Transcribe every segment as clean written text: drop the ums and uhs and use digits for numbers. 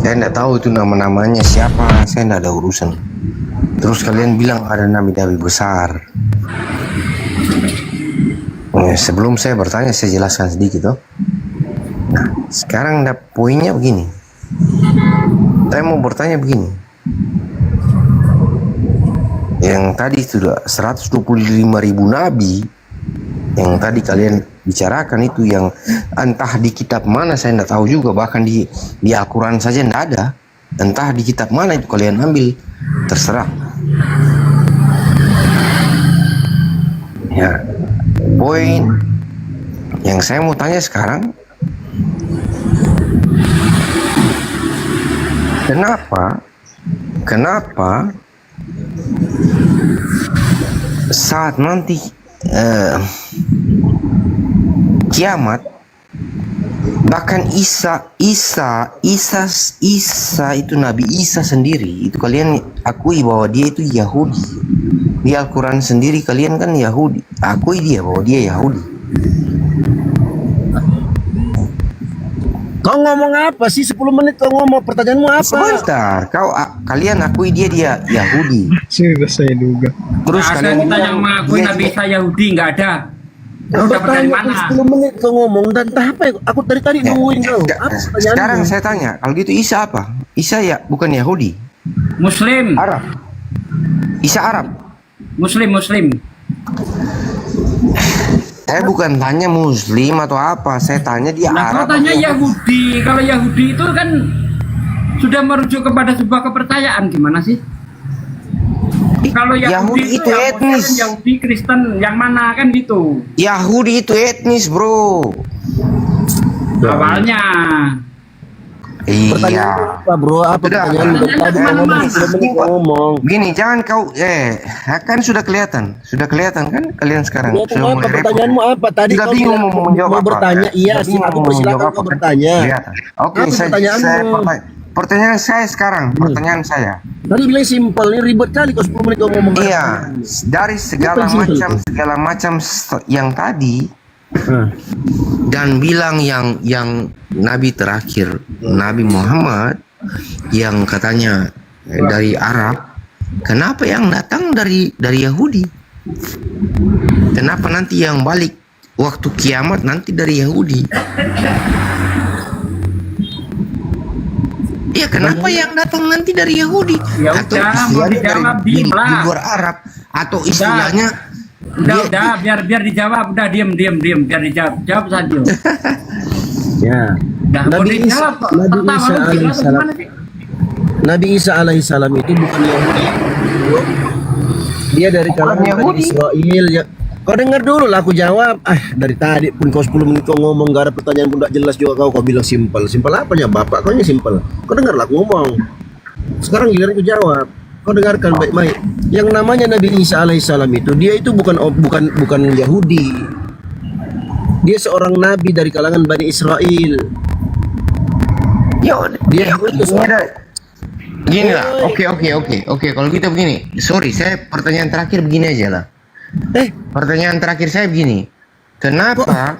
Saya tidak tahu itu nama-namanya siapa, saya tidak ada urusan. Terus kalian bilang ada nabi-nabi besar. Sebelum saya bertanya, saya jelaskan sedikit toh. Nah, sekarang poinnya begini. Saya mau bertanya begini. Yang tadi sudah 125.000 nabi, yang tadi kalian bicarakan itu, yang entah di kitab mana saya tidak tahu juga, bahkan di Al-Quran saja tidak ada. Entah di kitab mana itu kalian ambil, terserah. Ya, poin yang saya mau tanya sekarang, kenapa saat nanti kiamat, bahkan Isa itu Nabi Isa sendiri itu kalian akui bahwa dia itu Yahudi. Di Al-Quran sendiri kalian kan Yahudi, akui dia bahwa dia Yahudi. Kau ngomong apa sih? 10 menit kau ngomong, pertanyaanmu apa? Sebentar, kalian akui dia Yahudi. Sudah saya duga. Terus kalian kita yang mengakui Nabi Isa Yahudi nggak ada. Kau dapat dari mana? 10 menit kau ngomong dan entah apa ya? Aku tadi nungguin kau. Sekarang saya tanya, kalau gitu Isa apa? Isa ya bukan Yahudi. Muslim. Arab. Isa Arab. Muslim. Saya bukan tanya Muslim atau apa, saya tanya dia Arab. Kau tanya Yahudi. Kalau Yahudi itu kan sudah merujuk kepada sebuah kepercayaan, gimana sih? Kalau Yahudi itu etnis. Yahudi Kristen yang mana kan gitu? Yahudi itu etnis, bro. Awalnya. Iya. Apa bro? Apa pertanyaan tadi ngomong? Gini, jangan kau kan sudah kelihatan kan kalian sekarang. Sudah mulai pertanyaanmu apa tadi? Sudah bingung mau menjawab mau bertanya, iya sih. Aku persilakan kau bertanya. Oke, pertanyaan saya sekarang, pertanyaan saya. Tadi bilang simpel, ini ribet kali kau 10 menit kau ngomong. Iya, dari segala macam yang tadi. Dan bilang yang Nabi terakhir, Nabi Muhammad yang katanya dari Arab, kenapa yang datang dari Yahudi? Kenapa nanti yang balik waktu kiamat nanti dari Yahudi? Ya kenapa yang datang nanti dari Yahudi? Ya atau udah, istilahnya dari di luar Arab, atau istilahnya Udah, biar dijawab. Udah, diam, biar dijawab. Jawab saja. Ya. Nabi Isa alaihissalam itu bukan Yahudi. Dia dari kalangan Bani Israel ya. Kau dengar dulu lah aku jawab. Dari tadi pun kau 10 menit kau ngomong, gak ada pertanyaan pun, gak jelas juga kau bilang simpel. Simpel apanya bapak? Kau nya simpel. Kau dengar lah aku ngomong. Sekarang giliran aku jawab. Kau dengarkan baik-baik. Yang namanya Nabi Isa alaihissalam itu, dia itu bukan Yahudi. Dia seorang nabi dari kalangan Bani Israel. Dia gini lah. Oke. Kalau kita begini, sorry, saya pertanyaan terakhir begini aja lah. Pertanyaan terakhir saya begini. Kenapa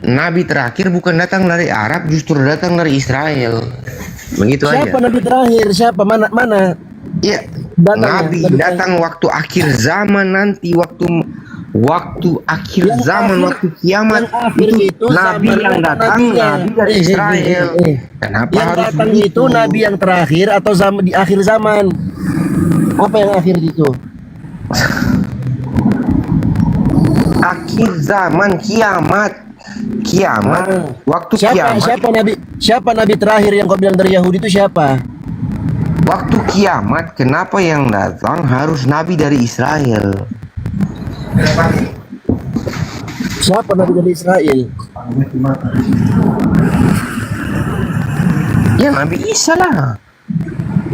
Nabi terakhir bukan datang dari Arab, justru datang dari Israel? Begitu aja. Siapa Nabi terakhir? Siapa? Mana? Iya. Nabi datang waktu akhir zaman nanti, waktu akhir zaman, waktu kiamat itu Nabi yang datang, Nabi dari Israel. Kenapa yang harus datang itu Nabi yang terakhir atau di akhir zaman? Apa yang akhir itu? Akhir zaman, kiamat. Waktu kiamat. Siapa Nabi terakhir yang kau bilang dari Yahudi itu siapa? Waktu kiamat, kenapa yang datang harus Nabi dari Israel? Siapa Nabi dari Israel? Ya Nabi Isa lah.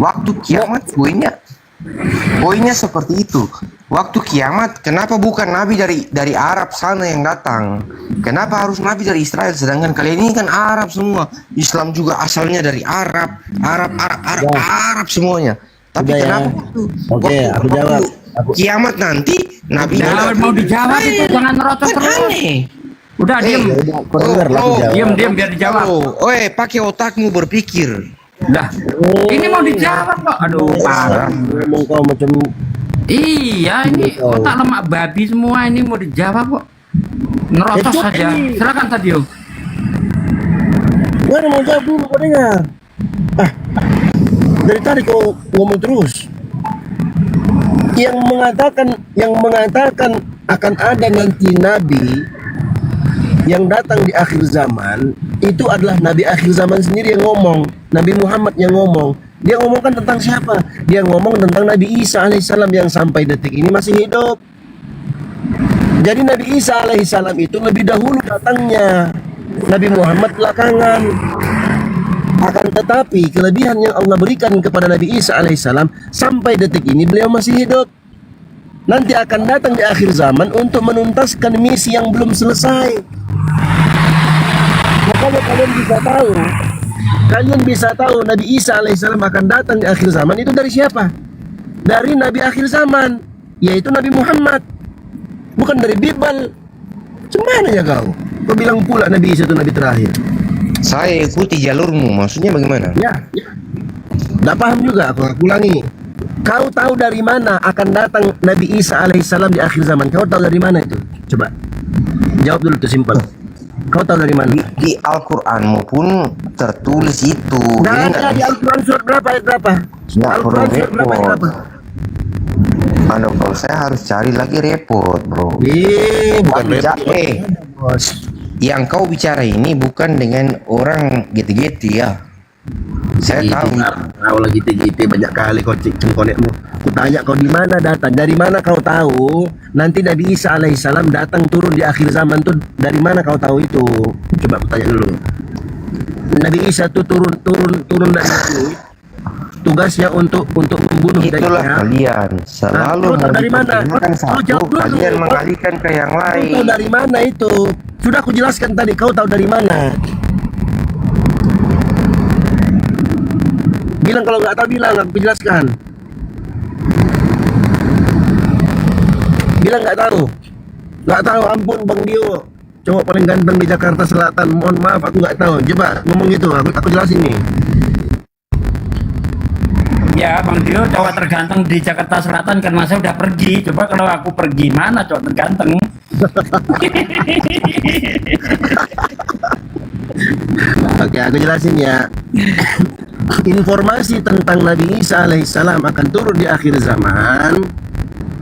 Waktu kiamat poinnya seperti itu. Waktu kiamat, kenapa bukan Nabi dari Arab sana yang datang? Kenapa harus Nabi dari Israel? Sedangkan kalian ini kan Arab semua. Islam juga asalnya dari Arab semuanya. Tapi kenapa itu? Oke, aku jawab. Kiamat nanti Nabi mau dijawab itu, jangan merocot terus. Udah, diam. Diam biar dijawab. Pakai otakmu berpikir. Dah, ini mau dijawab kok. Aduh, parah. Ngomong kau macam Iya, ini otak lemak babi semua ini mau dijawab kok. Nerotos Itu saja. ini. Silakan Tadio. gua mau jawab dulu, kau dengar. Ah, dari tadi kau ngomong terus. Yang mengatakan akan ada nanti nabi yang datang di akhir zaman, itu adalah nabi akhir zaman sendiri yang ngomong, Nabi Muhammad yang ngomong. Dia ngomongkan tentang siapa? Dia ngomong tentang Nabi Isa alaihissalam yang sampai detik ini masih hidup. Jadi Nabi Isa alaihissalam itu lebih dahulu datangnya, Nabi Muhammad belakangan. Akan tetapi kelebihan yang Allah berikan kepada Nabi Isa alaihissalam sampai detik ini beliau masih hidup. Nanti akan datang di akhir zaman untuk menuntaskan misi yang belum selesai. Makanya kalian bisa tahu Nabi Isa alaihissalam akan datang di akhir zaman itu dari siapa? Dari Nabi akhir zaman, yaitu Nabi Muhammad, bukan dari Bible. Cuman ya kau bilang pula Nabi Isa itu Nabi terakhir. Saya ikuti jalurmu, maksudnya bagaimana? Ya. Nggak paham juga, aku ulangi. Kau tahu dari mana akan datang Nabi Isa alaihissalam di akhir zaman? Kau tahu dari mana itu? Coba jawab dulu, itu simpel. Kau tahu dari mana? Di Al-Quranmu pun tertulis itu. Nggak Ini ada di Al-Quran surat berapa, ayat berapa? Nggak Al-Quran perlu surat berapa, ayat repot. berapa? Aduh, kalau saya harus cari lagi repot, bro. Bukan Bijak, repot, bos. Yang kau bicara ini bukan dengan orang gitu-gitu ya. Saya tahu. Kau lagi tinggi banyak kali kau cengkonekmu. Ku tanya kau di mana datang? Dari mana kau tahu nanti Nabi Isa alaihissalam datang turun di akhir zaman tuh? Dari mana kau tahu itu? Coba aku tanya dulu. Nabi Isa tuh turun dari langit. Tugasnya untuk membunuh Itulah Dajjal. kalian selalu Kau tahu dari mana? mempertanyakan Kau satu, jawab dulu. kalian mengalihkan ke yang Kau lain. tahu dari mana itu? Sudah aku jelaskan tadi. Kau tahu dari mana? Bilang kalau nggak tahu, bilang, aku jelaskan. Bilang nggak tahu. Nggak tahu, ampun Bang Dio, cowok paling ganteng di Jakarta Selatan. Mohon maaf, aku nggak tahu. Coba ngomong gitu, aku jelasin nih. Ya, Bang Dio, cowok terganteng di Jakarta Selatan karena saya udah pergi. Coba kalau aku pergi, mana cowok terganteng? Oke, aku jelasin ya. Informasi tentang Nabi Isa alaihissalam akan turun di akhir zaman.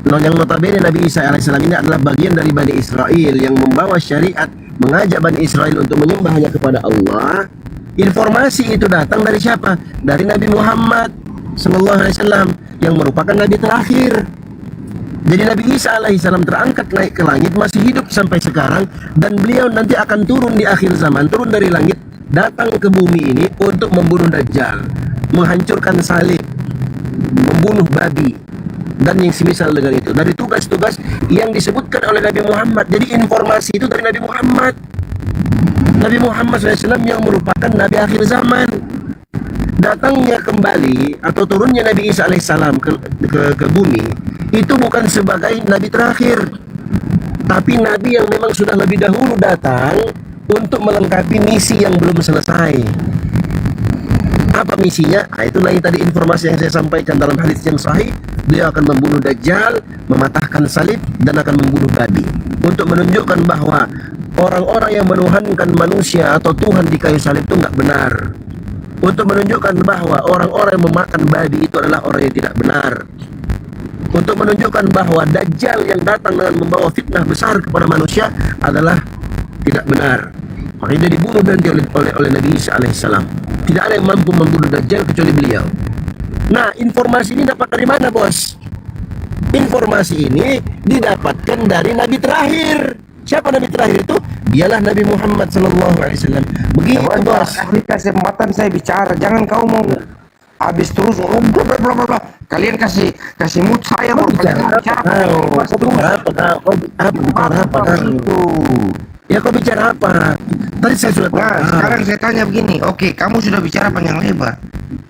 Yang notabene Nabi Isa alaihissalam ini adalah bagian dari Bani Israel yang membawa syariat, mengajak Bani Israel untuk menyembah hanya kepada Allah. Informasi itu datang dari siapa? Dari Nabi Muhammad sallallahu alaihi wasallam yang merupakan nabi terakhir. Jadi Nabi Isa alaihissalam terangkat naik ke langit, masih hidup sampai sekarang, dan beliau nanti akan turun di akhir zaman, turun dari langit, datang ke bumi ini untuk membunuh Dajjal, menghancurkan salib, membunuh babi, dan yang semisal dengan itu. Dari tugas-tugas yang disebutkan oleh Nabi Muhammad. Jadi informasi itu dari Nabi Muhammad. Nabi Muhammad SAW yang merupakan Nabi akhir zaman. Datangnya kembali atau turunnya Nabi Isa alaihissalam ke bumi itu bukan sebagai Nabi terakhir, tapi Nabi yang memang sudah lebih dahulu datang untuk melengkapi misi yang belum selesai. Apa misinya? Nah, itulah yang tadi informasi yang saya sampaikan dalam hadis yang sahih. Beliau akan membunuh Dajjal, mematahkan salib, dan akan membunuh babi, untuk menunjukkan bahwa orang-orang yang menuhankan manusia atau Tuhan di kayu salib itu nggak benar, untuk menunjukkan bahwa orang-orang yang memakan babi itu adalah orang yang tidak benar, untuk menunjukkan bahwa Dajjal yang datang dengan membawa fitnah besar kepada manusia adalah tidak benar. Makanya dia dibunuh nanti oleh Nabi Isa alaihissalam. Tidak ada yang mampu membunuh Dajjal kecuali beliau. Nah, informasi ini dapat dari mana, bos? Informasi ini didapatkan dari Nabi terakhir. Siapa Nabi terakhir itu? Dialah Nabi Muhammad SAW. Begitu, bos. Kasih kesempatan saya bicara, jangan kau mau habis terus bla bla bla bla. Kalian kasih mood saya baru kalian bicara. Kau bicara apa? Itu. Ya, kau bicara apa? Tadi saya sudah Nah, sekarang saya tanya begini. Oke, kamu sudah bicara panjang lebar.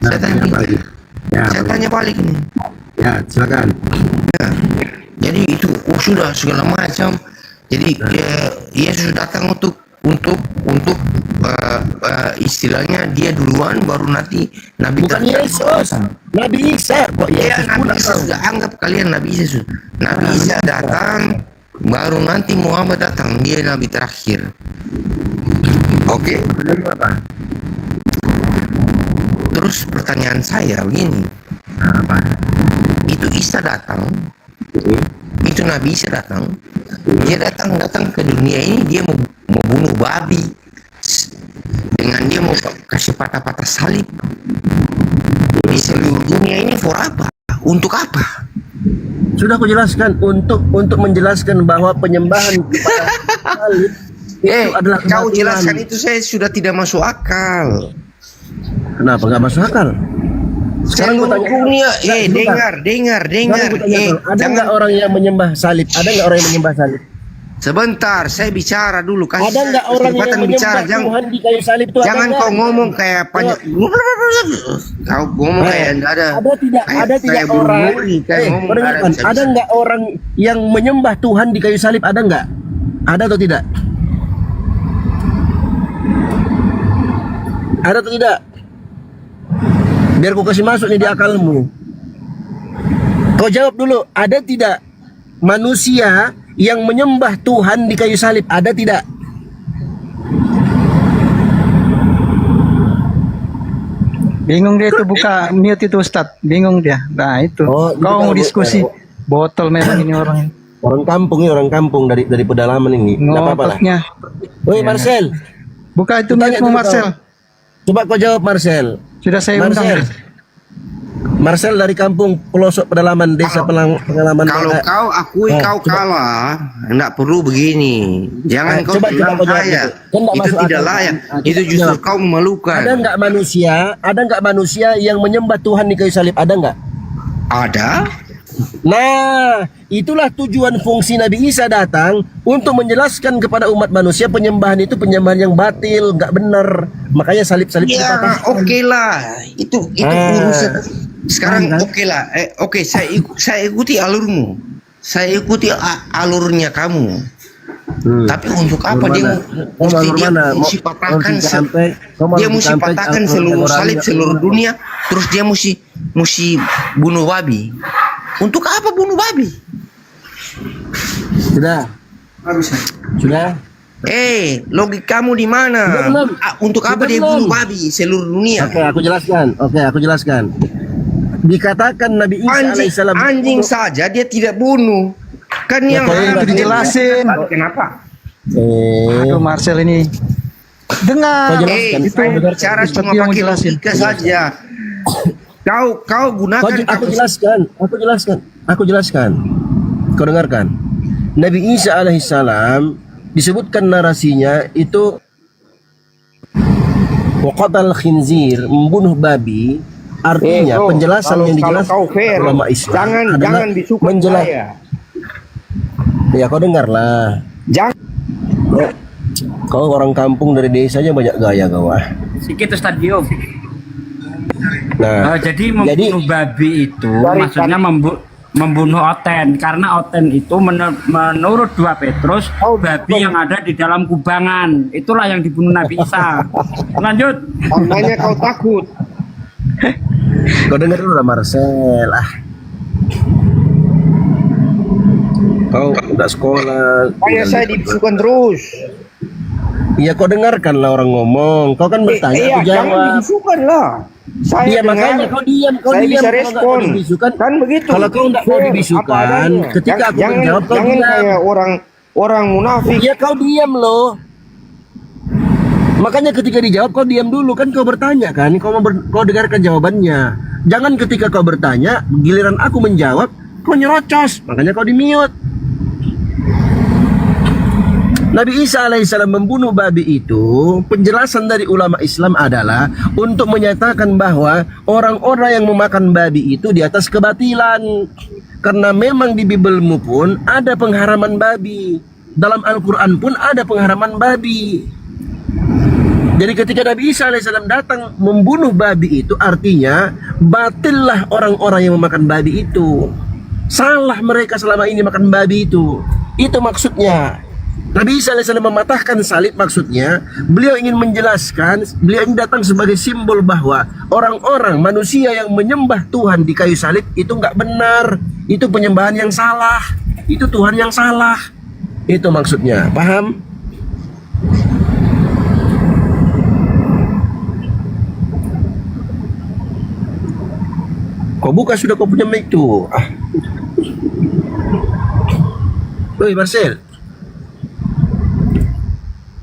Saya tanya begini. Saya tanya balik ini. Ya, silakan. Ya. Jadi itu sudah segala macam. Jadi dia sudah datang untuk istilahnya dia duluan baru nanti Nabi Bukan terjadi. Yesus, Nabi Isa. Kok Ya, Yesus Nabi pula Isa kau? sudah anggap kalian Nabi Isa sudah. Nabi Isa datang, baru nanti Muhammad datang, dia Nabi terakhir. Oke? Terus pertanyaan saya begini, Apa? itu Isa datang, itu Nabi Isa datang, dia datang ke dunia ini, dia mau bunuh babi, dengan dia mau kasih patah-patah salib di seluruh dunia ini for apa? Untuk apa? Sudah aku jelaskan untuk menjelaskan bahwa penyembahan kepada salib itu adalah Kau kebatilan. jelaskan itu saya sudah tidak masuk akal. Kenapa nggak masuk akal? Sekarang Seluruh gua tanya, dunia, sebentar. dengar. Sekarang gua tanya kau, ada nggak orang yang menyembah salib? Ada nggak orang yang menyembah salib? Sebentar, saya bicara dulu. Kasih Ada nggak saya orang yang kesempatan menyembah Tuhan di kayu salib itu? Jangan kau ngomong kayak banyak. Kau ngomong kayak enggak ada. Ada tidak? kayak Ada tidak kayak orang? burung, kayak ngomong nggak Dengarkan, bisa-bisa. ada nggak orang yang menyembah Tuhan di kayu salib? Ada nggak? Ada atau tidak? Ada atau tidak? Biar ku kasih masuk nih di akalmu. Kau jawab dulu, ada tidak manusia yang menyembah Tuhan di kayu salib? Ada tidak? Bingung dia itu buka mute itu Ustadz. Bingung dia. Nah itu. Oh, itu Kau mau kalau- diskusi. Botol memang ini orang. Orang kampung ini, orang kampung dari pedalaman ini. Nggak apa-apa lah. Ngopotnya. Woi Marcel, Buka itu Tanya mute dulu Marcel. coba kau jawab Marcel. Sudah saya undang. Marcel. Marcel dari kampung pelosok pedalaman desa pengalaman. Kalau kau akui kau kalah, enggak perlu begini. Jangan kau coba bilang kau jawab saya. itu. Kan nggak Itu masuk tidak akal. layak. Coba Itu justru jawab. kau memalukan. Ada nggak manusia yang menyembah Tuhan di kayu salib? Ada nggak? Ada? Nah, itulah tujuan fungsi Nabi Isa datang untuk menjelaskan kepada umat manusia penyembahan itu penyembahan yang batil, nggak benar. Makanya salib-salib Ya, dipatahkan. oke lah. Itu urusan. Sekarang oke lah. Oke, saya ikuti alurmu. Saya ikuti alurnya kamu. Tapi untuk apa dia mesti patahkan dia mesti patahkan seluruh salib seluruh dunia, terus dia mesti bunuh babi. Untuk apa bunuh babi? Sudah, sudah. Logikamu di mana? Sudah belum? Untuk apa Sudah dia belum? bunuh babi seluruh dunia? Oke, aku jelaskan. Dikatakan Nabi Isa alaihissalam Anjing saja dia tidak bunuh. Kan yang kalau ada itu dijelasin. Kenapa? Aduh Marcel ini. Dengar. Kau jelaskan. Saya bicara Ustadz cuma dia mau pakai jelasin. logika saja. Kau gunakan Aku jelaskan. Kau dengarkan. Nabi Isa alaihissalam disebutkan narasinya itu waqatal khinzir, membunuh babi. Artinya penjelasan yang dijelaskan ulama Islam adalah menjelaskan. Ya kau dengarlah. Jangan. Kau orang kampung dari desanya banyak gaya kau. Sikit Ustaz Dio. Nah, Jadi membunuh babi itu maksudnya membunuh oten, karena oten itu menurut 2 Petrus babi yang ada di dalam kubangan, itulah yang dibunuh Nabi Isa. Lanjut. Makanya kau takut. kau dengar dulu lah Marcel. Kau udah sekolah. Makanya saya dibisukan terus. Iya kau dengarkan lah orang ngomong. Kau kan bertanya, Iya, aku jangan jawab. dibisukan lah. Saya Iya dengar, makanya kau diam, saya bisa Kalau nggak respon. mau dibisukan, Kan begitu. Kalau kau nggak mau Fair, dibisukan, apa adanya. ketika aku jangan, menjawab kau jangan diam. kayak orang munafik. Iya kau diam loh. Makanya ketika dijawab kau diam dulu, kan kau bertanya kan, kau dengarkan jawabannya. Jangan ketika kau bertanya, giliran aku menjawab, kau nyerocos. Makanya kau di-mute. Nabi Isa alaihissalam membunuh babi itu, penjelasan dari ulama Islam adalah untuk menyatakan bahwa orang-orang yang memakan babi itu di atas kebatilan. Karena memang di Bibelmu pun ada pengharaman babi. Dalam Al-Quran pun ada pengharaman babi. Jadi ketika Nabi Isa alaihissalam datang membunuh babi itu, artinya batillah orang-orang yang memakan babi itu. Salah mereka selama ini makan babi itu. Itu maksudnya. Nabi Isa alaihissalam mematahkan salib, maksudnya beliau ingin menjelaskan, beliau ingin datang sebagai simbol bahwa orang-orang manusia yang menyembah Tuhan di kayu salib itu nggak benar, itu penyembahan yang salah, itu Tuhan yang salah, itu maksudnya, paham? Kau buka sudah, kau punya mic tuh. Woi Marcel,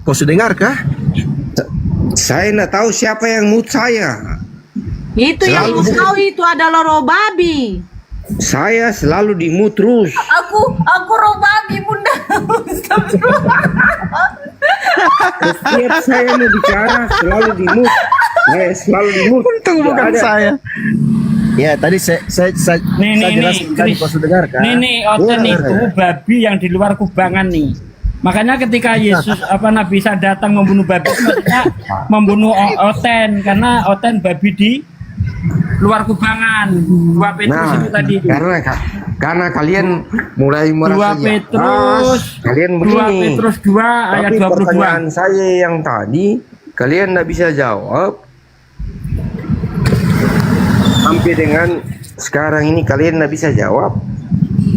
kau sudah dengar kah? Saya nggak tahu siapa yang mute saya. Itu yang Selalu- kau itu adalah roh babi. Saya selalu di mute terus. Aku roh babi, Bunda. Setiap saya mau bicara selalu di mute. Saya selalu di mute. Untung Tidak bukan ada. saya. Ya tadi saya Nih, jelaskan tadi, Chris. kau sudah dengar kan? Nih, Oten Dengar, itu ya? babi yang di luar kubangan nih. Makanya ketika Yesus Nabi Isa datang membunuh babi, itu maksudnya membunuh Oten, karena Oten babi di luar kubangan. 2 Petrus Nah, itu tadi. karena kalian mulai 2 merasa Petrus, kalian 2 begini. Petrus 2 ayat Tapi 22. pertanyaan saya yang tadi kalian nggak bisa jawab. Sampai dengan sekarang ini kalian nggak bisa jawab.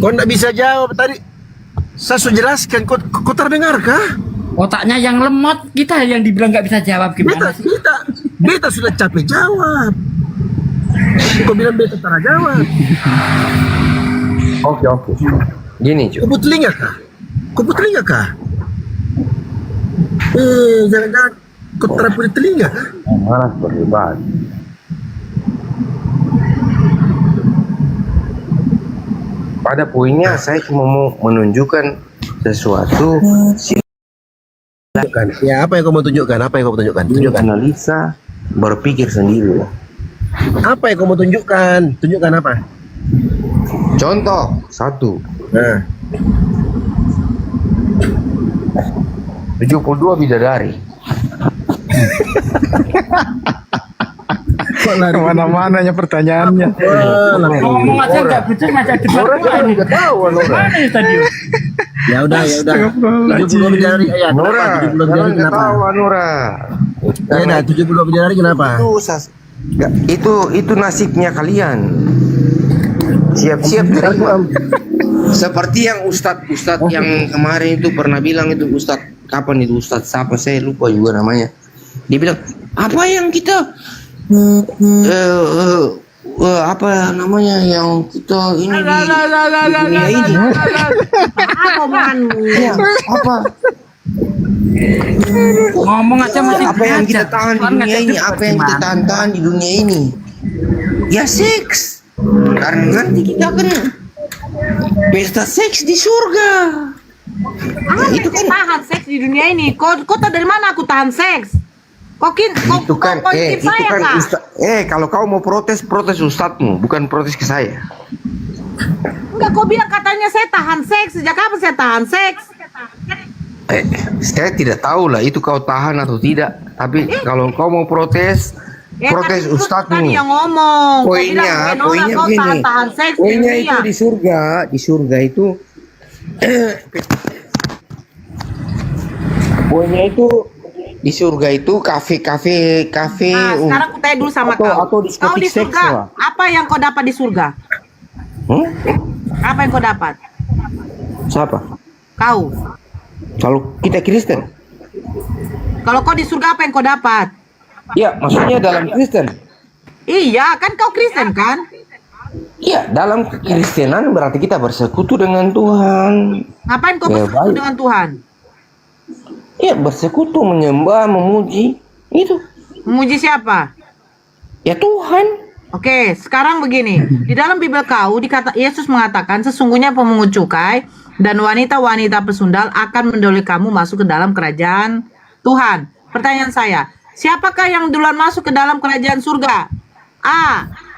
Kau nggak bisa jawab tadi. Saya sudah jelaskan. Kau terdengar kah? Otaknya yang lemot, kita yang dibilang nggak bisa jawab gimana sih? Beta sudah capek jawab. Kau bilang beta tak jawab. Oke. Gini cuy. Kau butuh telinga kah? Jangan-jangan kau terapur di telinga kah? Malas berdebat. Pada poinnya saya cuma mau menunjukkan sesuatu. Tunjukkan. Ya, apa yang kau mau tunjukkan? Tunjukkan. Analisa, berpikir sendiri. Apa yang kau mau tunjukkan? Tunjukkan apa? Contoh satu, Nah, 72 bidadari. Kemana-mananya pertanyaannya. Ngomong aja nggak betul, ngajak debat gua ini. Mana ya tadi? ya udah. 72 bidadari. Ya, Nora, kenapa? 72 bidadari jangan kenapa? ketawa Nora. Ya, nah, 72 bidadari kenapa? Itu nasibnya kalian. Siap-siap terima. Seperti yang Ustadz yang kemarin itu pernah bilang itu Ustadz, kapan itu Ustadz siapa saya lupa juga namanya. Dia bilang apa yang kita apa namanya yang kita ini di dunia ini. Apa omonganmu? Ya, apa Ngomong aja masih apa yang kita ngajak. tahan di Kan dunia ngajak ini, debat apa yang kita gimana? tahan di dunia ini, ya seks, karena nanti kita akan pesta seks di surga. Apa itu kan tahan seks di dunia ini? Kau tahu dari mana aku tahan seks? itu kan itu saya, kan Kak? kalau kau mau protes ustadzmu, bukan protes ke saya. Enggak, kau bilang katanya saya tahan seks. Sejak kapan saya tahan seks? Saya tidak tahu lah itu kau tahan atau tidak, tapi kalau kau mau protes protes kan itu ustadzmu. tadi yang ngomong. Kau bilang, Poinnya kau begini. tahan seks di Poinnya dunia. itu di surga itu poinnya itu di surga itu kafe. Nah, sekarang aku tanya dulu sama atau kau. diskotik Kau di seks surga, lah. apa yang kau dapat di surga? Apa yang kau dapat? Siapa? Kau. Kalau kita Kristen? Kalau kau di surga, apa yang kau dapat? Ya, maksudnya dalam Kristen. Iya, kan kau Kristen kan? Iya, dalam kekristenan berarti kita bersekutu dengan Tuhan. Ngapain kau Ya, bersekutu baik. dengan Tuhan? Iya, bersekutu, menyembah, memuji. Itu. Memuji siapa? Ya Tuhan. Oke, sekarang begini. Di dalam Bibel kau, Yesus mengatakan, sesungguhnya pemungut cukai dan wanita-wanita pesundal akan mendahului kamu masuk ke dalam kerajaan Tuhan. Pertanyaan saya, siapakah yang duluan masuk ke dalam kerajaan surga? A.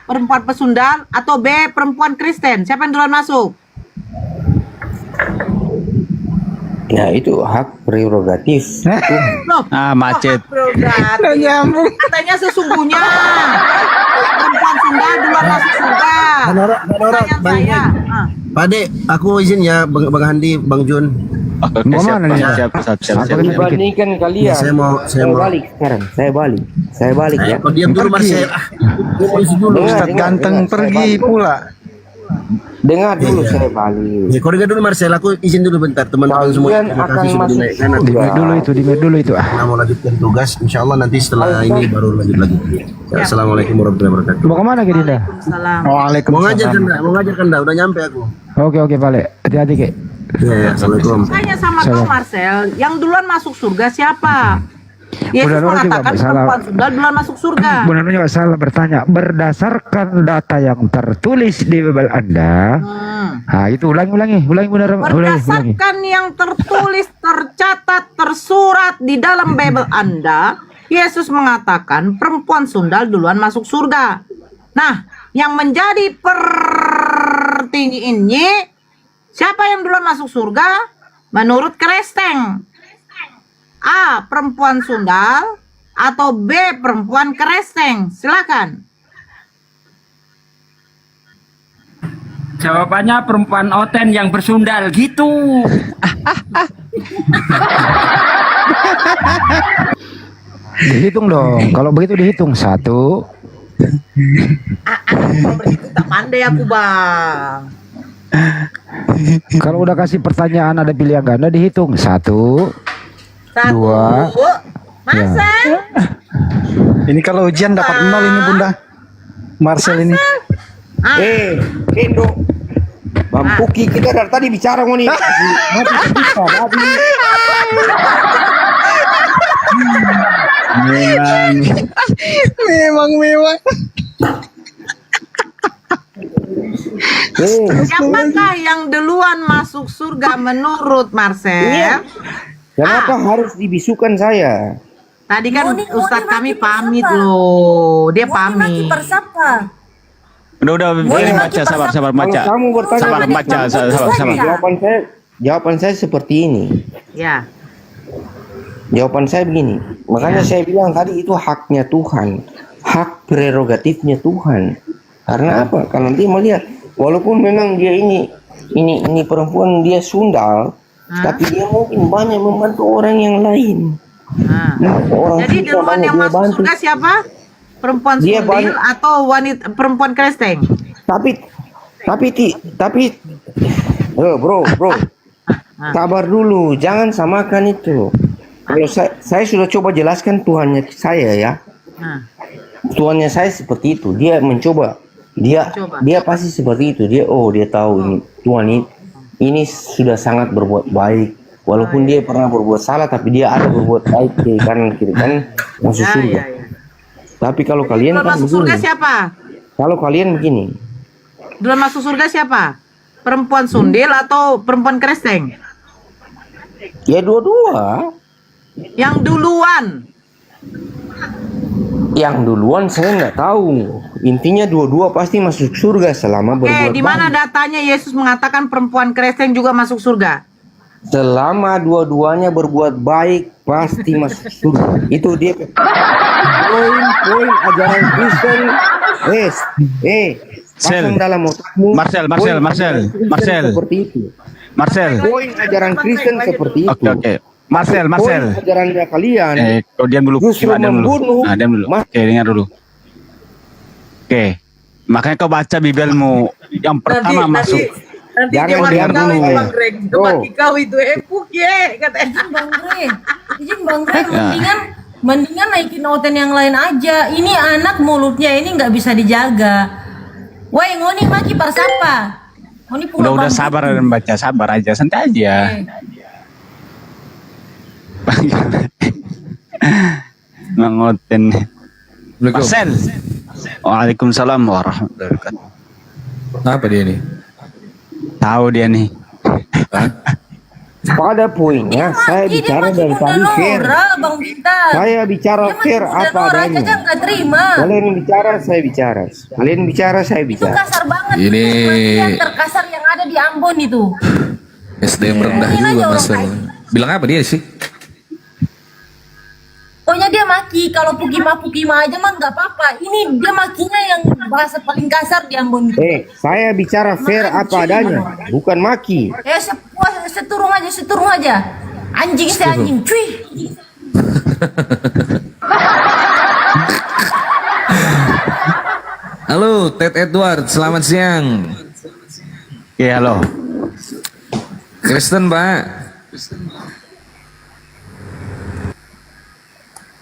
Perempuan pesundal atau B. Perempuan Kristen? Siapa yang duluan masuk? Ya, itu hak prerogatif. Loh, Macet. prerogatif. Nyambung. Katanya sesungguhnya perempuan sundal duluan masuk surga. Nora, Pertanyaan Bang saya. Pak Dek, aku izin ya, Bang Handi, Bang Jun. Oke, siap, mana nih? siap. Dibandingkan kalian, saya mau balik sekarang. Saya balik ya. Kau diam dulu Marcel. Dia mau isi dulu. Dengar, Ustadz ganteng dengar, saya pergi balik. pula. Dengar dulu saya balik. Ya, kau dengar dulu Marcel, aku izin dulu bentar teman-teman semua. Kalian Terima akan kasih sudah masuk dinaikkan. Di mute dulu itu. Kita mau lanjutkan tugas. Insya Allah nanti setelah ini baru lanjut lagi. Ya, Assalamualaikum warahmatullahi wabarakatuh. Mau kemana Dinda? Salam. Mau ngajar Waalaikumsalam. kan? Mau ngajar kan? Udah nyampe aku. Oke Pak. Hati-hati Kek. Ya, assalamualaikum. Tanya sama kau Marcel, yang duluan masuk surga siapa? Yesus Bunda Nurul juga mengatakan salah. perempuan sundal duluan masuk surga. Benar juga salah bertanya. Berdasarkan data yang tertulis di Bible Anda, nah itu ulangi benar. Ulangi. Berdasarkan yang tertulis, tercatat, tersurat di dalam Bible Anda, Yesus mengatakan perempuan sundal duluan masuk surga. Nah, yang menjadi pertanyaan, siapa yang duluan masuk surga? Menurut Kristeng, A. Perempuan sundal atau B. Perempuan Kristeng? Silakan. Jawabannya perempuan Oten yang bersundal gitu. Dihitung dong. Kalau begitu dihitung 1. Kalau begitu tak pandai aku, Bang. Kalau udah kasih pertanyaan ada pilihan ganda dihitung 1. 1, Dua. Masa? Ini kalau ujian dapat 0 ini Bunda. Marcel ini. Kendo. Bang Puki, kita dari tadi bicara mau nih. Memang. Siapakah yang duluan masuk surga menurut Marcel? Kenapa harus dibisukan saya? Tadi kan Moni Ustadz kami maki pamit bersapa. loh. Dia Maki pamit. bersapa. Udah, baca, sabar, Kalau baca. kamu bertanya, Sabar, baca, sabar. Jawaban saya seperti ini. Ya. Jawaban saya begini. Makanya saya bilang tadi itu haknya Tuhan, hak prerogatifnya Tuhan. Karena apa? Karena dia melihat, walaupun memang dia ini perempuan dia sundal, tapi dia mungkin banyak membantu orang yang lain. Orang Jadi susah duluan banyak yang dia masuk bantu. surga siapa? Perempuan Dia sundil atau wanita perempuan Kristeng? Bro, sabar dulu, jangan samakan itu. Kalau saya sudah coba jelaskan Tuhannya saya ya. Tuhannya saya seperti itu, dia mencoba, dia pasti seperti itu, dia tahu ini Tuhan ini sudah sangat berbuat baik, walaupun dia pernah berbuat salah, tapi dia ada berbuat baik kiri kanan masuk surga. Tapi kalau kalian Duluan kan masuk surga begini, siapa? kalau kalian begini, Duluan masuk surga siapa? Perempuan sundil atau perempuan Kristeng? ya dua-dua. Yang duluan. Yang duluan saya nggak tahu. Intinya dua-dua pasti masuk surga selama berbuat Di mana baik. datanya Yesus mengatakan perempuan Kristeng juga masuk surga? Selama dua-duanya berbuat baik pasti masuk surga. Itu dia. Poin ajaran Kristen. Pasang dalam otakmu. Marcel. Seperti itu. Marcel. Poin ajaran Kristen seperti itu. Oke. Marcel. Poin ajarannya kalian. Kau diam dulu. Justru Diam dulu. membunuh. Nah, diam dulu. Oke, dengar dulu. Oke. Makanya kau baca Bibelmu. Yang pertama masuk. Nanti Jangan dia dengar mati kau dulu. itu Bang Greg. Dia mati kau itu epuk ya katanya. Izin Bang Greg, mendingan naikin Oten yang lain aja. Ini anak mulutnya ini nggak bisa dijaga. Woi, ngoni maki parsapa. Ngoni pulang. Udah sabar dan baca, sabar aja, santai aja. Mengoten. Marcel. Waalaikumsalam warahmatullahi wabarakatuh. Apa dia nih? Tahu dia nih. Pada poinnya saya bicara dari tadi fair. Bang Bintang. Saya bicara fair apa adanya. Caca nggak terima. Kalian bicara, saya bicara. Kalian bicara, saya Itu bicara. kasar banget. Ini Yang terkasar yang ada di Ambon itu. SDM rendah Ini juga aja orang Marcel. Bilang apa dia sih? Pokoknya dia maki, kalau pukima aja mah nggak apa-apa. Ini dia makinya yang bahasa paling kasar di Ambon. Saya bicara fair apa adanya, bukan maki. Seturung aja. Anjing si anjing, cuy. Halo, Ted Edward, selamat siang. Oke, halo. Kristen, Pak.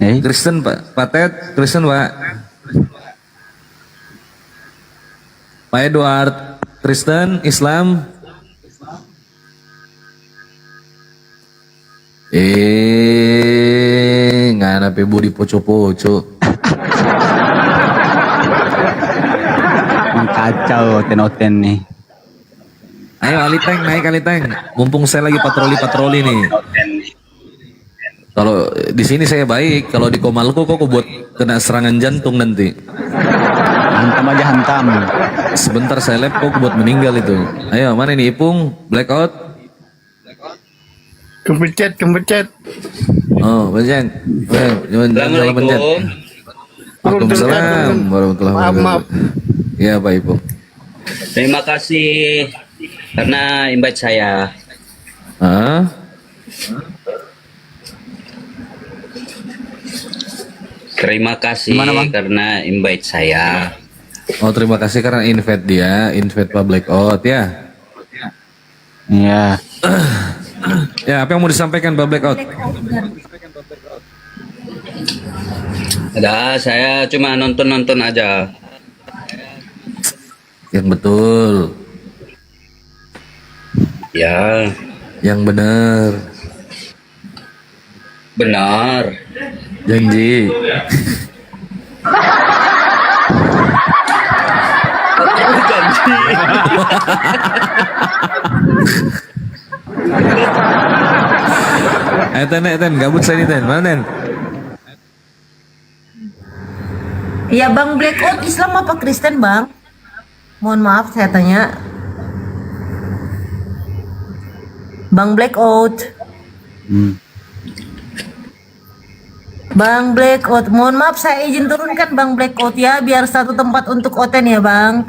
Kristen, Pak. Pak Ted, Kristen, Pak. Pak Edward, Kristen, Islam. Nggak ada budi poco-poco. Kacau oten-oten nih. Ayo Aliteng, naik Aliteng. Mumpung saya lagi patroli nih. Kalau di sini saya baik, kalau di Komalko kok buat kena serangan jantung nanti. Hantam aja hantam. Sebentar saya lab kok buat meninggal itu. Ayo, mana ini Ipung? Blackout. Kepencet. Oh, banyak. Jangan pencet. Waalaikumsalam warahmatullahi wabarakatuh. Ya, Pak Ipung. Terima kasih karena invite saya. Terima kasih karena invite saya. Oh, terima kasih karena invite dia, invite Pak Blackout ya. Iya. Ya, apa yang mau disampaikan Pak Blackout? Ada, saya cuma nonton aja. Yang betul. Ya. Yang benar. Benar. Janji. Ten, gabut saya nih Ten, mana Ten? Ya Bang Blackout Islam apa Kristen Bang? Mohon maaf saya tanya. Bang Blackout. Bang Blackout, mohon maaf saya izin turunkan Bang Blackout ya, biar satu tempat untuk Oten ya Bang.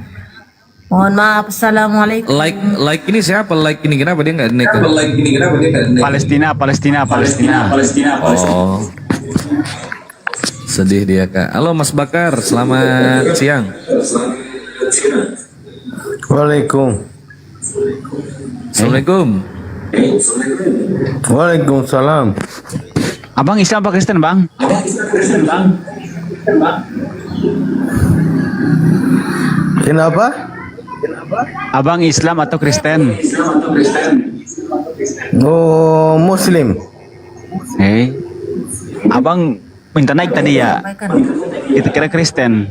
Mohon maaf, assalamualaikum. Like ini siapa? Like ini kenapa dia nggak naik? Palestina. Oh, sedih dia Kak. Halo Mas Bakar, selamat siang. Assalamualaikum. Waalaikumsalam. Abang Islam apa Kristen, Bang? Kenapa? Abang Islam atau Kristen? Oh, Muslim. Abang minta naik tadi ya? Itu kira Kristen.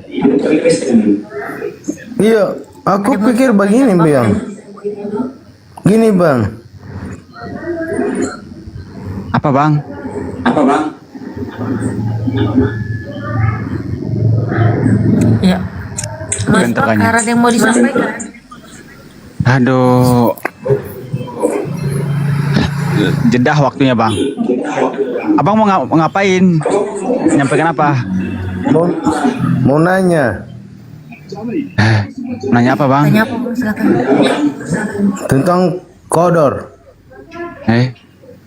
Iya, aku pikir begini, Bang. Gini, Bang. Apa, Bang? Ya. Mas Bakar ada yang mau disampaikan? Aduh. Jedah waktunya, Bang. Abang mau ngapain? Nyampaikan apa? Mau nanya. Nanya apa, Bang? Tanya apa, Bang? Silakan. Tentang kodor.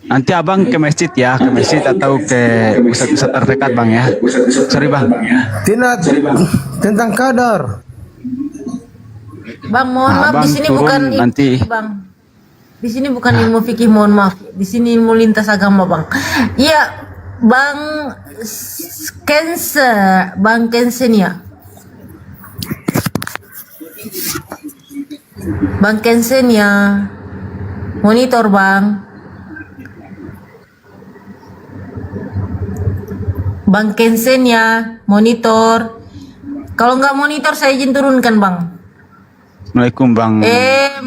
Nanti Abang ke masjid ya, ke masjid atau ke pusat-pusat terdekat, Bang ya. Sorry, Bang. Tidak, tentang kodor. Bang, mohon maaf, di sini bukan nanti. Bang. Di sini bukan ilmu fikih, mohon maaf. Di sini ilmu lintas agama, Bang. Iya, Bang Bang Kensenia. Bang Kensenia. Monitor, Bang. Bang Kensenia, monitor. Kalau nggak monitor, saya izin turunkan, Bang. Assalamualaikum, Bang.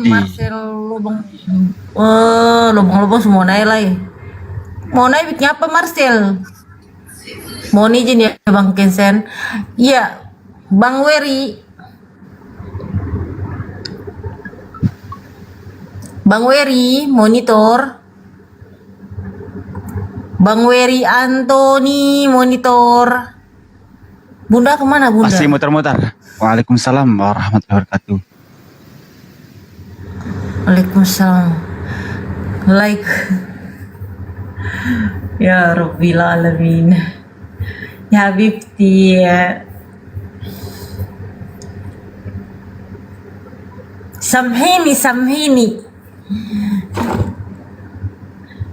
Marcel lubang. Lubang-lubang semua naik lagi. Mau naik bikin apa, Marcel? Mohon izin ya, Bang Kensen. Iya, Bang Weri. Bang Weri, monitor. Bang Weri Antoni monitor. Bunda kemana Bunda? Masih muter-muter. Waalaikumsalam warahmatullahi wabarakatuh. Waalaikumsalam. Like. Ya Rabbil Alamin. Ya Habibti ya. Samhini.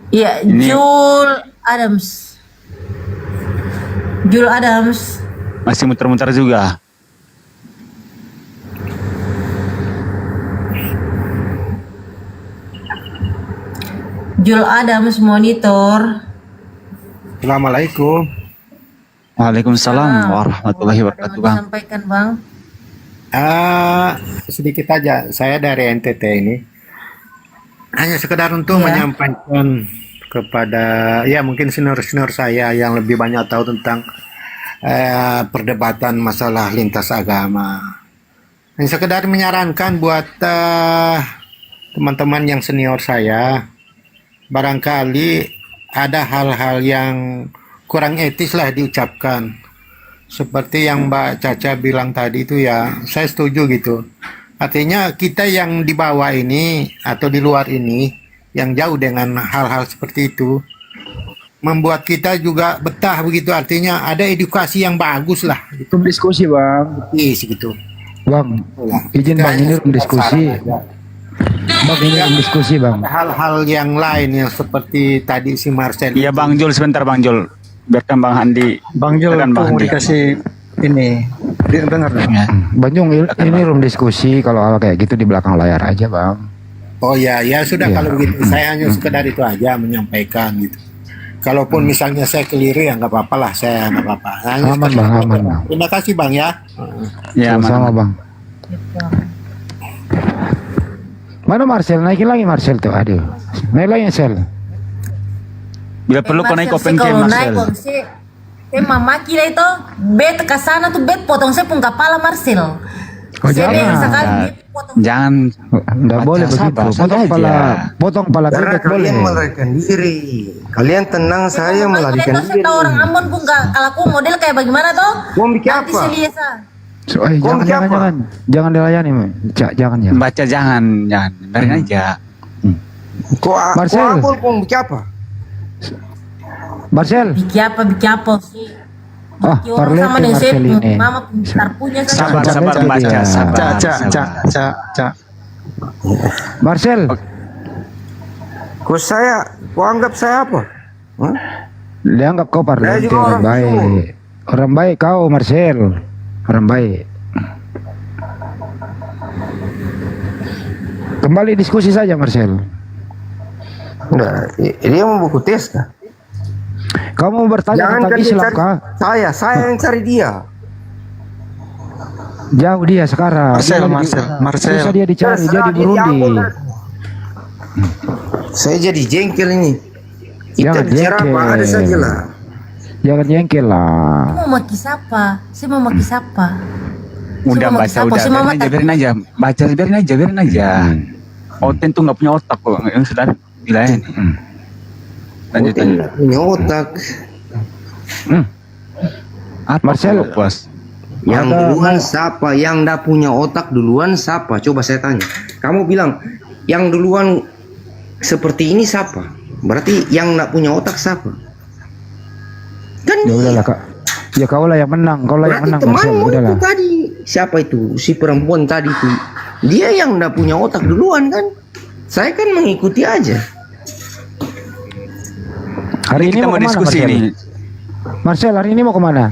Ya, Jul Adams. Masih muter-muter juga. Jul Adams monitor. Assalamualaikum. Waalaikumsalam warahmatullahi wabarakatuh, Bang. Sampaikan Bang. Sedikit aja, saya dari NTT ini. Hanya sekedar untuk menyampaikan kepada ya mungkin senior-senior saya yang lebih banyak tahu tentang perdebatan masalah lintas agama. Hanya sekedar menyarankan buat teman-teman yang senior saya, barangkali ada hal-hal yang kurang etis lah diucapkan. Seperti yang Mbak Caca bilang tadi itu ya, saya setuju gitu. Artinya kita yang di bawah ini atau di luar ini yang jauh dengan hal-hal seperti itu membuat kita juga betah begitu. Artinya ada edukasi yang bagus lah. Itu diskusi Bang. Gitu. Bang, izin Bang, ini room diskusi. Bang, ini room diskusi Bang. Hal-hal yang lain yang seperti tadi si Marcel. Iya Bang Jul, sebentar Bang Jul. Biarkan Bang Handi. Bang Jul Silakan, Bang mau Handi. dikasih ini. Dengar dong. Ya. Bang Jung, ini room diskusi, kalau hal kayak gitu di belakang layar aja Bang. Oh ya sudah Iya. kalau begitu. Saya hanya sekedar itu aja menyampaikan gitu. Kalaupun misalnya saya keliru ya nggak apa-apa lah, saya nggak apa-apa. Hanya Aman sekedar- Bang, aman Bang. Terima kasih Bang ya. Ya, Sama mana? Bang. Mana Marcel? Naikin lagi Marcel tuh, aduh. Naik lagi Marcel. Bila perlu kau naik open cam Marcel. Saya mamaki lah itu. Bet ke sana tuh bet potong saya pun kepala Marcel. Oh, Saya jangan. sekali bet potong. Jangan. Nggak Baca, boleh begitu. sabar, Potong santai pala, aja. potong pala Karena bebek boleh. kalian melarikan diri. Kalian tenang, saya melarikan Saya diri. tahu orang Ambon pun gak, kalau aku model kayak bagaimana toh? Mau bikin Nanti apa? saya lihat sah. Kau Jangan dilayani, jangan ya. Baca jangan. Biarin aja. Kok Marcel. Abol mau bikin apa? Marcel, Biki apa sih? ah, Biki orang sama parlete dengan saya, Marcel ini. mama pintar punya saya. Sabar, sabar Sabar, baca. dia. Sabar. Cak. Marcel, Kau anggap saya apa? Hah? dianggap kau parlete juga orang orang baik. Orang baik kau Marcel, orang baik. Kembali diskusi saja Marcel. Enggak, dia mau buku tes kah? Kamu bertanya tentang dia Islam cari kah? saya yang cari dia. Jauh dia sekarang. Marcel. Susah dia dicari, dia Terserah di Burundi. diambil. Saya jadi jengkel ini. Kita Jangan bicara apa jengkel. ada saja lah. Jangan jengkel lah. Saya mau maki siapa? Saya mau maki siapa? Udah Semua baca, siapa? udah. Semua Biarin aja. Baca, biarin aja. Oten tuh nggak punya otak kok. Yang sudah bilang. Lanjutin. Tidak punya otak. Apa Marcel. kalau puas? Yang Ada- duluan siapa? Yang ndak punya otak duluan siapa? Coba saya tanya. Kamu bilang yang duluan seperti ini siapa? Berarti yang ndak punya otak siapa? Kan Ya udahlah kak. Ya kau lah yang menang, kau lah yang berarti menang Marcel. temanmu Udahlah. itu tadi. Siapa itu? Si perempuan tadi itu. Dia yang ndak punya otak duluan kan? Saya kan mengikuti aja. Hari ini Kita mau mau kemana diskusi Marcel? ini. Marcel hari ini mau kemana?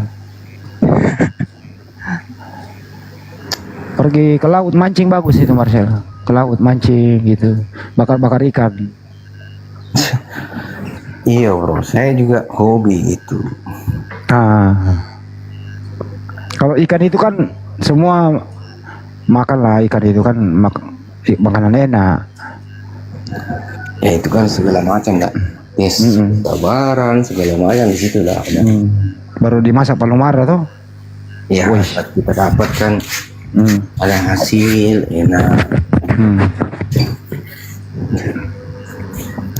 Pergi ke laut mancing bagus itu Marcel. Ke laut mancing gitu, bakar-bakar ikan. Iya bro, saya juga hobi gitu. Nah, kalau ikan itu kan semua makan lah, ikan itu kan makanan enak. Ya itu kan segala macam dah. Yes, sabaran segala macam di situ dah. Ada. Baru dimasak palomara tuh. Ya kita dapatkan ada hasil enak.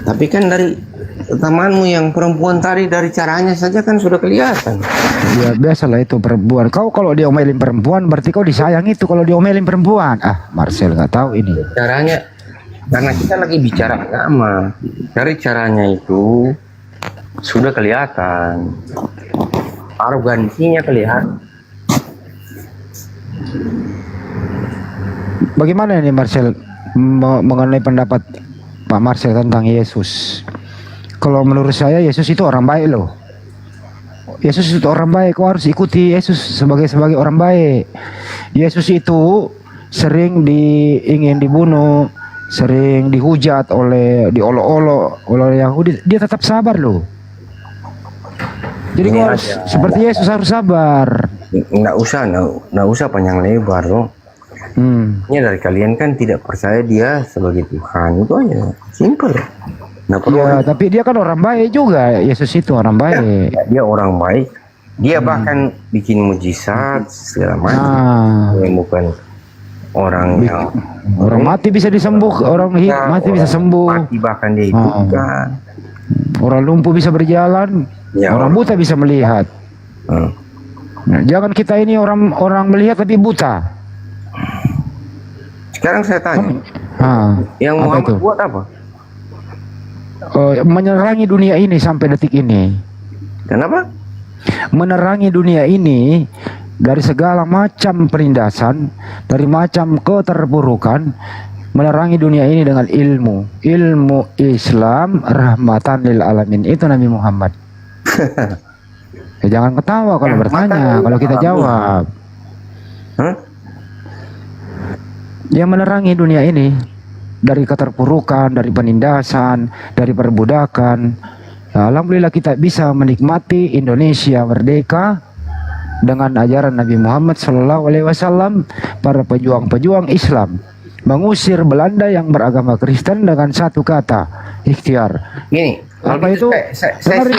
Tapi kan dari temanmu yang perempuan tadi dari caranya saja kan sudah kelihatan. Ya biasalah itu perempuan. Kau kalau diomelin perempuan berarti kau disayang itu kalau diomelin perempuan. Ah, Marcel nggak tahu ini. Caranya, karena kita lagi bicara agama, dari caranya itu sudah kelihatan, arogansinya kelihatan. Bagaimana ini Marcel mengenai pendapat Pak Marcel tentang Yesus? Kalau menurut saya Yesus itu orang baik loh. Yesus itu orang baik, kau harus ikuti Yesus sebagai orang baik. Yesus itu sering ingin dibunuh, sering dihujat diolok-olok oleh Yahudi, dia tetap sabar loh. Jadi kau harus seperti Yesus harus sabar. Nggak usah panjang lebar loh. Ini dari kalian kan tidak percaya dia sebagai Tuhan, itu aja, simple. Nah, ya, tapi dia kan orang baik juga. Yesus itu orang baik. Ya, dia orang baik. Dia bahkan bikin mujizat segala macam. Dia bukan orang yang orang mati bisa disembuh, orang mati bisa sembuh. Mati bahkan dia hidupkan. Orang lumpuh bisa berjalan, ya, orang buta bisa melihat. Nah, jangan kita ini orang melihat tapi buta. Sekarang saya tanya, yang Muhammad buat apa? Menerangi dunia ini sampai detik ini. Kenapa? Menerangi dunia ini dari segala macam penindasan, dari macam keterpurukan, menerangi dunia ini dengan ilmu Islam rahmatan lil alamin. Itu Nabi Muhammad. Jangan ketawa kalau bertanya, kalau kita jawab. Dia menerangi dunia ini dari keterpurukan, dari penindasan, dari perbudakan. Alhamdulillah kita bisa menikmati Indonesia merdeka dengan ajaran Nabi Muhammad SAW, para pejuang-pejuang Islam mengusir Belanda yang beragama Kristen dengan satu kata, ikhtiar. Gini, apa itu? Saya jawab.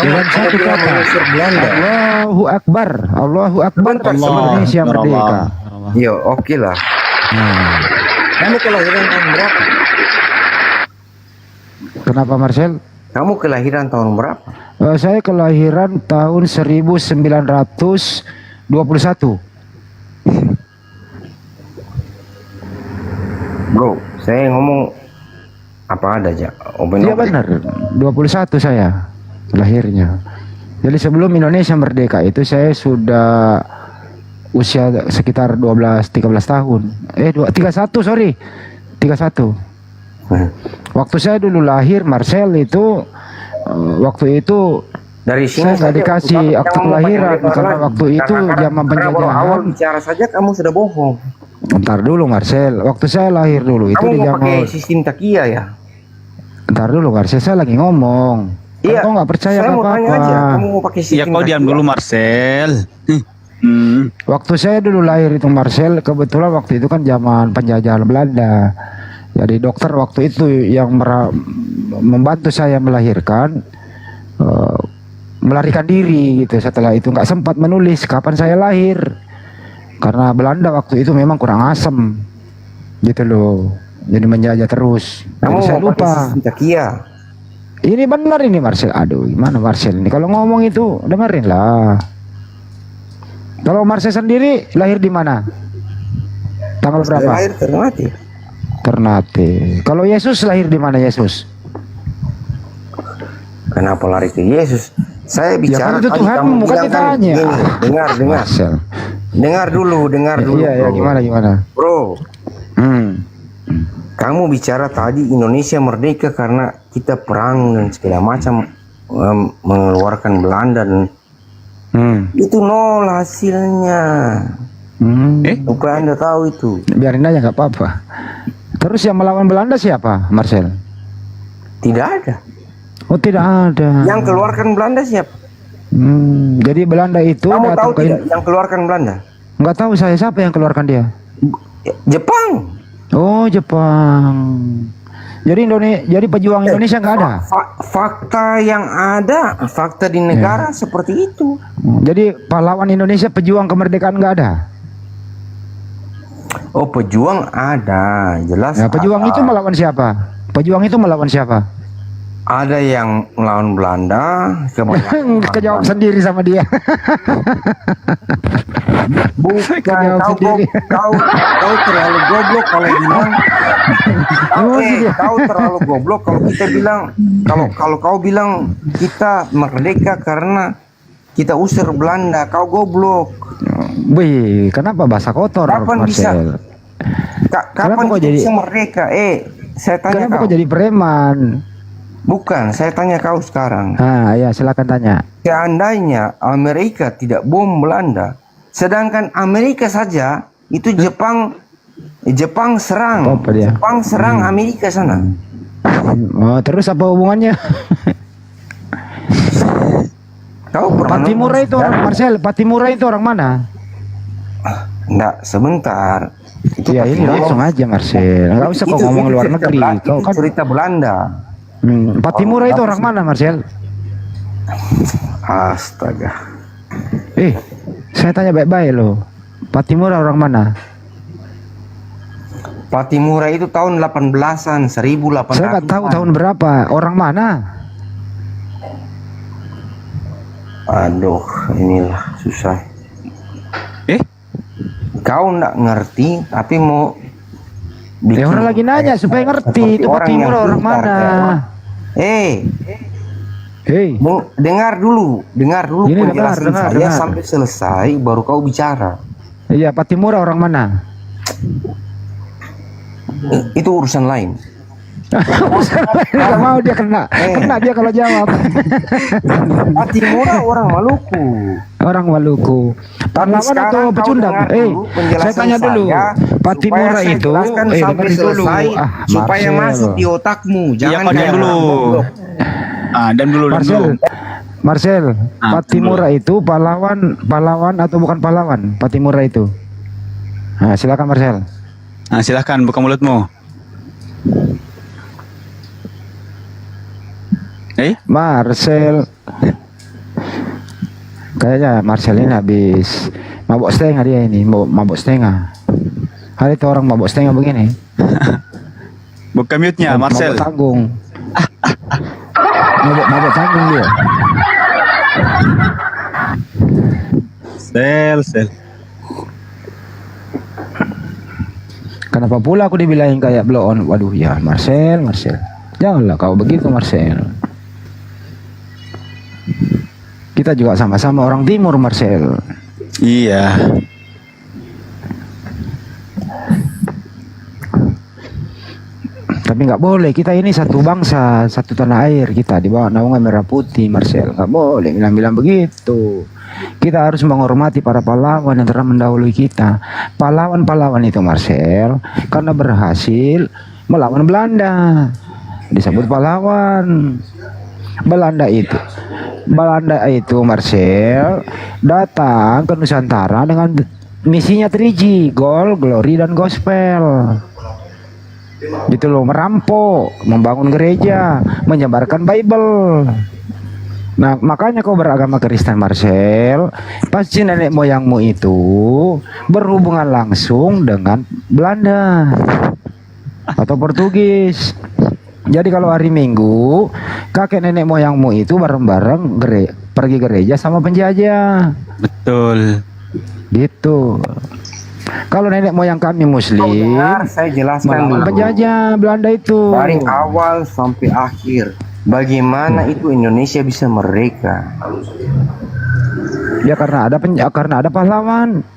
Dengan satu kata, Allahu Akbar, Allahu Akbar, Indonesia merdeka. Yo, oke lah. Kamu kelahiran tahun berapa? Kenapa Marcel? Kamu kelahiran tahun berapa? Saya kelahiran tahun 1921. Bro, saya ngomong apa ada aja. Iya benar, 21 saya lahirnya. Jadi sebelum Indonesia merdeka itu saya sudah usia sekitar 12-13 tahun. 31 sorry. 31. Waktu saya dulu lahir Marcel itu waktu itu dari sini saya nggak dikasih akte kelahiran karena waktu itu zaman penjajahan. Awal bicara saja kamu sudah bohong. Ntar dulu Marcel, waktu saya lahir dulu itu di zaman pakai sistem takia ya. Ntar dulu Marcel, saya lagi ngomong. Iya. Kau nggak percaya apa-apa. Kamu mau pakai sistem. Ya kau diam dulu Marcel. Waktu saya dulu lahir itu Marcel, kebetulan waktu itu kan zaman penjajahan Belanda. Jadi dokter waktu itu yang membantu saya melahirkan melarikan diri gitu. Setelah itu nggak sempat menulis kapan saya lahir karena Belanda waktu itu memang kurang asem gitu loh. Jadi menjajah terus. Jadi saya lupa. Ini benar ini Marcel. Aduh, gimana Marcel ini? Kalau ngomong itu dengerin lah. Kalau Marcel sendiri lahir di mana? Tanggal berapa? Lahir Ternate. Ternate. Kalau Yesus lahir di mana Yesus? Kenapa lari ke Yesus? Saya bicara ya, kan itu Tuhan bukan ditanya. Dengar. Marcel. Dengar dulu. Iya, gimana? Bro. Kamu bicara tadi Indonesia merdeka karena kita perang dan segala macam mengeluarkan Belanda dan itu nol hasilnya. Bukan Anda tahu itu. Biarin aja nggak apa-apa. Terus yang melawan Belanda siapa, Marcel? Tidak ada. Oh, tidak ada. Yang keluarkan Belanda siapa? Jadi Belanda itu kamu tahu tidak yang keluarkan Belanda? Nggak tahu saya siapa yang keluarkan dia. Jepang. Oh, Jepang. Jadi jadi pejuang Indonesia nggak ada. Fakta yang ada, fakta di negara seperti itu. Jadi pahlawan Indonesia pejuang kemerdekaan nggak ada. Oh, pejuang ada, jelas. Nah, pejuang itu melawan siapa? Pejuang itu melawan siapa? Ada yang melawan Belanda, kebanyakan Kejawab sendiri sama dia. bukan Kejawab sendiri. kau terlalu goblok kalau bilang kau terlalu goblok kalau kita bilang kalau kau bilang kita merdeka karena kita usir Belanda, kau goblok. Wih, kenapa bahasa kotor, Kapan bisa? Marcel? Kapan kok kita jadi- bisa merdeka? Saya tanya Kenapa kau. kok jadi preman? Bukan, saya tanya kau sekarang. Ya silakan tanya. Seandainya Amerika tidak bom Belanda, sedangkan Amerika saja itu Jepang serang. Apa dia? Jepang serang Amerika sana. Oh, terus apa hubungannya? Kau pernah Patimura itu orang Marcel, Patimura itu orang mana? Enggak, sebentar. Itu Ya ini Patimura. langsung aja Marcel. Enggak usah kau ngomong luar cerita negeri. Kau kan cerita Belanda. Patimura itu orang mana, Marcel? Astaga. Saya tanya baik-baik loh. Patimura orang mana? Patimura itu tahun 18-an, 1800. Saya nggak tahu tahun berapa. Orang mana? Aduh, inilah susah. Kau nggak ngerti, tapi mau bikin Orang lagi nanya supaya ngerti itu seperti orang Patimura yang orang pintar, mana? Dengar dulu Ini penjelasan dengar. saya sampai selesai, baru kau bicara. Iya, Patimura orang mana? Itu urusan lain. Gak mau dia kena dia kalau jawab. Patimura orang Maluku. Orang Maluku. Pahlawan sekarang atau kau pecundang? dengar dulu Saya penjelasan tanya dulu. saya, Patimura supaya saya itu jelaskan sampai dengerin dulu. selesai, supaya Marcel. masuk di otakmu. Jangan kau diam kayak dulu. orang goblok. Dan dulu. Marcel, Patimura itu pahlawan atau bukan pahlawan? Patimura itu. Nah, silakan Marcel. Silahkan buka mulutmu. Marcel. Kayaknya Marcel ini habis mabok setengah dia ini, mabok setengah. Hari itu orang mabok setengah begini. Buka mute-nya, Marcel. Mabok tanggung. Mabok tanggung dia. Sel. Kenapa pula aku dibilangin kayak blow on? Waduh ya Marcel. Janganlah kau begitu Marcel. Kita juga sama-sama orang timur Marcel. Iya. Tapi nggak boleh, kita ini satu bangsa, satu tanah air, kita di bawah naungan merah putih Marcel. Nggak boleh bilang-bilang begitu. Kita harus menghormati para pahlawan yang telah mendahului kita. Pahlawan-pahlawan itu Marcel karena berhasil melawan Belanda, disebut pahlawan. Belanda itu Marcel datang ke Nusantara dengan misinya 3G, Gold, Glory, dan Gospel. Gitu loh, merampok, membangun gereja, menyebarkan Bible. Nah, makanya kau beragama Kristen Marcel, pasti nenek moyangmu itu berhubungan langsung dengan Belanda atau Portugis. Jadi kalau hari Minggu, kakek nenek moyangmu itu bareng-bareng pergi gereja sama penjajah. Betul. Gitu. Kalau nenek moyang kami Muslim, saya jelaskan melawan dulu. penjajah Belanda itu. Dari awal sampai akhir, bagaimana itu Indonesia bisa merdeka? Ya karena ada pahlawan.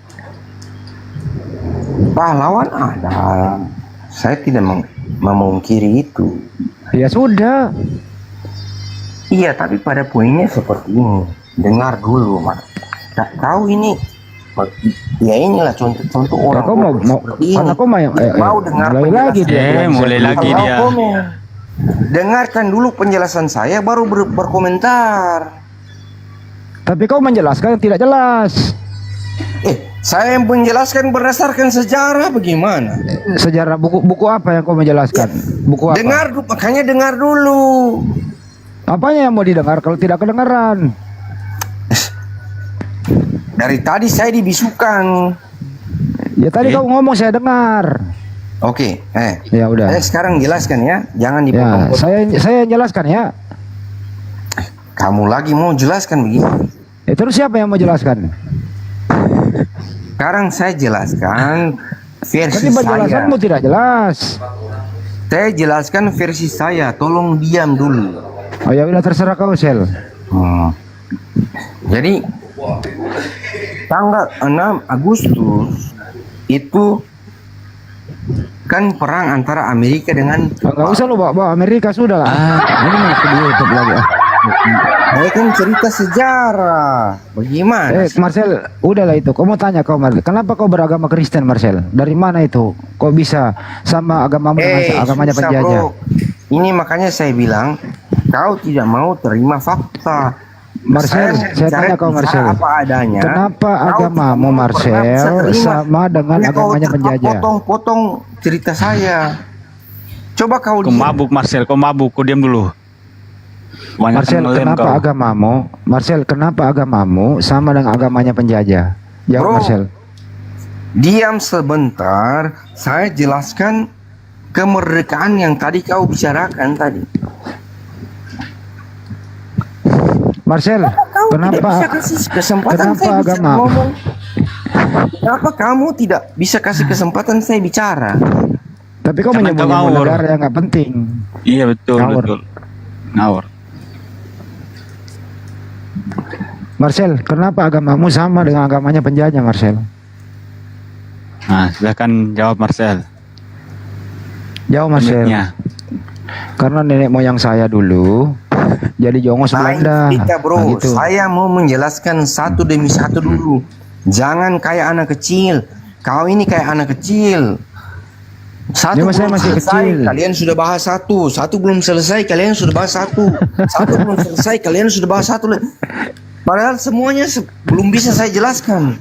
Pahlawan ada. Saya tidak memungkiri itu. Ya sudah. Iya, tapi pada poinnya seperti ini. Dengar dulu, Mas. Kau ini, ya inilah contoh orang. Kau mau mau dengar lagi dia. Mulai lagi dia. Dengarkan dulu penjelasan saya, baru berkomentar. Tapi kau menjelaskan tidak jelas. Saya yang menjelaskan berdasarkan sejarah bagaimana? Sejarah buku apa yang kau menjelaskan? Buku apa? Makanya dengar dulu. Apanya yang mau didengar kalau tidak kedengaran? Dari tadi saya dibisukan. Ya tadi kau ngomong saya dengar. Oke, Ya udah. saya sekarang jelaskan ya, jangan Ya, dipotong-potong. saya jelaskan ya. Kamu lagi mau jelaskan begini. Terus siapa yang mau jelaskan? Sekarang saya jelaskan versi Tadi penjelasanmu saya. tidak jelas. Saya jelaskan versi saya, tolong diam dulu. Oh ya udah, terserah kau, Sel. Jadi tanggal 6 Agustus itu kan perang antara Amerika dengan Enggak usah lu bawa Amerika, sudah lah. Ini mah aku di YouTube lagi. saya kan cerita sejarah. Bagaimana? Marcel, udahlah itu. Kau mau tanya kau, Marcel, kenapa kau beragama Kristen, Marcel? Dari mana itu? Kok bisa sama agamamu dengan agamanya susah, penjajah? bro. Ini makanya saya bilang kau tidak mau terima fakta. Marcel, saya tanya kau, Marcel. Apa adanya. Kenapa Kau agamamu, tidak Marcel, pernah bisa terima. sama dengan Makanya kau agamanya penjajah? Potong-potong cerita saya. Coba kau Kau diam. mabuk Marcel, kau mabuk, kau diam dulu. Banyak Marcel, kenapa agamamu? Marcel, kenapa agamamu sama dengan agamanya penjajah? Jawab, Bro, Marcel. Diam sebentar, saya jelaskan kemerdekaan yang tadi kau bicarakan tadi. Marcel, Kau tidak bisa kenapa? kasih kesempatan kenapa saya bisa agama? ngomong? Kenapa kamu tidak bisa kasih kesempatan saya bicara? Tapi kau Karena menyebut kau ngawur. negara yang nggak penting. Iya betul, Ngawur. betul. Ngawur. Marcel, kenapa agamamu sama dengan agamanya penjajah, Marcel? Nah, silahkan jawab Marcel. Jauh, Marcel. Menurutnya. Karena nenek moyang saya dulu jadi jongos Belanda. Kita bro, Nah, gitu. saya mau menjelaskan satu demi satu dulu. Jangan kayak anak kecil. Kau ini kayak anak kecil. Satu Ya, mas, saya belum masih selesai, kecil. kalian sudah bahas satu. Satu belum selesai, kalian sudah bahas satu. Satu belum selesai, kalian sudah bahas satu. Padahal semuanya belum bisa saya jelaskan.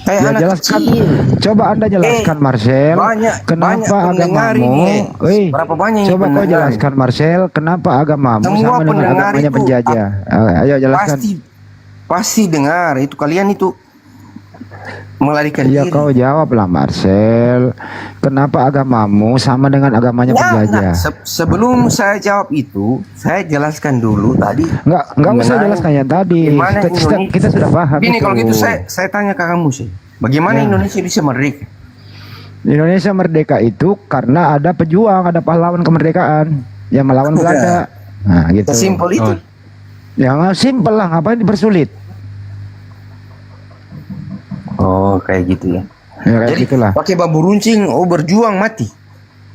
Kayak Ya, anak jelaskan. kecil. Coba Anda jelaskan, Marcel. banyak Kenapa pendengar agamamu? ini, Coba berapa banyak yang kau pendengar? jelaskan, Marcel. Kenapa agamamu Semua sama dengan pendengar agamanya itu, penjajah? Ayo jelaskan. Pasti dengar itu, kalian itu melarikan Ya diri. kau jawablah, Marcel. Kenapa agamamu sama dengan agamanya penjajah? Sebelum saya jawab itu, saya jelaskan dulu tadi. Enggak usah mengenai jelaskan yang tadi. bagaimana Kita sudah paham. Gini, itu. kalau gitu saya tanya ke kamu sih. Bagaimana Ya. Indonesia bisa merdeka? Indonesia merdeka itu karena ada pejuang, ada pahlawan kemerdekaan yang melawan Udah. Belanda. Nah, gitu. Sesimpel itu. Ya nggak simpel lah, ngapain dipersulit? Oh, kayak gitu ya. Ya kayak Jadi gitulah. pakai bambu runcing, berjuang mati.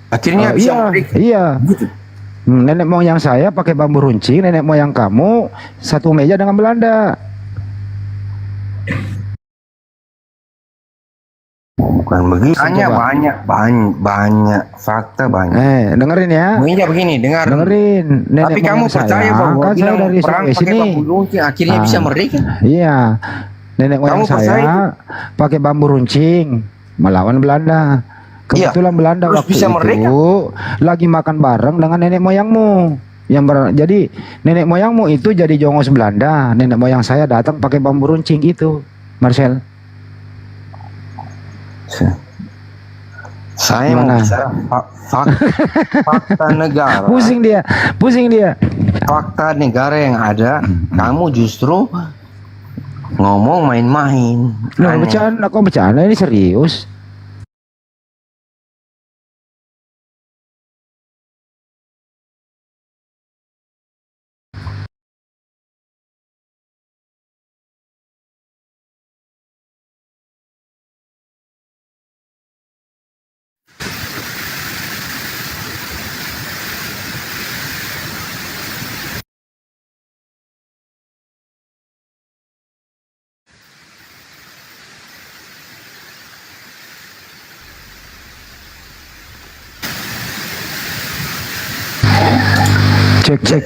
Akhirnya bisa Iya, merdeka. iya. Gitu. Nenek moyang saya pakai bambu runcing, nenek moyang kamu satu meja dengan Belanda. Bukan begitu. Banyak fakta banyak. Dengerin ya. Begini begini, dengar. Dengerin. Nenek Tapi kamu moyang percaya saya, bahwa kan saya bilang dari perang Sulawesi pakai nih. bambu runcing akhirnya Ah. bisa merdeka? Iya. Nenek moyang Kamu percaya saya pakai bambu runcing melawan Belanda. Kebetulan Belanda Terus waktu bisa itu merdeka? lagi makan bareng dengan nenek moyangmu. Jadi nenek moyangmu itu jadi jongos Belanda. Nenek moyang saya datang pakai bambu runcing gitu, Marcel. Saya mau Gimana? bicara fakta negara. Pusing dia. Fakta negara yang ada, kamu justru ngomong main-main. Nah, Aneh. bercanda ini serius. Cek.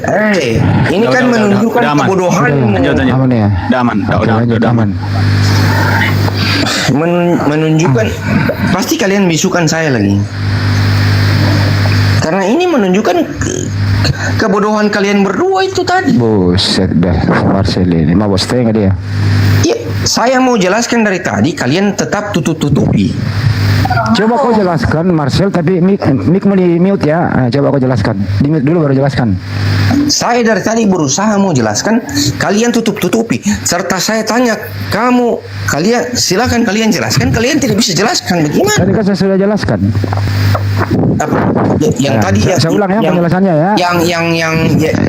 Ini kan menunjukkan udah aman. kebodohanmu. Lanjut. Aman ya. Udah aman, udah aman. Menunjukkan pasti kalian bisukan saya lagi. Karena ini menunjukkan kebodohan kalian berdua itu tadi. Buset dah, Marcel ini mah bos tengah dia. Ya, saya mau jelaskan dari tadi, kalian tetap tutup-tutupi. Coba kau jelaskan Marcel, tapi mic mau di mute ya. Coba kau jelaskan. Di mute dulu baru jelaskan. Saya dari tadi berusaha mau jelaskan, kalian tutup-tutupi. Serta saya tanya kalian silakan kalian jelaskan, kalian tidak bisa jelaskan bagaimana? Tadi kan saya sudah jelaskan. Apa? Yang tadi ya. Saya ulang ya penjelasannya ya.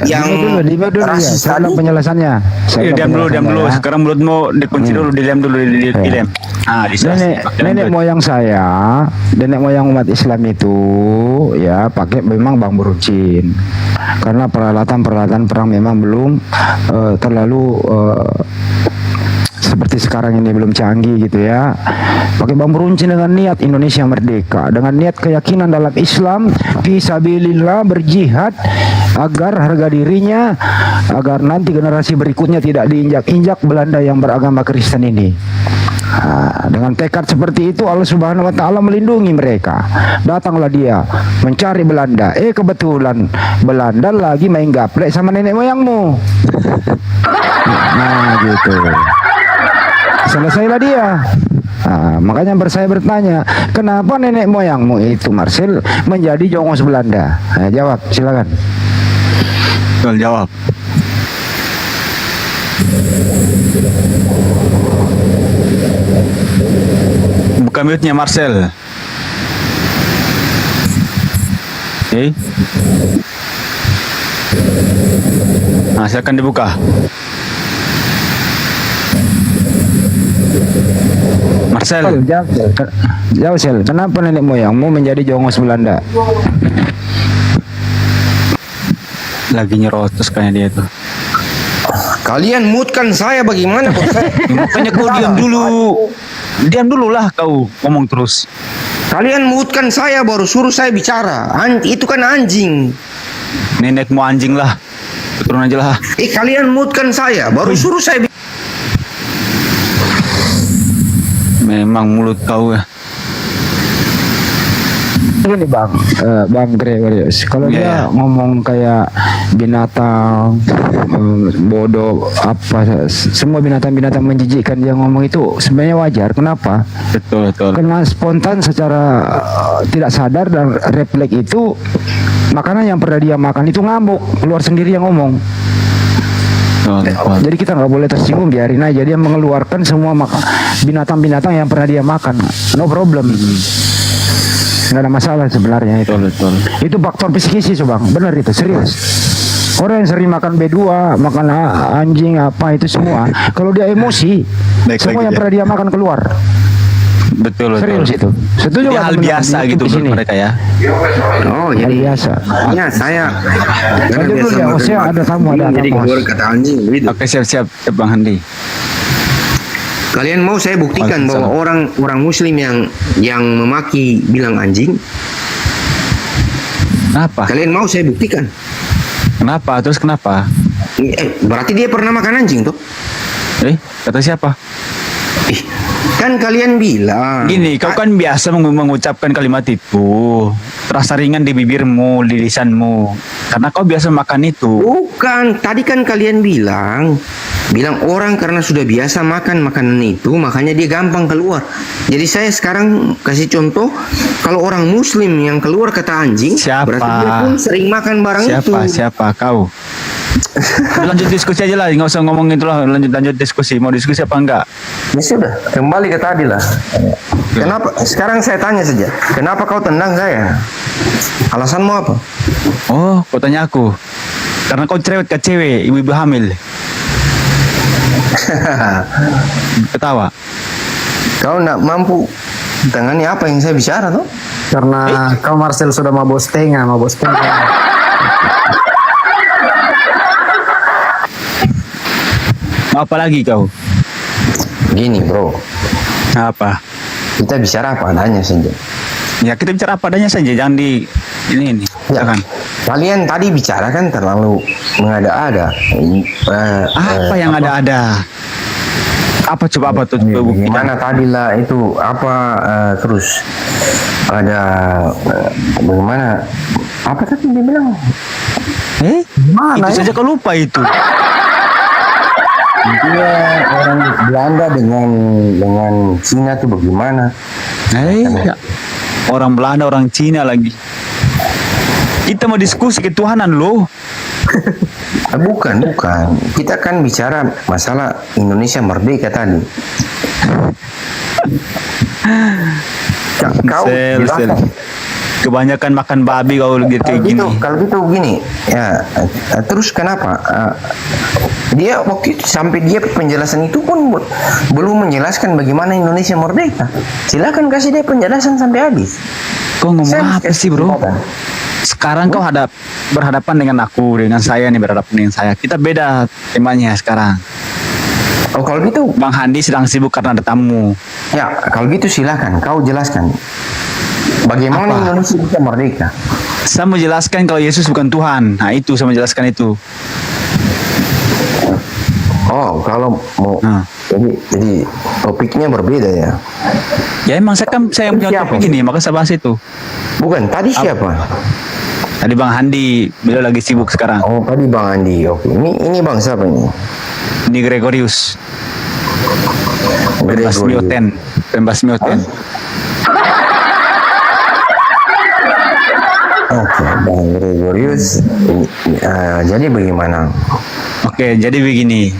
Yang di mute dulu ya. rasis Saya ulang tadi. penjelasannya. Diam dulu. Ya. Sekarang mulutmu dikunci dulu, dilem dulu, dilem. Nenek moyang saya, nenek moyang umat Islam itu ya pakai memang bambu runcin. Karena peralatan perang memang belum terlalu seperti sekarang ini, belum canggih gitu ya. Pakai bambu runcin dengan niat Indonesia merdeka, dengan niat keyakinan dalam Islam, fisabilillah, berjihad agar harga dirinya, agar nanti generasi berikutnya tidak diinjak-injak Belanda yang beragama Kristen ini. Dengan tekad seperti itu Allah Subhanahu wa taala melindungi mereka. Datanglah dia mencari Belanda. Kebetulan Belanda lagi main gaplek sama nenek moyangmu. Nah, gitu. Selesailah dia. Makanya saya bertanya, kenapa nenek moyangmu itu Marcel menjadi jongos Belanda? Jawab, silakan. Betul, jawab. Buka mute-nya Marcel. Silakan dibuka. Marcel. Jawab, Sel. Kenapa nenek moyangmu menjadi jongos Belanda? Lagi nyerotos kayaknya dia tuh. Kalian moodkan saya bagaimana? Makanya kau diam dulu lah kau ngomong terus. Kalian moodkan saya baru suruh saya bicara. Itu kan anjing. Nenekmu anjing lah. Turun aja lah. Kalian moodkan saya baru suruh saya Memang mulut kau ya. Ini Bang Gregorius, kalau dia ngomong kayak binatang bodoh apa, semua binatang-binatang menjijikkan dia ngomong itu sebenarnya wajar. Kenapa? Betul. Karena spontan secara tidak sadar dan refleks itu makanan yang pernah dia makan itu ngamuk, keluar sendiri yang ngomong. Jadi kita nggak boleh tersinggung, biarin aja dia mengeluarkan semua binatang-binatang yang pernah dia makan, no problem. Nggak ada masalah sebenarnya itu. Betul. Itu faktor psikis sih Bang, benar itu, serius. Orang yang sering makan B2, makan anjing apa itu semua, kalau dia emosi, semua yang pernah dia makan keluar. Betul. Serius itu. Setuju Jadi hal biasa gitu menurut mereka ya. Oh, jadi biasa. Ya saya. Lanjut dulu ya, Osya, ada tamu. Jadi keluar kata anjing gitu. Oke, siap Bang Handi. Kalian mau saya buktikan bahwa orang Muslim yang memaki bilang anjing? Kenapa? Kalian mau saya buktikan? Kenapa? Terus kenapa? Berarti dia pernah makan anjing tuh? Kata siapa? Kan kalian bilang. Gini, kau kan biasa mengucapkan kalimat itu. Terasa ringan di bibirmu, di lisanmu. Karena kau biasa makan itu. Bukan, tadi kan kalian bilang orang karena sudah biasa makan makanan itu, makanya dia gampang keluar. Jadi saya sekarang kasih contoh, kalau orang Muslim yang keluar kata anjing, berarti dia pun sering makan barang itu. Siapa kau? Lanjut diskusi aja lah, nggak usah ngomongin itu lah. Lanjut diskusi. Mau diskusi apa enggak? Ya sudah, kembali ke tadi lah. Kenapa? Sekarang saya tanya saja, kenapa kau tendang saya? Alasanmu apa? Oh, kau tanya aku. Karena kau cerewet ke cewek, ibu-ibu hamil. Ketawa. Kau nak mampu tangani apa yang saya bicara tuh? Karena kau Marcel sudah mabos tengah. Apa lagi kau? Gini bro. Apa? Kita bicara apa adanya saja. Ya kita bicara apa adanya saja, jangan di ini. Ya, kalian tadi bicara kan terlalu mengada-ada. Apa yang ada-ada? Apa coba apa tuh? Gimana tadi lah itu apa terus ada bagaimana? Apa tadi dia bilang? Mana? Itu saja kau lupa itu. Intinya orang Belanda dengan Cina tuh bagaimana? Ya. Orang Belanda, orang Cina lagi. Kita mau diskusi ketuhanan loh. Bukan. Kita kan bicara masalah Indonesia merdeka tadi. Kau jelaskan. Kebanyakan makan babi kau kayak gini. Kalau gitu gini, ya terus kenapa dia waktu itu sampai dia penjelasan itu pun belum menjelaskan bagaimana Indonesia merdeka. Silakan kasih dia penjelasan sampai habis. Kau ngomong apa sih bro? Sekarang kau berhadapan dengan aku, dengan saya nih berhadapan dengan saya. Kita beda temanya sekarang. Oh kalau gitu, Bang Handi sedang sibuk karena ada tamu. ya kalau gitu silakan kau jelaskan. Bagaimana Indonesia bisa merdeka? Saya mau jelaskan kalau Yesus bukan Tuhan. Nah itu saya menjelaskan itu. Oh kalau mau, jadi topiknya berbeda ya? Ya emang saya punya topik ini, maka saya bahas itu. Bukan, tadi siapa? Tadi Bang Handi, beliau lagi sibuk sekarang. Oh tadi Bang Handi, oke. Ini Bang siapa ini? Ini Gregorius. Pembasmi Oten. Oke, Bang Gregorius. Jadi bagaimana? Oke, jadi begini.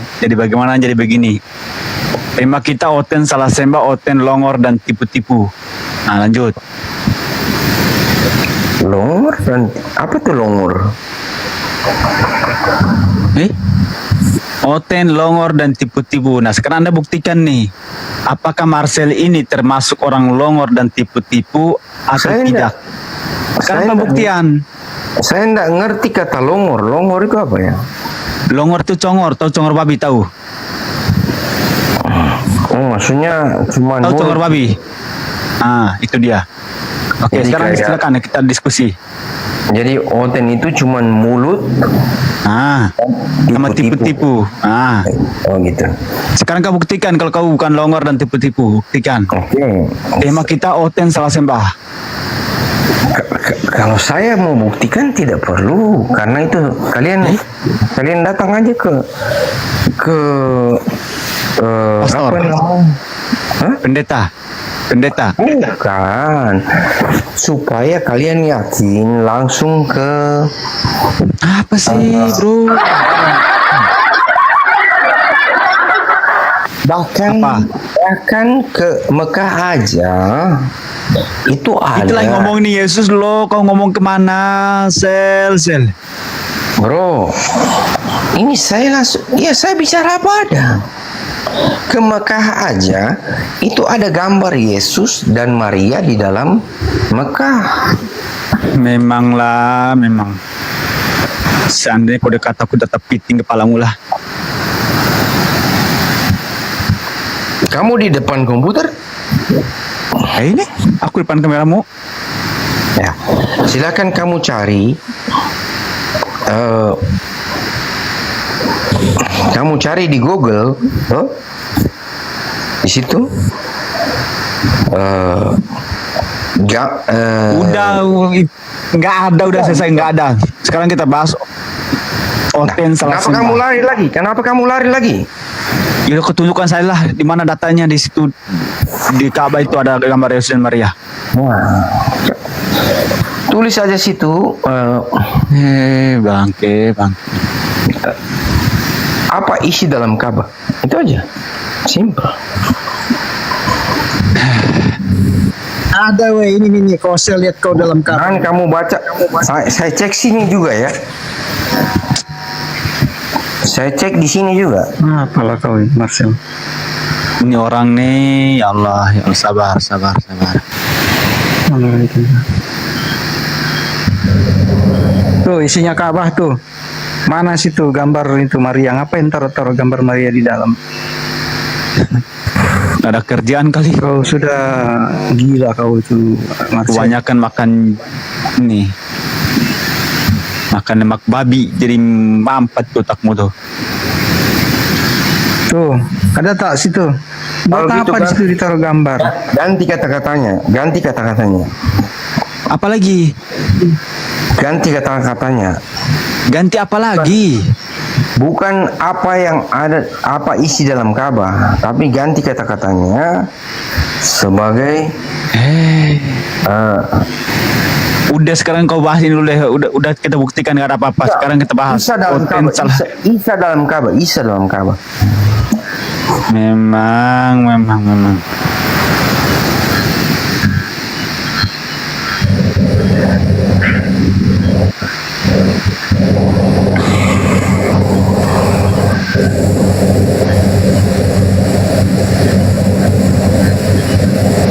Tema kita Oten salah sembah, Oten longor dan tipu-tipu. Nah, lanjut. Longor dan apa tuh longor? Oten longor dan tipu-tipu. Nah, sekarang Anda buktikan nih. Apakah Marcel ini termasuk orang longor dan tipu-tipu atau tidak? Sekarang pembuktian. Saya enggak ngerti kata longor. Longor itu apa ya? Longor itu congor, tahu congor babi tahu? Oh, maksudnya cuma tahu congor babi? Ah, itu dia. Oke, jadi sekarang silakan kita diskusi. Jadi Oten itu cuma mulut. Sama tipu-tipu. Oh gitu. Sekarang kau buktikan kalau kau bukan longor dan tipu-tipu. Buktikan. Oke. Tema kita Oten salah sembah. Kalau saya mau buktikan tidak perlu, karena itu kalian datang aja ke pastor. Apa namanya? Pendeta. Bukan. Supaya kalian yakin langsung ke apa sih, bro? bahkan ke Mekah aja itu ada. Itulah yang ngomong nih Yesus lo. Kau ngomong kemana? Sel. Bro, ini saya bicara apa ada. Ke Mekah aja itu ada gambar Yesus dan Maria di dalam Mekah. Memang. Seandainya kau dekat aku tetap piting kepalamu lah. Kamu di depan komputer? Ini aku depan kameramu. Ya, silakan kamu cari. Kamu cari di Google, di situ. Nggak ada, selesai, nggak ada. Sekarang kita bahas Oten salah sembah. Kenapa kamu lari lagi? Ya ketunjukan saya lah di mana datanya di situ di Ka'bah itu ada gambar Yesus dan Maria. Tulis aja situ. Bangke. Apa isi dalam Ka'bah? Itu aja. Simple. Ada ini kau saya lihat kau dalam Ka'bah. Jangan kamu baca. Saya cek sini juga ya. Saya cek di sini juga. Apalah kau ini, Marcel. Ini orang nih, ya Allah, sabar. Tuh isinya Ka'bah tuh. Mana situ gambar itu Maria? Ngapain taruh gambar Maria di dalam? Ada kerjaan kali. Kau sudah gila kau itu, Marcel. Kebanyakan makan ini. Makan lemak babi jadi mampet otakmu tuh. Tuh, ada tak situ? Buat Kalau gitu apa di situ ditaruh gambar? Ganti kata-katanya. Apa lagi? Ganti kata-katanya. Ganti apa lagi? bukan apa isi dalam Ka'bah, tapi ganti kata-katanya sebagai Udah sekarang kau bahas ini dulu deh. Udah kita buktikan gak ada apa-apa. Sekarang kita bahas. Isa dalam Ka'bah. Isa dalam Ka'bah. Isa dalam Ka'bah. Memang.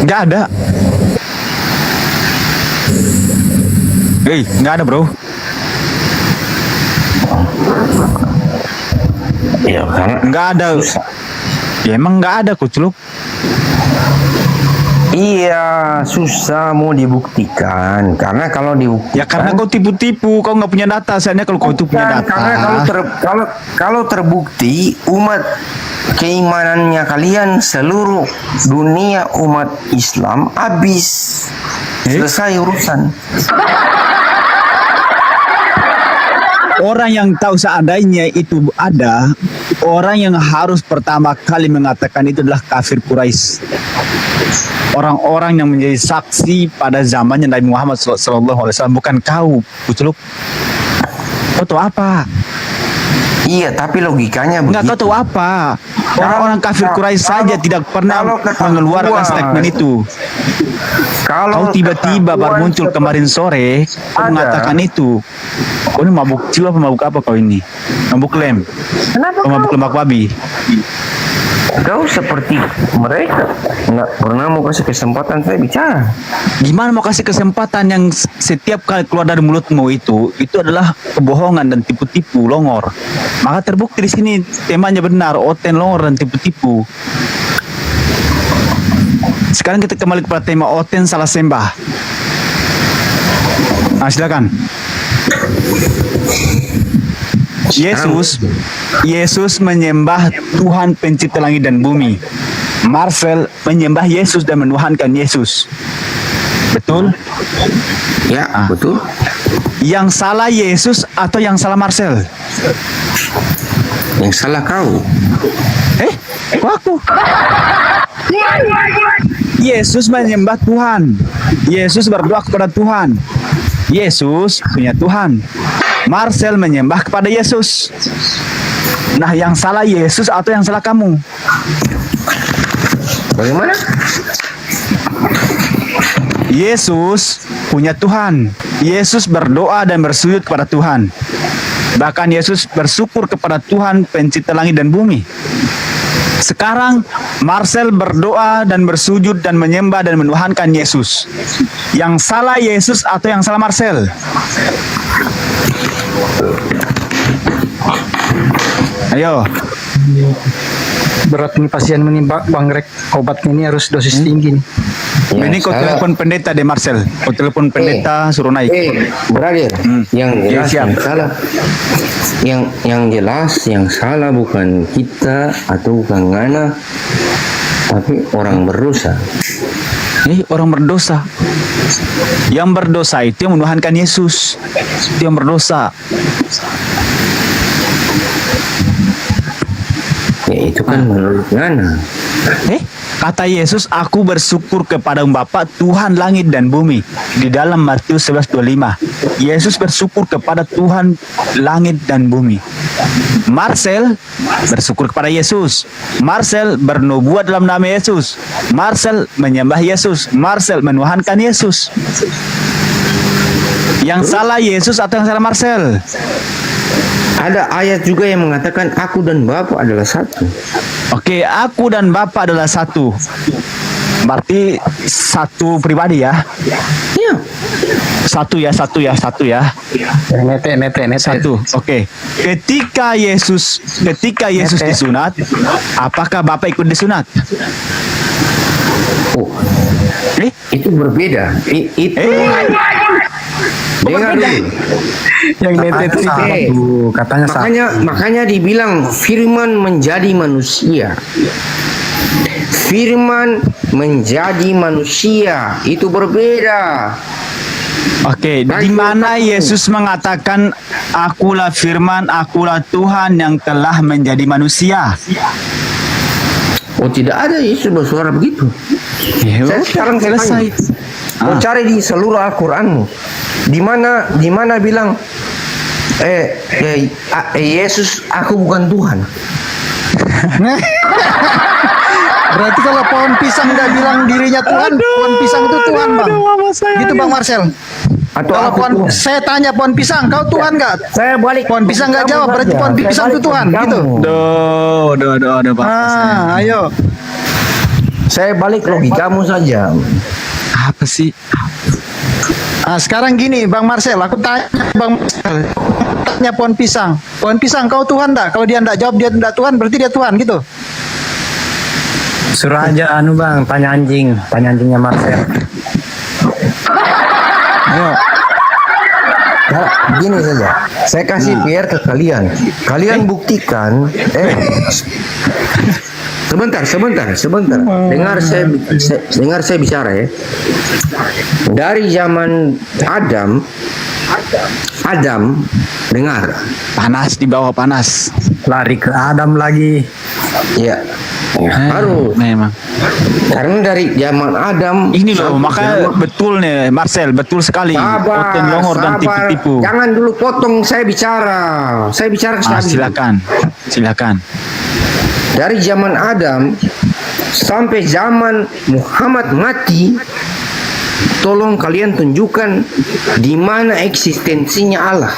Nggak ada. Nggak ada, bro. Ya, karena Nggak ada. Ya emang nggak ada, Kucluk. iya susah mau dibuktikan. Karena kalau dibuktikan, Ya karena kau tipu-tipu, kau nggak punya data. Seandainya kalau kau itu punya data. karena kalau terbukti umat keimanannya kalian seluruh dunia umat Islam habis, selesai urusan. Orang yang tahu seandainya itu ada, orang yang harus pertama kali mengatakan itu adalah kafir Quraisy. Orang-orang yang menjadi saksi pada zamannya Nabi Muhammad SAW, bukan kau, Kucluk. Kau tahu apa? Iya, tapi logikanya Enggak, kau begitu. tahu apa? Orang-orang kafir Quraisy saja tidak pernah mengeluarkan statement itu. Kau tiba-tiba baru muncul kemarin sore, kau mengatakan itu. Kau ini mabuk jiwa apa mabuk apa kau ini? Mabuk lem? Kau mabuk lemak babi? Kau seperti mereka nggak pernah mau kasih kesempatan saya bicara. Gimana mau kasih kesempatan yang setiap kali keluar dari mulutmu itu adalah kebohongan dan tipu-tipu, longor. Maka terbukti di sini temanya benar, Oten, longor dan tipu-tipu. Sekarang kita kembali kepada tema Oten salah sembah. Nah, silakan. Yesus menyembah Tuhan pencipta langit dan bumi. Marcel menyembah Yesus dan menuhankan Yesus. Betul? Ya, betul. Yang salah Yesus atau yang salah Marcel? Yang salah kau. Kok aku? Yesus menyembah Tuhan. Yesus berdoa kepada Tuhan. Yesus punya Tuhan. Marcel menyembah kepada Yesus. Nah, yang salah Yesus atau yang salah kamu? Bagaimana? Yesus punya Tuhan. Yesus berdoa dan bersujud kepada Tuhan. Bahkan Yesus bersyukur kepada Tuhan pencipta langit dan bumi. Sekarang Marcel berdoa dan bersujud dan menyembah dan menuhankan Yesus. Yang salah Yesus atau yang salah Marcel? Ayo. Berat nih pasien menimba Bang Rek. Obatnya ini harus dosis tinggi nih. Ya, Ini kau telepon pendeta deh Marcel. Kau telepon pendeta suruh naik. Brother, yang jelas siap. yang salah, yang jelas yang salah bukan kita atau bukan Ngana, tapi orang berdosa. Orang berdosa. Yang berdosa itu yang menuhankan Yesus. Itu yang berdosa. Ya itu kan menurut Ngana. Kata Yesus, aku bersyukur kepada Bapa Tuhan langit dan bumi. Di dalam Matius 11:25. Yesus bersyukur kepada Tuhan langit dan bumi. Marcel bersyukur kepada Yesus. Marcel bernubuat dalam nama Yesus. Marcel menyembah Yesus. Marcel menuhankan Yesus. Yang salah Yesus atau yang salah Marcel? Ada ayat juga yang mengatakan aku dan Bapa adalah satu. Oke, aku dan Bapa adalah satu. Berarti satu pribadi ya? Iya. Satu ya. Nete. Satu. Oke. Ketika Yesus disunat, apakah Bapak ikut disunat? Oh, itu berbeda. Dengar dulu. Yang nete itu katanya Makanya dibilang firman menjadi manusia. Firman menjadi manusia itu berbeda. Oke, di mana Yesus mengatakan akulah firman, akulah Tuhan yang telah menjadi manusia? Oh, tidak ada Yesus bersuara begitu. Sekarang saya selesai. tanya. Mau cari di seluruh Al-Qur'anmu. Di mana bilang Yesus, aku bukan Tuhan. Berarti kalau pohon pisang nggak bilang dirinya Tuhan, pohon pisang itu Tuhan, Bang. Gitu, Bang Marcel. Atau Kalau aku pohon, Tuhan. saya tanya pohon pisang, kau Tuhan nggak? Saya balik. Pohon pisang nggak jawab, berarti pohon pisang itu Tuhan, gitu. Aduh, Pak. Ayo. Saya balik logikamu saja. Apa sih? Sekarang gini, Bang Marcel, aku tanya Bang Marcel, tanya pohon pisang, kau Tuhan nggak? Kalau dia nggak jawab dia nggak Tuhan, berarti dia Tuhan, gitu. Suruh aja Bang, tanya anjingnya Marcel. Ayo. Nah, gini saja. Saya kasih PR ke kalian. Kalian buktikan. Sebentar. Dengar saya bicara ya. Dari zaman Adam, dengar. Panas di bawah panas. Lari ke Adam lagi. Ya. Harus. Memang. Karena dari zaman Adam Ini loh, maka betul nih Marcel, betul sekali. Oten longor dan tipu-tipu. Jangan dulu potong saya bicara. Saya bicara Silakan. Dari zaman Adam sampai zaman Muhammad mati, tolong kalian tunjukkan di mana eksistensinya Allah.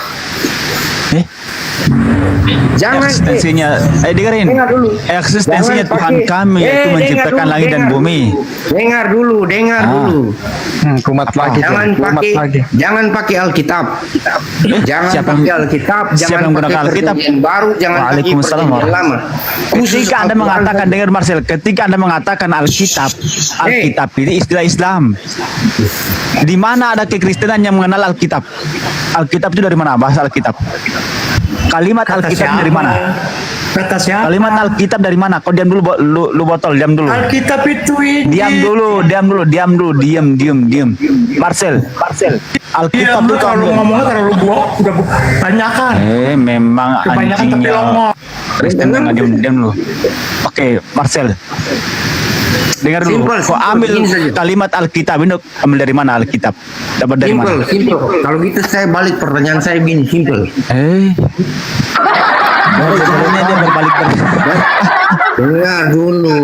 Jangan eksistensinya, dengerin. Dengar dulu. Eksistensinya Jangan Tuhan pakai- kami yaitu menciptakan langit dan bumi. Dengar dulu. Kumat lagi. Jangan pakai Alkitab. Jangan Siapa pakai Alkitab. siapa Jangan yang menggunakan pakai Alkitab? perjanjian baru. Jangan pakai Waalaikumsalam perjanjian lama. Ketika Anda Al-Quran mengatakan, saja. dengar Marcel, ketika Anda mengatakan Alkitab ini istilah Islam. Di mana ada kekristenan yang mengenal Alkitab? Alkitab itu dari mana? Bahasa Alkitab. Kalimat Alkitab dari mana? Kata siapa? Kalimat Alkitab dari mana? Kau diam dulu, lu botol, diam dulu. Alkitab itu ini. Diam dulu. Marcel. Alkitab itu kalau ngomongnya terlalu bohong, udah tanyakan. Memang Kebanyakan tapi anjingnya. longor. Kristen yang diam dulu. Oke, Marcel. Dengar dulu. Kau ambil kalimat Alkitab ini, ambil dari mana Alkitab? Dapat dari mana? Simple. Kalau gitu saya balik pertanyaan saya gini, simple. Sebenarnya dia berbalik. Dengar dulu.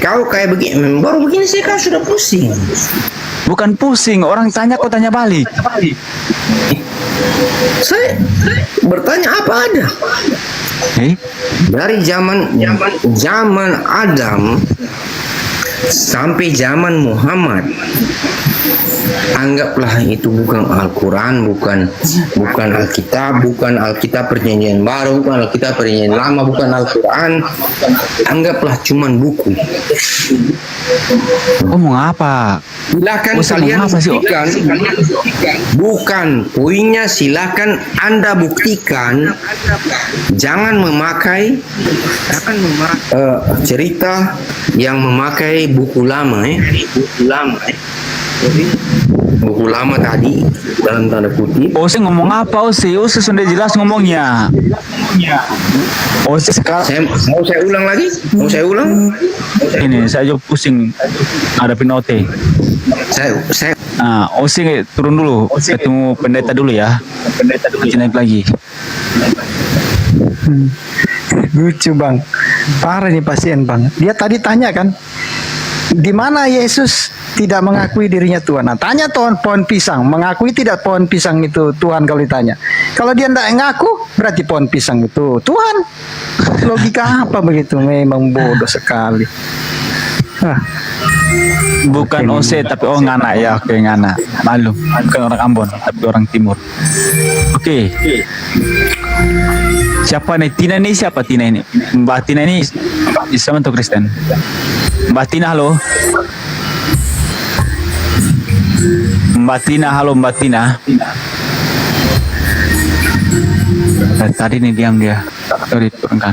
Kau kayak begini, baru begini sih kau sudah pusing. Bukan pusing, orang tanya kau tanya balik. Saya bertanya apa ada? Dari zaman Adam sampai zaman Muhammad, anggaplah itu bukan Al-Quran, bukan Alkitab, bukan Alkitab perjanjian baru, bukan Alkitab perjanjian lama, bukan Al-Quran, anggaplah cuman buku. Ngomong apa? Silakan Usah kalian ngomong apa sih, buktikan. Bukan poinnya, silakan Anda buktikan. Jangan memakai cerita yang memakai buku lama buku lama tadi dalam tanda kutip. Ose ngomong apa Ose? Ose sudah jelas ngomongnya. Ose sekarang Mau saya ulang lagi? ini saya juga pusing hadapin Ote. Saya Ose turun dulu, ketemu pendeta dulu ya. Nanti naik lagi. Lucu, Bang. Parah nih pasien, Bang. Dia tadi tanya kan, di mana Yesus tidak mengakui dirinya Tuhan. Nah, tanya pohon pisang, mengakui tidak pohon pisang itu Tuhan kalau ditanya. Kalau dia tidak ngaku, berarti pohon pisang itu Tuhan. Logika apa begitu? Memang bodoh sekali. Bukan Ose tapi Ngana ya, oke Ngana. Malu, bukan orang Ambon tapi orang Timur. Oke. Siapa nih? Tina ini siapa Tina ini? Mbak Tina ini Islam atau Kristen? Mbak Tina, halo. Mbak Tina, halo Mbak Tina. Tadi nih diam dia. Sorry, turunkan.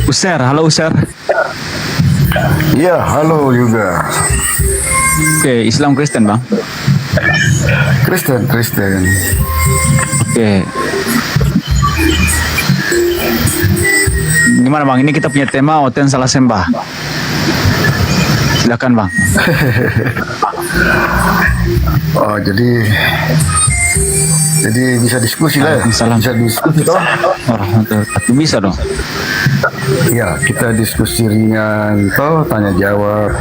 User, halo User. Ya, halo juga. Oke, Islam Kristen bang. Kristen. Oke. Gimana bang? Ini kita punya tema Oten salah sembah. Silakan bang. Oh, jadi bisa diskusi lah. Bisa diskusi toh? Bisa dong. Ya, kita diskusi ringan toh, tanya jawab.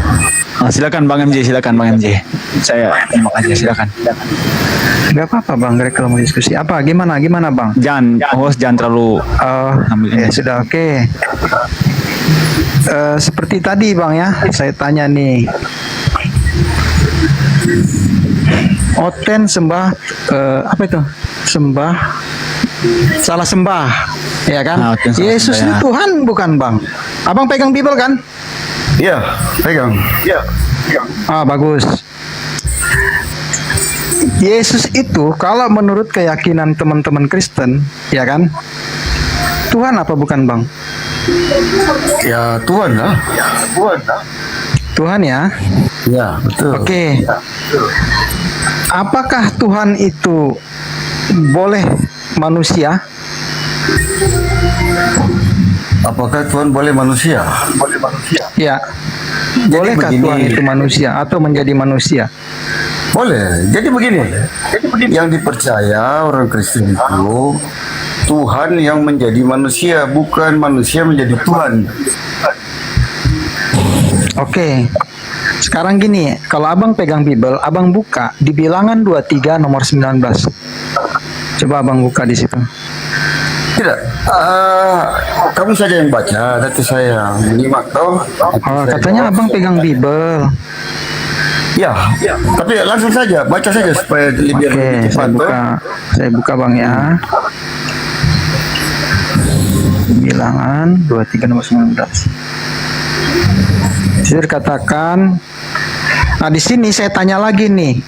Silakan Bang MJ, Saya terima kasih, silakan. Gak apa-apa bang, Greg kalau mau diskusi. Apa? Gimana bang? Jangan terlalu. Ya sudah, oke. Seperti tadi bang ya, saya tanya nih. Oten sembah apa itu? Salah sembah, ya kan? Yesus itu Tuhan bukan bang? Abang pegang Bible kan? Iya, pegang. Bagus. Yesus itu kalau menurut keyakinan teman-teman Kristen, ya kan? Tuhan apa bukan bang? Ya Tuhan lah. Tuhan ya? Ya betul. Oke. Apakah Tuhan itu boleh manusia? Apakah Tuhan boleh manusia? Ya. Bolehkah Tuhan itu manusia atau menjadi manusia? Boleh. Jadi begini. Yang dipercaya orang Kristen itu Tuhan yang menjadi manusia, bukan manusia menjadi Tuhan. Oke. Sekarang gini, kalau abang pegang Bible, abang buka di Bilangan 23 nomor 19. Coba abang buka di situ. Tidak, kamu saja yang baca, nanti saya menyimak toh. Katanya abang pegang Bible. Ya, tapi langsung saja, baca saja supaya lebih cepat. Saya buka bang ya. Bilangan 23 nomor 19. Saya katakan, nah di sini saya tanya lagi nih.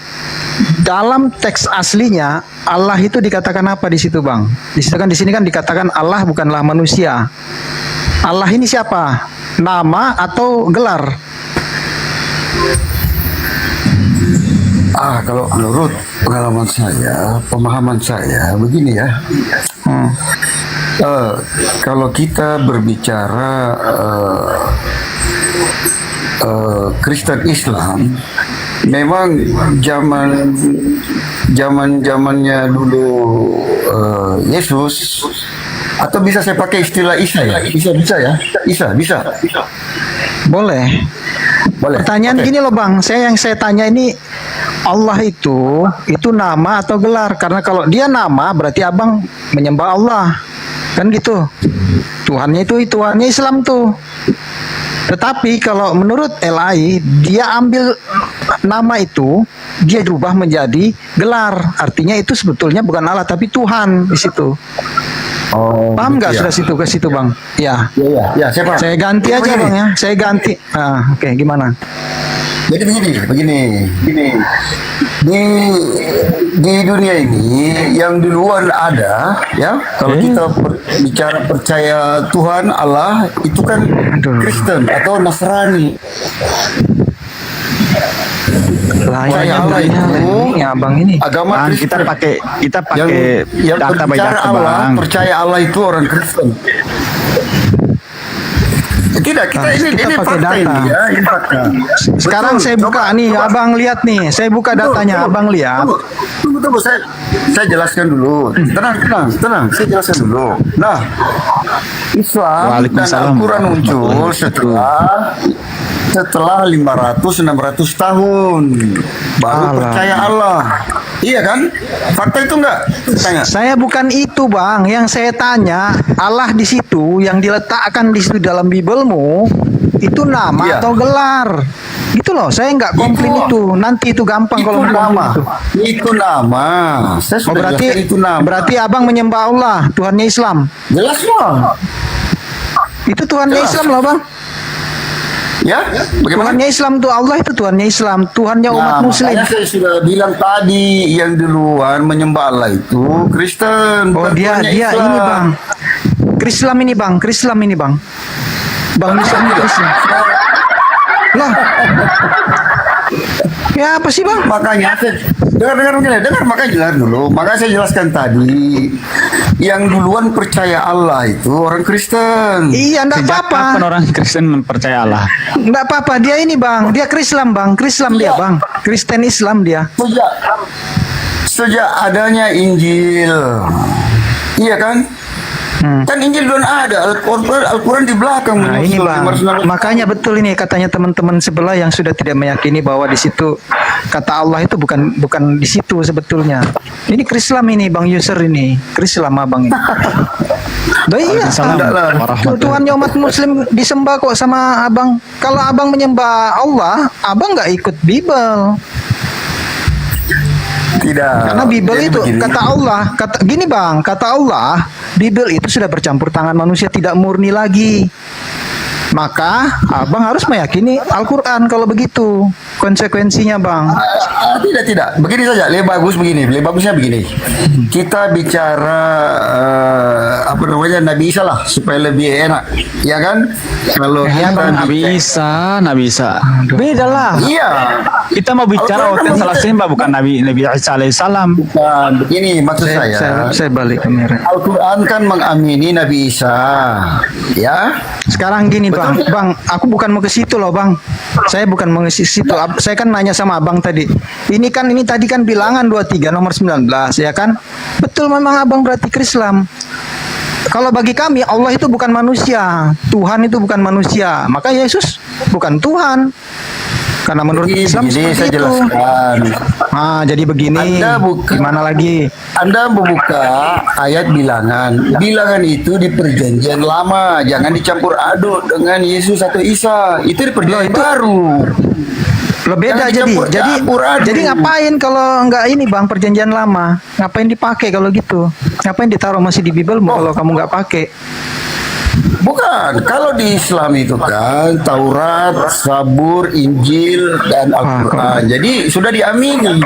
Dalam teks aslinya Allah itu dikatakan apa di situ bang? Di sini kan dikatakan Allah bukanlah manusia. Allah ini siapa? Nama atau gelar? Kalau menurut pengalaman saya, pemahaman saya begini ya. Kalau kita berbicara Kristen Islam, memang zamannya dulu Yesus, atau bisa saya pakai istilah Isa ya? Bisa ya? Bisa. Boleh. Pertanyaan gini loh bang, yang saya tanya ini, Allah itu nama atau gelar? Karena kalau dia nama berarti abang menyembah Allah, kan gitu. Tuhannya itu Tuhannya Islam tuh. Tetapi kalau menurut LAI, dia ambil nama itu, dia rubah menjadi gelar. Artinya itu sebetulnya bukan Allah tapi Tuhan di situ. Paham nggak sudah ke situ bang? Ya. Saya ganti aja bang ya. Saya ganti. Oke, gimana? Jadi begini. Di dunia ini yang duluan ada, ya. Kalau kita bicara percaya Tuhan Allah, itu kan Kristen atau Nasrani. Percaya Allah itu ya bang ini. Agama Kristen. Kita pakai yang data by berbicara data Allah, bang. percaya Allah itu orang Kristen. Tidak, kita ini pakai fakta data. ini ya, ini fakta. Sekarang Betul. saya buka nih, abang lihat nih. Saya buka datanya, abang lihat. Tunggu, saya jelaskan dulu. Tenang, saya jelaskan dulu. Nah, Islam dan Al-Quran muncul setelah 500-600 tahun baru percaya Allah. Iya kan? Fakta itu enggak? Tanya. Saya bukan itu bang, yang saya tanya Allah di situ yang diletakkan di situ dalam Biblemu itu nama atau gelar? Gitu loh, saya nggak komplain itu. Nanti itu gampang kalau nama. Itu nama. Saya sudah jelaskan itu nama. Berarti abang menyembah Allah, Tuhannya Islam. Jelas loh. Itu Tuhannya Islam loh bang. Ya, bagaimana? Tuhannya Islam tuh Allah itu Tuhannya Islam, Tuhannya umat Muslim. Saya sudah bilang tadi yang duluan menyembah Allah itu Kristen. Dia ini bang. Krislam ini bang. Bang Islam ini Kristen. Lah, Ya apa sih bang? Makanya dengar makanya jelas dulu. Makanya saya jelaskan tadi, yang duluan percaya Allah itu orang Kristen. Iya, enggak Sejak apa-apa. kapan orang Kristen percaya Allah? Enggak apa-apa. Dia ini bang, dia Krislam bang, Krislam dia bang, Kristen Islam dia. Sejak adanya Injil, iya kan? Kan Injil belum ada, Al-Quran di belakang. Nah ini bang, makanya betul ini katanya teman-teman sebelah yang sudah tidak meyakini bahwa di situ kata Allah itu bukan di situ sebetulnya. Ini Krislam ini bang user ini, Krislam abang ini. Loh iya, Tuhannya umat Muslim disembah kok sama abang. Kalau abang menyembah Allah, abang nggak ikut Bible. Tidak. Karena Bible itu kata Allah, gini bang, kata Allah, Bible itu sudah bercampur tangan manusia, tidak murni lagi. Maka abang harus meyakini Al-Quran kalau begitu. Konsekuensinya bang. Tidak. Begini saja, lebih bagusnya begini. Kita bicara apa namanya Nabi Isa lah supaya lebih enak, ya kan? Kalau Nabi Isa, beda lah. Iya. Kita mau bicara Oten salah sembah, bukan Nabi Isa alaihissalam. Bukan. Begini maksud Saya balik kamera. Al-Quran kan mengamini Nabi Isa, ya. Sekarang gini bang, aku bukan mau ke situ loh bang. Saya bukan mau ke situ. Saya kan nanya sama abang tadi. Ini tadi kan bilangan 23 nomor 19 ya kan? Betul memang abang berarti Krislam. Kalau bagi kami Allah itu bukan manusia, Tuhan itu bukan manusia, maka Yesus bukan Tuhan. Karena menurut Islam seperti saya itu. Jelaskan. Ah, jadi begini. Gimana lagi? Anda membuka ayat bilangan. Bilangan itu di perjanjian lama, jangan dicampur aduk dengan Yesus atau Isa. Itu di perjanjian baru. Lo beda jadi ngapain kalau nggak ini bang perjanjian lama? Ngapain dipakai kalau gitu? Ngapain ditaruh masih di Bible kalau kamu nggak pakai? Bukan, kalau di Islam itu kan Taurat, Zabur, Injil, dan Al-Quran. Jadi sudah diamini.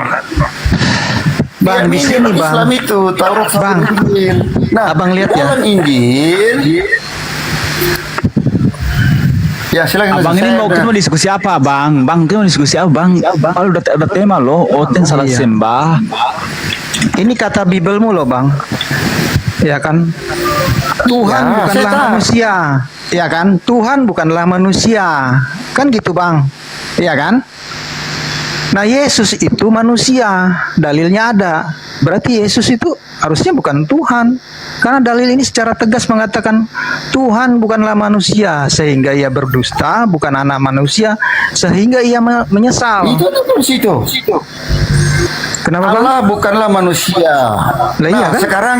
Bang, di sini bang. Islam itu Taurat, Zabur, Injil. Nah, abang lihat ya. dalam Injil. Ya silakan. Abang ini mau diskusi apa, bang? Kita mau diskusi apa, bang? Kalau udah tema loh, Oten salah sembah. Ini kata Biblemu loh, bang. Ya kan? Tuhan bukanlah manusia, ya kan? Tuhan bukanlah manusia, kan gitu bang, ya kan? Nah Yesus itu manusia, dalilnya ada. Berarti Yesus itu harusnya bukan Tuhan, karena dalil ini secara tegas mengatakan Tuhan bukanlah manusia, sehingga ia berdusta, bukan anak manusia, sehingga ia menyesal. Itu situ. Kenapa Allah bang? Bukanlah manusia. Nah, iya kan? Sekarang.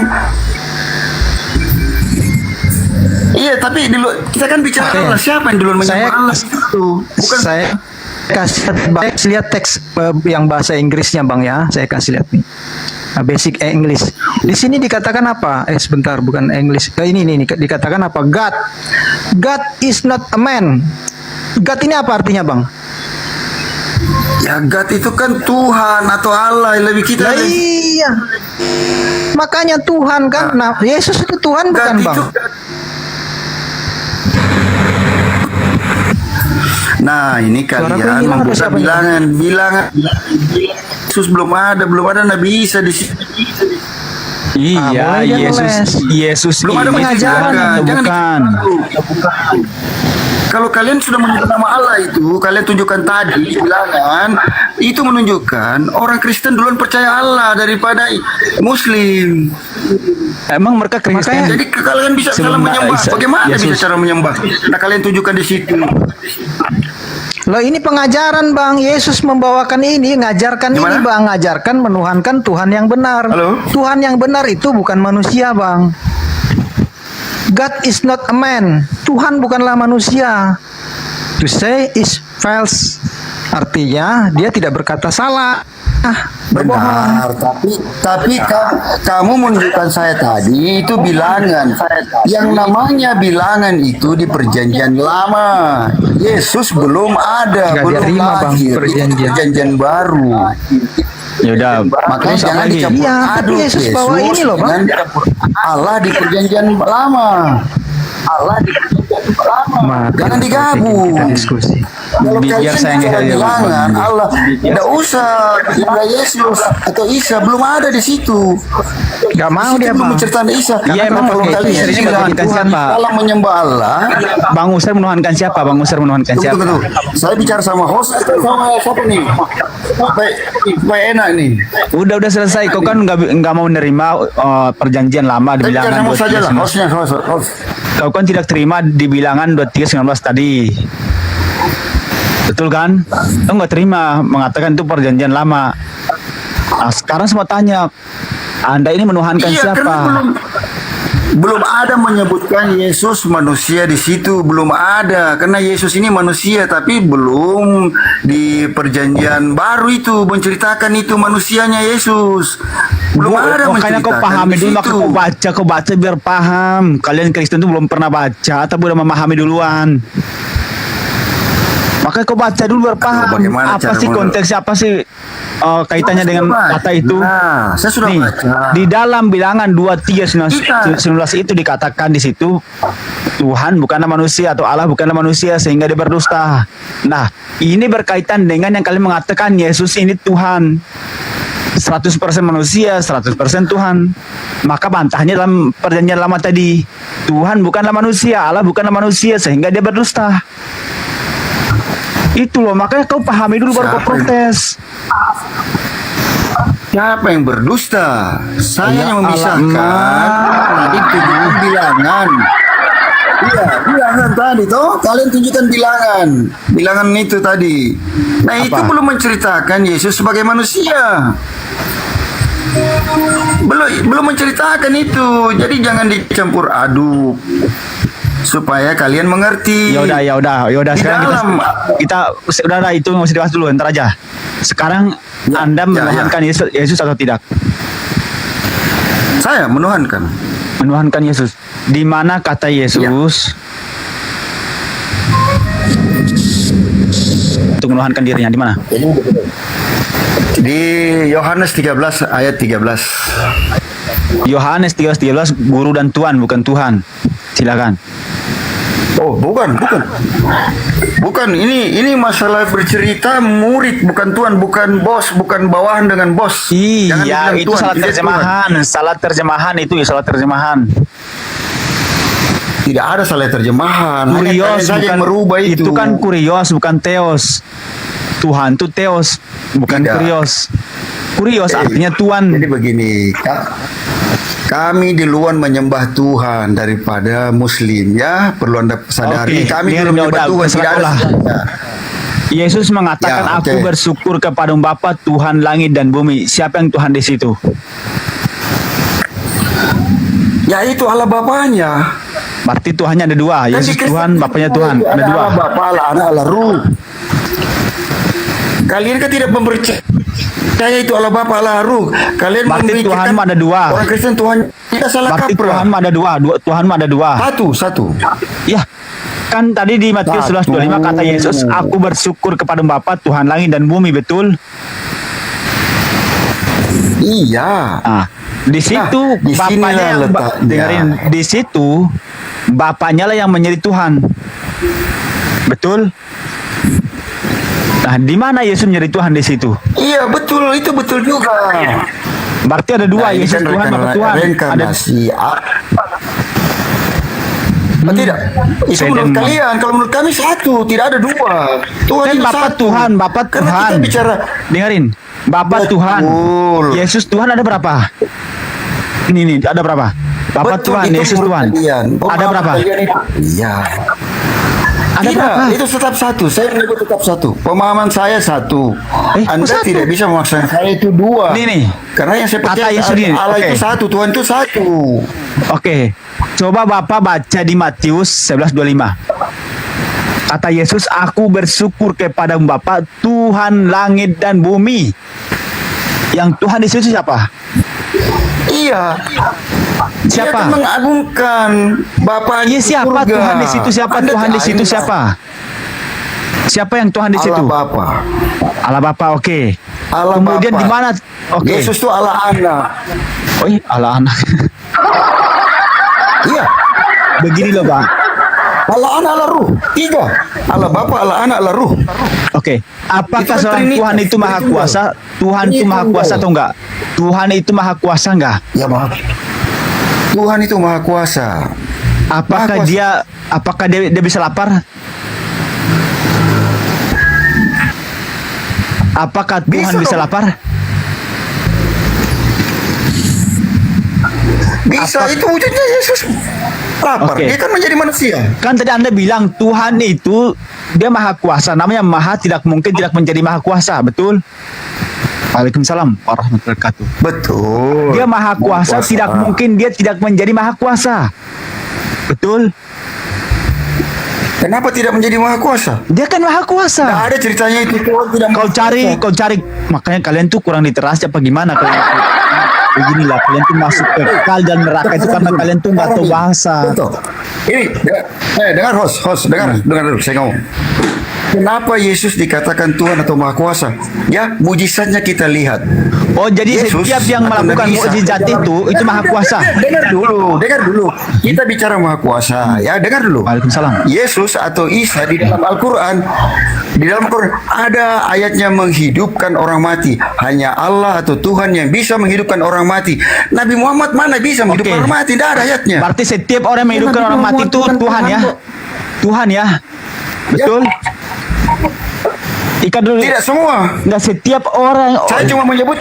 Iya, tapi dulu kita kan bicara Allah. Siapa yang duluan menyembah Allah itu? Bukan saya kasih lihat teks yang bahasa Inggrisnya bang ya. Saya kasih lihat nih. Basic English. Di sini dikatakan apa? Sebentar, bukan English. Ini dikatakan apa? God is not a man. God ini apa artinya bang? Ya God itu kan Tuhan atau Allah lebih kita. Iya. Makanya Tuhan kan. Nah, Yesus itu Tuhan bukan bang? Nah, ini kalian membuka bilangan. Yesus belum ada Nabi Isa di sini. Iya, Yesus belum ada pengajaran. Bukan. Kalau kalian sudah menyebut nama Allah itu, kalian tunjukkan tadi bilangan, itu menunjukkan orang Kristen duluan percaya Allah daripada Muslim. Emang mereka Kristen? Jadi kalian bisa salah menyembah. Bagaimana bisa cara menyembah? Nah, kalian tunjukkan di situ. Loh ini pengajaran bang, Yesus membawakan ini, ngajarkan ini bang, ngajarkan menuhankan Tuhan yang benar. Halo? Tuhan yang benar itu bukan manusia bang. God is not a man. Tuhan bukanlah manusia. To say is false. Artinya dia tidak berkata salah. Benar, tapi kamu menunjukkan saya tadi itu bilangan. Yang namanya bilangan itu di perjanjian lama. Yesus belum ada, belum lahir. Perjanjian baru. Ya udah, makanya jangan dicampur aduk Yesus bawa ini loh bang. Allah di perjanjian lama. Jangan digabung. Kita diskusi. Kalau Biar kalian saya bicara nggak bilangan Allah, tidak usah bilang Yesus atau Isa, belum ada di situ. Gak mau Di situ dia, belum Bang. menceritakan Isa. Iya, emang Kalau pakai itu kalian istrinya bilang menuhankan Tuhan siapa? salah menyembah Allah, Bang Usir menuhankan siapa? Bang Usir menuhankan tunggu, siapa? tunggu, tunggu. Saya bicara sama host atau sama siapa nih? Supaya enak nih. Udah selesai. Kau kan nggak mau menerima perjanjian lama di Saya bicara bilangan sama saja lah, 23:19. hostnya, host. Kau kan tidak terima di bilangan 23:19 tadi. Betul kan? Kau nggak terima, mengatakan itu perjanjian lama. Nah, sekarang semua tanya, Anda ini menuhankan Iya, siapa? karena belum ada menyebutkan Yesus manusia di situ, belum ada, karena Yesus ini manusia, tapi belum di perjanjian baru itu menceritakan itu manusianya Yesus, belum ada Makanya kau menceritakan pahami di dulu, maka situ. kau baca biar paham. Kalian Kristen itu belum pernah baca, tapi udah memahami duluan. Makanya kau baca dulu biar paham. bagaimana Apa cara sih konteksnya, apa sih kaitannya Saya dengan sudah baca. kata itu? Saya sudah Nih, baca. di dalam bilangan 23:19 itu dikatakan di situ Tuhan bukanlah manusia atau Allah bukanlah manusia sehingga dia berdusta. Nah, ini berkaitan dengan yang kalian mengatakan Yesus ini Tuhan. 100% manusia, 100% Tuhan. Maka bantahnya dalam perjanjian lama tadi, Tuhan bukanlah manusia, Allah bukanlah manusia sehingga dia berdusta. Itu loh, makanya kau pahami dulu baru kau protes. Siapa yang berdusta? Saya Ya yang memisahkan. Tadi tunjukkan bilangan. Iya, bilangan tadi toh. Kalian tunjukkan bilangan itu tadi. Nah, itu belum menceritakan Yesus sebagai manusia. Belum menceritakan itu. Jadi jangan dicampur aduk supaya kalian mengerti. Ya udah. Di Sekarang dalam- kita udah itu nggak usah dibahas dulu, ntar aja. Sekarang Anda menuhankan Yesus atau tidak? Saya menuhankan. Menuhankan Yesus. Di mana kata Yesus untuk menuhankan dirinya, di mana? Di Yohanes 13 ayat 13. Yohanes 13:13, guru dan Tuhan bukan Tuhan. Silakan. Oh, bukan. Bukan, ini masalah bercerita murid, bukan Tuhan, bukan bos, bukan bawahan dengan bos. Jangan Iya, dibilang itu Tuhan, salah dia terjemahan. Salah terjemahan itu ya salah terjemahan. Tidak ada salah terjemahan. Hanya Kurios kalian saja yang bukan merubah itu. kan kurios bukan teos. Tuhan itu teos, bukan Tidak. kurios. Kurios artinya Tuhan. Jadi begini, kami duluan menyembah Tuhan daripada Muslim, ya. Perlu Anda sadari. Oke, Kami biar dulu menyembah udah, Tuhan, tidak ada serahlah. salahnya. Yesus mengatakan, Ya, oke. aku bersyukur kepada Bapa Tuhan langit dan bumi. Siapa yang Tuhan di situ? Ya, itu Allah Bapaknya. Berarti Tuhannya ada dua. Kan Yesus di Kristen Tuhan, Bapaknya itu Tuhan. Ada dua. Allah Bapa, Allah Anak, Allah Ruh. Kalian kan tidak mempercaya itu Allah Bapa, Allah Ruh. Kalian Berarti memikirkan Tuhan ada dua. Orang Kristen Tuhan tidak salah Berarti kaprah. Tuhan ada dua. Tuhan ada dua. Satu. Ya, kan tadi di Matius Satu. 11:25 kata Yesus, aku bersyukur kepada Bapa Tuhan langit dan bumi, betul? Iya. Nah, di situ di sinilah Bapaknya yang letaknya. dengerin, di situ Bapaknya lah yang menjadi Tuhan. Betul? Nah, di mana Yesus menjadi Tuhan di situ? Iya, betul, itu betul juga. Berarti ada dua, Nah, ini Yesus kan Tuhan, Bapa Tuhan. Ada reinkarnasi. Tidak, itu Saya menurut dengar. kalian. Kalau menurut kami satu, tidak ada dua. Tuhan kan itu Bapa satu. Tuhan, Bapa Karena Tuhan. kita bicara Dengerin, Bapa Betul. Tuhan. Yesus Tuhan ada berapa? Ini ada berapa? Bapa betul, Tuhan, itu Yesus menurut Tuhan. kalian. Ada Pemahaman berapa? kalian itu. Iya. Ada Tidak, berapa? itu tetap satu. Saya menyebut tetap satu. Pemahaman saya satu. Anda kok satu? tidak bisa memaksakan saya itu dua. Nih. Karena yang saya Kata percaya Yesus ini, Allah oke. itu satu, Tuhan itu satu. Oke, coba Bapak baca di Matius 11:25. Kata Yesus, aku bersyukur kepada Bapa Tuhan langit dan bumi. Yang Tuhan di situ siapa? Iya. Dia Siapa? akan mengagungkan Bapaknya Iya, di siapa surga. Tuhan di situ? Siapa Anda Tuhan di situ? tidak- Siapa? Siapa yang Tuhan di situ? Allah Bapa. Allah Bapa, oke. Allah Kemudian Bapa. di mana? Oke. Yesus itu Allah Anak. Oh, iya, Allah anak. Iya. Begini loh, Bang. Allah Anak, Allah Ruh. 3. Allah Bapa, Allah Anak, Allah Ruh. Oke, apakah Itu kan seorang Trinitas, Tuhan itu maha Tritunggal. kuasa? Tuhan itu maha kuasa atau enggak? Tuhan itu maha kuasa enggak? Ya maha. Tuhan itu maha kuasa. Apakah Maha kuasa. dia bisa lapar? Apakah Tuhan Bisa bisa dong. lapar? Bisa, itu wujudnya Yesus. Lapar. Oke. Dia kan menjadi manusia. Kan tadi Anda bilang Tuhan itu dia maha kuasa. Namanya maha tidak mungkin tidak menjadi maha kuasa, betul? Waalaikumsalam warahmatullahi wabarakatuh. Betul. Dia maha kuasa, tidak mungkin dia tidak menjadi maha kuasa. Betul? Kenapa tidak menjadi maha kuasa? Dia kan maha kuasa. Nggak ada ceritanya itu Tuhan tidak Kau maha cari, kuasa. kau cari. Makanya kalian tuh kurang literasi apa gimana? Beginilah, kalian tuh masuk ke kekal dan neraka itu karena kalian tuh nggak tahu bahasa. Betul. Ini, dengar host, dengar dulu saya ngomong. Kenapa Yesus dikatakan Tuhan atau Maha Kuasa? Ya, mujizatnya kita lihat. Oh, jadi Yesus setiap yang atau melakukan Nabi Isa. mukjizat itu maha kuasa. Dengar dulu. Kita bicara Maha Kuasa. Ya, dengar dulu. Waalaikumsalam. Yesus atau Isa di dalam Al-Quran, ada ayatnya menghidupkan orang mati. Hanya Allah atau Tuhan yang bisa menghidupkan orang mati. Nabi Muhammad mana bisa menghidupkan Oke. orang mati? Tidak ada ayatnya. Berarti setiap orang yang menghidupkan orang mati itu Tuhan ya. Tuhan ya. Betul? Ikan dulu. Tidak semua. Enggak setiap orang. Saya cuma menyebut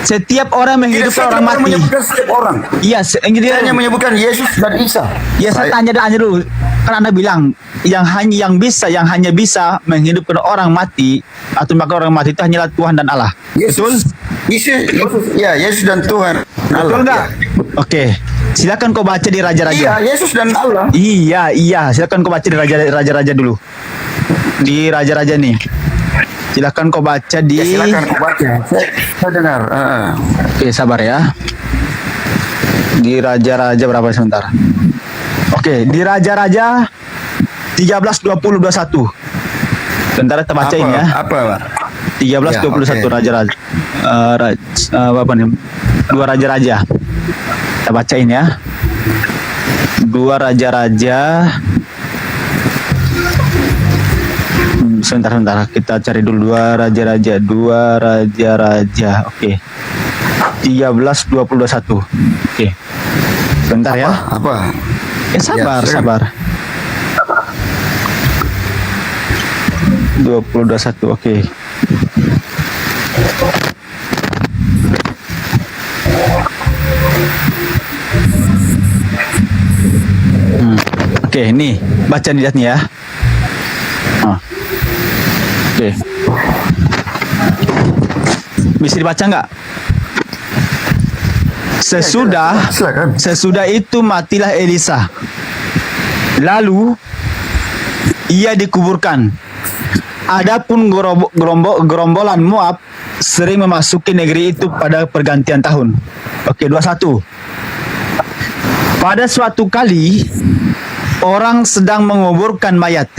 Setiap orang menghidupkan orang mati. menyebutkan setiap orang. Iya, Saya hanya menyebutkan Yesus dan Isa. Ya saya tanya dulu. Kan Anda bilang yang hanya bisa menghidupkan orang mati atau maka orang mati itu hanyalah Tuhan dan Allah. Betul? Yesus dan Tuhan. Betul enggak? Oke. Silakan kau baca di Raja-Raja. Iya, Yesus dan Allah. Iya. Silakan kau baca di Raja-Raja dulu. Di Raja-Raja nih. Silakan kau baca di. Ya, silakan kau baca. Saya dengar. Oke, sabar ya. Di Raja-Raja berapa sebentar? Oke, di Raja-Raja 13:20-21. Sebentar kita bacain ya. Apa, Pak? 13:21 Ya, oke. Raja-Raja. Apa nih? 2 Raja-Raja. Kita bacain ya. 2 Raja-Raja. Sebentar. Kita cari dulu 2 Raja-Raja. Oke. 13:20-21. Oke. Sebentar ya. Apa? Ya sabar. Ya, silakan. 20-21. Oke. Oke, nih baca lihat nih ya. Oke. Bisa dibaca nggak? Sesudah itu matilah Elisa. Lalu ia dikuburkan. Adapun gerombolan Moab sering memasuki negeri itu pada pergantian tahun. Oke, 21. Pada suatu kali orang sedang menguburkan mayat.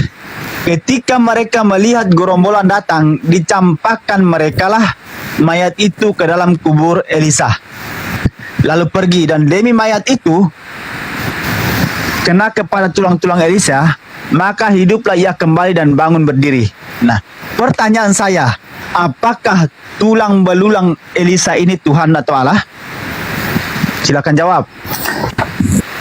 Ketika mereka melihat gerombolan datang, dicampakkan merekalah mayat itu ke dalam kubur Elisa. Lalu pergi dan demi mayat itu kena kepada tulang-tulang Elisa, maka hiduplah ia kembali dan bangun berdiri. Nah, pertanyaan saya, apakah tulang belulang Elisa ini Tuhan atau Allah? Silakan jawab.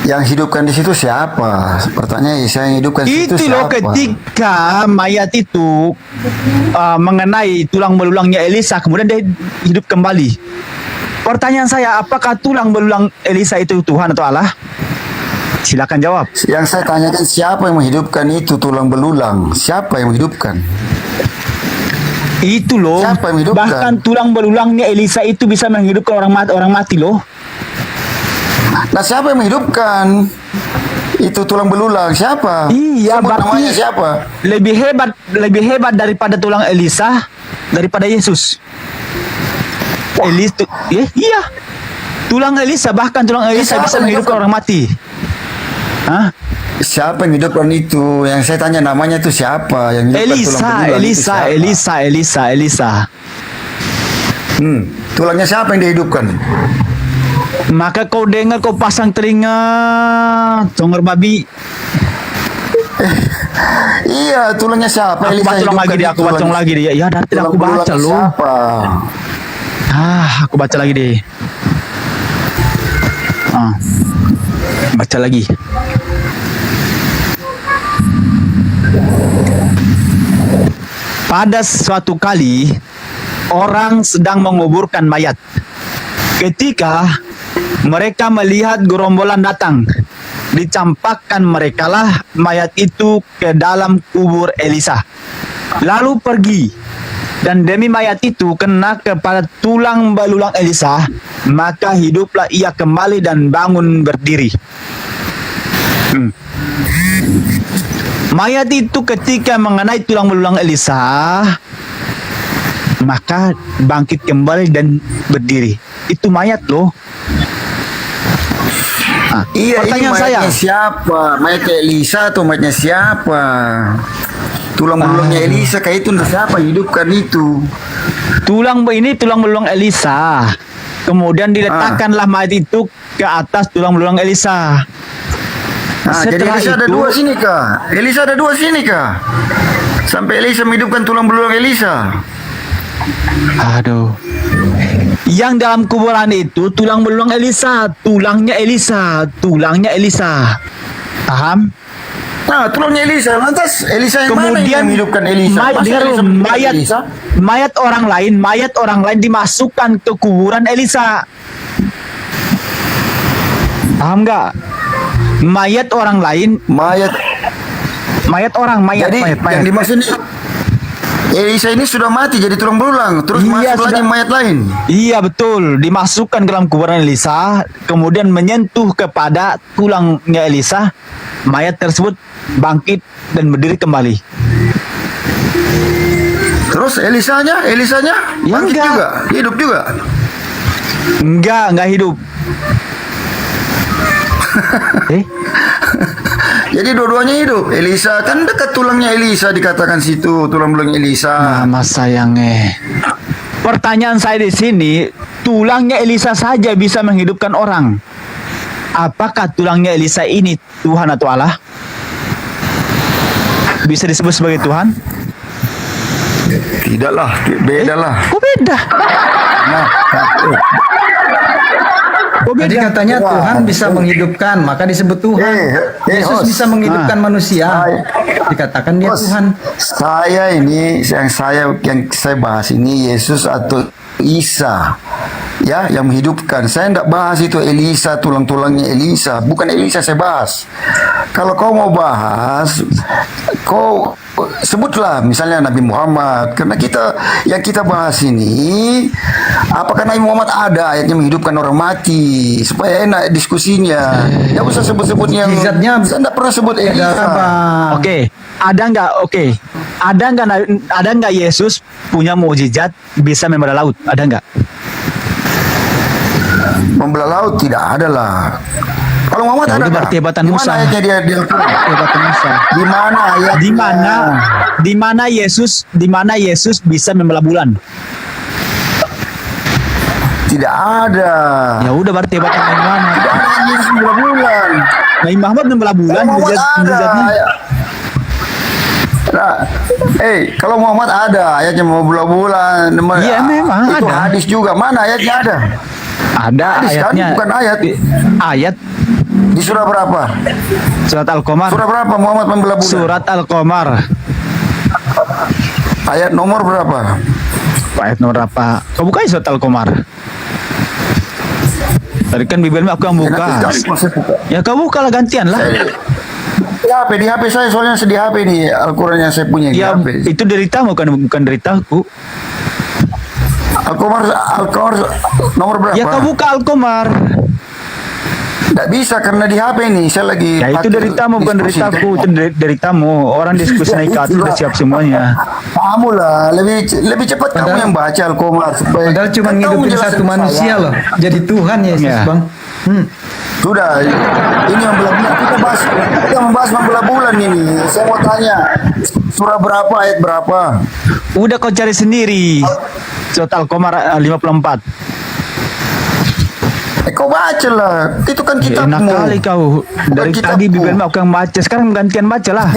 Yang hidupkan di situ siapa? Pertanyaan saya yang hidupkan di situ Itu siapa? loh ketika mayat itu mengenai tulang belulangnya Elisa, kemudian dia hidup kembali. Pertanyaan saya, apakah tulang belulang Elisa itu Tuhan atau Allah? Silakan jawab. Yang saya tanyakan siapa yang menghidupkan itu tulang belulang? Siapa yang menghidupkan? Itu loh. Siapa yang menghidupkan? Bahkan tulang belulangnya Elisa itu bisa menghidupkan orang mati loh. Nah, siapa yang menghidupkan itu tulang belulang? Siapa? Iya, Sebut berarti namanya siapa? lebih hebat daripada tulang Elisa, daripada Yesus. Iya. Tulang Elisa, bahkan tulang Elisa siapa bisa yang menghidupkan orang mati. Hah? Siapa yang menghidupkan itu? Yang saya tanya namanya itu siapa? Yang menghidupkan tulang belulang itu siapa? Elisa. Tulangnya siapa yang dihidupkan? Maka kau dengar, kau pasang telinga, congor babi. Iya, tulangnya siapa? Aku baca ulang lagi deh, aku baca ulang lagi deh. Ya, dari aku baca loh. Siapa? Aku baca lagi deh. Baca lagi. Pada suatu kali, orang sedang menguburkan mayat. Ketika mereka melihat gerombolan datang, dicampakkan merekalah mayat itu ke dalam kubur Elisa. Lalu pergi, dan demi mayat itu kena kepada tulang belulang Elisa, maka hiduplah ia kembali dan bangun berdiri. Mayat itu ketika mengenai tulang belulang Elisa, maka bangkit kembali dan berdiri. Itu mayat loh. Iya, ini pertanyaan saya, mayatnya siapa? Mayatnya Elisa atau mayatnya siapa? Tulang belulangnya Elisa kayak itu siapa hidupkan itu? tulang belulang Elisa. Kemudian diletakkanlah mayat itu ke atas tulang belulang Elisa. Jadi Elisa ada dua sini kah? Elisa ada dua sini kah? Sampai Elisa menghidupkan tulang belulang Elisa. Aduh. Yang dalam kuburan itu tulang belulang Elisa, tulangnya Elisa. Paham? Nah, tulangnya Elisa. Lantas Elisa yang mana yang menghidupkan Elisa? Mayat orang lain dimasukkan ke kuburan Elisa. Paham nggak? Mayat orang lain. Jadi yang dimaksud Elisa ini sudah mati jadi tulang belulang, terus masuk lagi mayat lain. Iya betul, dimasukkan ke dalam kuburan Elisa, kemudian menyentuh kepada tulangnya Elisa, mayat tersebut bangkit dan berdiri kembali. Terus Elisanya ya, bangkit juga, hidup juga? Enggak hidup. Jadi dua-duanya hidup. Elisa kan dekat tulangnya Elisa dikatakan situ, tulang belulang Elisa. Mas sayangnya. Pertanyaan saya di sini, tulangnya Elisa saja bisa menghidupkan orang. Apakah tulangnya Elisa ini Tuhan atau Allah? Bisa disebut sebagai Tuhan? Tidaklah, bedalah. Kok beda? Jadi katanya Tuhan bisa menghidupkan, maka disebut Tuhan. Yesus bisa menghidupkan manusia, dikatakan dia Tuhan. Yang saya bahas ini Yesus atau Isa, ya, yang menghidupkan. Saya tidak bahas itu Elisa, tulang-tulangnya Elisa, bukan Elisa saya bahas. Kalau kau mau bahas, kau sebutlah misalnya Nabi Muhammad, karena yang kita bahas ini apakah Nabi Muhammad ada ayatnya menghidupkan orang mati, supaya enak diskusinya. Ya usah sebut-sebut yang saya tidak pernah sebut Elisa. Oke, ada nggak Yesus punya mukjizat bisa membelah laut? Ada nggak? Membelah laut tidak ada lah. Kalau Muhammad ada berarti hebatan Musa. Ayatnya dia hebatan Musa. Di mana ayatnya? Di mana Yesus bisa membelah bulan? Tidak ada. Ya udah berarti hebatan yang mana? Tidak ada Yesus membelah bulan. Nabi Muhammad membelah bulan, mukjizatnya. Nah, kalau Muhammad ada ayatnya mau bulan. Iya memang itu ada. Hadis juga. Mana ayatnya ada? Ada hadis ayatnya. Kan? Bukan ayat. Ayat di surah berapa? Surat Al-Qamar. Surah berapa Muhammad membelah bulan? Surat Al-Qamar. Ayat nomor berapa? Ayat nomor berapa? Kau buka surat Al-Qamar. Tadi kan bibirnya aku yang buka. Ya kau buka lah gantian lah. Di HP saya soalnya di HP nih Al-Quran yang saya punya. Ya itu deritamu bukan deritaku. Al-Qamar nomor berapa? Ya kau buka Al-Qamar. Tidak bisa karena di HP nih saya lagi. Ya itu deritamu bukan deritaku, itu deritamu. Orang diskusi naik ke atas sudah siap semuanya. Kamu lah lebih cepat kamu yang baca Al-Qamar supaya. Padahal cuma ngidupin satu manusia loh. Jadi Tuhan Yesus bang. Sudah, ini yang belah bulan kita membahas membelah bulan ini. Saya mau tanya, surah berapa ayat berapa? Udah kau cari sendiri. Surat Al-Qamar 54. Kau baca lah. Itu kan kitabmu. Enak kali kau. Dari Bukan tadi kitabku. bibirmu aku yang baca, sekarang gantian baca lah.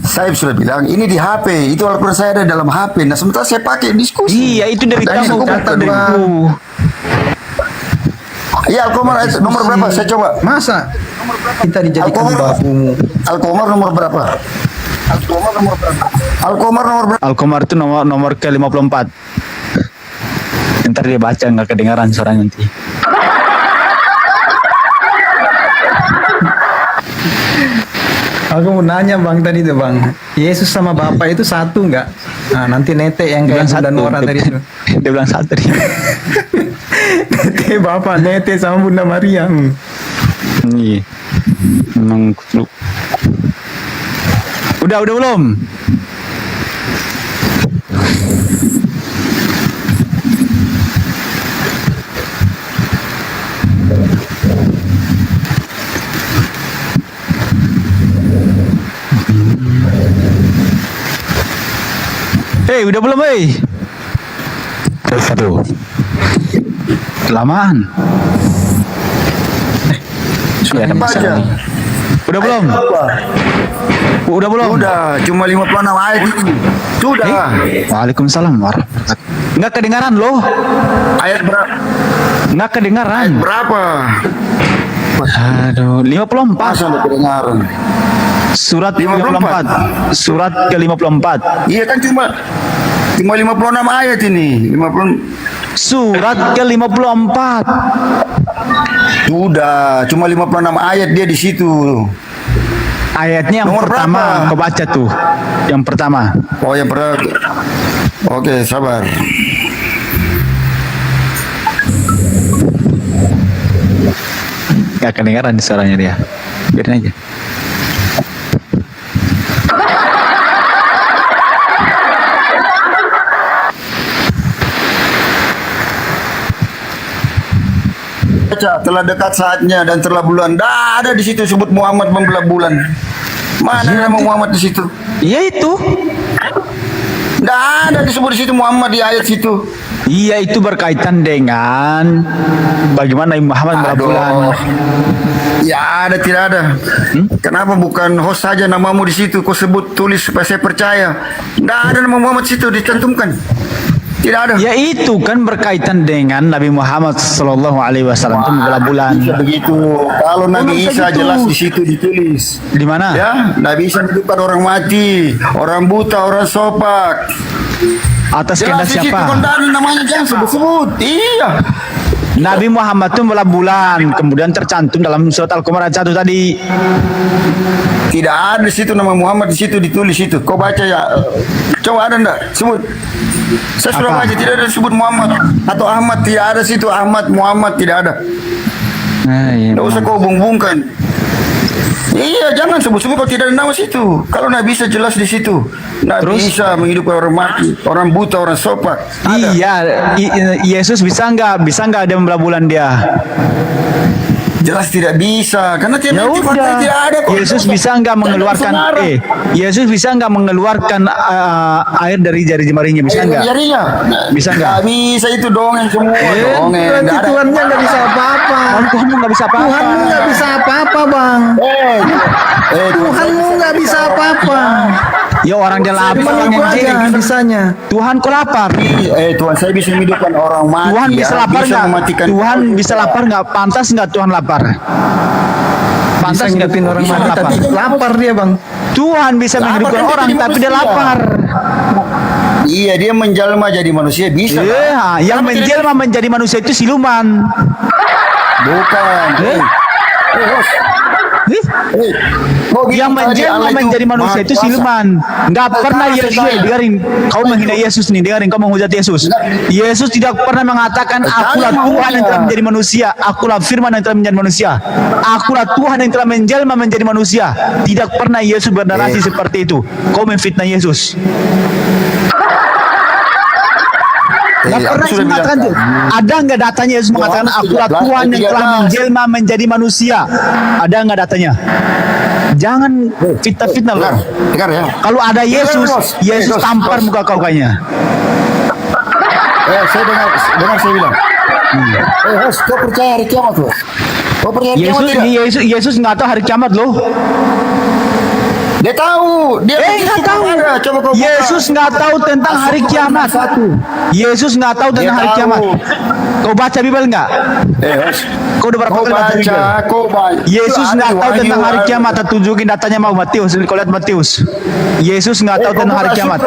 Saya sudah bilang ini di HP. Itu Al-Quran saya ada dalam HP. Nah sementara saya pakai diskusi. Iya, itu dari Dan kamu aku kata bukan diriku. Iya, Al-Qamar ayat nomor berapa? Saya coba. Masa kita dijadikan babumu? Al-Qamar nomor berapa? Al-Qamar nomor berapa? Al-Qamar nomor berapa? Al-Qamar itu nomor ke-54. Ntar dia baca nggak kedengaran suaranya nanti. Aku mau nanya bang tadi tuh bang, Yesus sama Bapa itu satu nggak? Nah nanti nete yang Dia kayak bilang Bunda satu. Nora tadi itu. Dia bilang satu dia. Nete Bapa, nete sama Bunda Maria. Iya. Memang lu. Udah belum? Udah belum, Aduh. Kelamaan. Sudah ada masalah nih. Udah belum? Udah belum? Udah, cuma 56 ayat ini. Sudah. Waalaikumsalam warahmatullahi. Nggak kedengaran loh. Ayat berapa? Nggak kedengaran. Berapa? Aduh, 54. Masa nggak kedengaran? Surat 54. Surat ke-54. Iya kan cuma 56 ayat ini. 50. Surat ke-54. Sudah, cuma 56 ayat dia di situ. Ayatnya yang Nomor pertama berapa? kau baca tuh. Yang pertama. Oh, yang pertama. Oke, sabar. Nggak kedengaran suaranya dia. Biarin aja. Baca, telah dekat saatnya dan telah bulan. Dah ada di situ sebut Muhammad membelah bulan. Mana nama Muhammad di situ? Iya itu. Dah ada disebut di situ Muhammad di ayat situ. Iya itu berkaitan dengan bagaimana Nabi Muhammad membelah bulan. Ya ada tidak ada. Kenapa bukan host saja namamu di situ? Kau sebut tulis supaya saya percaya. Tidak ada nama Muhammad situ dicantumkan. Tidak ada. Ya itu kan berkaitan dengan Nabi Muhammad Sallallahu Alaihi Wasallam itu membelah bulan. Bisa begitu. Kalau Nabi Isa jelas di situ ditulis. Di mana? Ya, Nabi Isa menghidupkan orang mati, orang buta, orang sopak. Atas Jelas kehendak di situ siapa? kondangan namanya jangan sebut-sebut. Iya. Nabi Muhammad itu membelah bulan, kemudian tercantum dalam surat Al-Qamar ayat 1 tadi. Tidak ada di situ nama Muhammad di situ ditulis itu. Kau baca ya. Coba ada enggak? Sebut. Saya sudah Apa? baca tidak ada disebut Muhammad atau Ahmad, tidak ada situ Ahmad, Muhammad tidak ada. Nah, iya, Tidak usah kau hubung-hubungkan. Iya, jangan sebut-sebut kalau tidak ada nama situ. Kalau Nabi Isa jelas di situ. Nabi Terus? Isa menghidupkan orang mati, orang buta, orang sopak. Ada. Iya, Yesus bisa nggak dia membelah bulan dia? Jelas tidak bisa, karena Ya tiap udah. tidak ada kok. Yesus bisa nggak mengeluarkan Yesus bisa nggak mengeluarkan air dari jari jemarinya, bisa nggak? Jarinya. Bisa nggak? Nggak bisa itu dongeng semua. Dongeng. Berarti Nggak ada. Tuhannya nggak bisa apa-apa. Tuhanmu nggak bisa apa-apa. Tuhanmu nggak bisa apa-apa bang. Tuhanmu nggak bisa apa-apa. Ya orang dia lapar, orang yang aja jadi. bisanya. Tuhan kok lapar? Tuhan saya bisa menghidupkan orang mati. Tuhan ya. bisa lapar Bisa nggak? mematikan. Tuhan bisa lapar nggak? Pantas nggak Tuhan lapar? Bisa Pantas nggak ngidupin orang Tuhan mati lapar? tapi lapar dia bang. Tuhan bisa Lapar menghidupkan kan orang jadi tapi dia manusia. lapar. Iya, dia menjelma jadi manusia bisa. Iya, kan? yang Kenapa tidak- menjelma menjadi manusia itu siluman. Bukan. Host. Kok Yang bilang tadi menjelma Allah itu menjadi manusia maha itu kuasa? siluman. Nggak pernah Kuasa Yesus, saya. dengarin. Kau menghina Yesus nih, dengarin. Kau menghujat Yesus. Yesus tidak pernah mengatakan, akulah Tuhan yang telah menjadi manusia. Akulah firman yang telah menjadi manusia. Akulah Tuhan yang telah menjelma menjadi manusia. Tidak pernah Yesus bernarasi seperti itu. Kau memfitnah Yesus. Nggak pernah aku Yesus sudah mengatakan bilang. itu. Ada nggak datanya Yesus mengatakan akulah Tuhan yang telah menjelma menjadi manusia? Ada nggak datanya? Jangan fitnah-fitnah loh. Dengar ya. Kalau ada Yesus, Bos. Yesus Bos. tampar muka kau kayaknya. Saya dengar saya bilang. Hos, kau percaya hari kiamat loh? Kau percaya hari kiamat tidak? Yesus nggak tahu hari kiamat loh. Dia tahu. Dia nggak tahu. Coba kau buka. Yesus nggak tahu tentang hari kiamat. Yesus nggak tahu tentang hari kiamat. Kau baca Bible nggak? Hos. Kau udah berapa kali baca Bible? Kau baca. Yesus nggak tahu tentang hari kiamat. Tunjukin datanya mau Matius. Kau lihat Matius. Yesus nggak tahu tentang hari kiamat.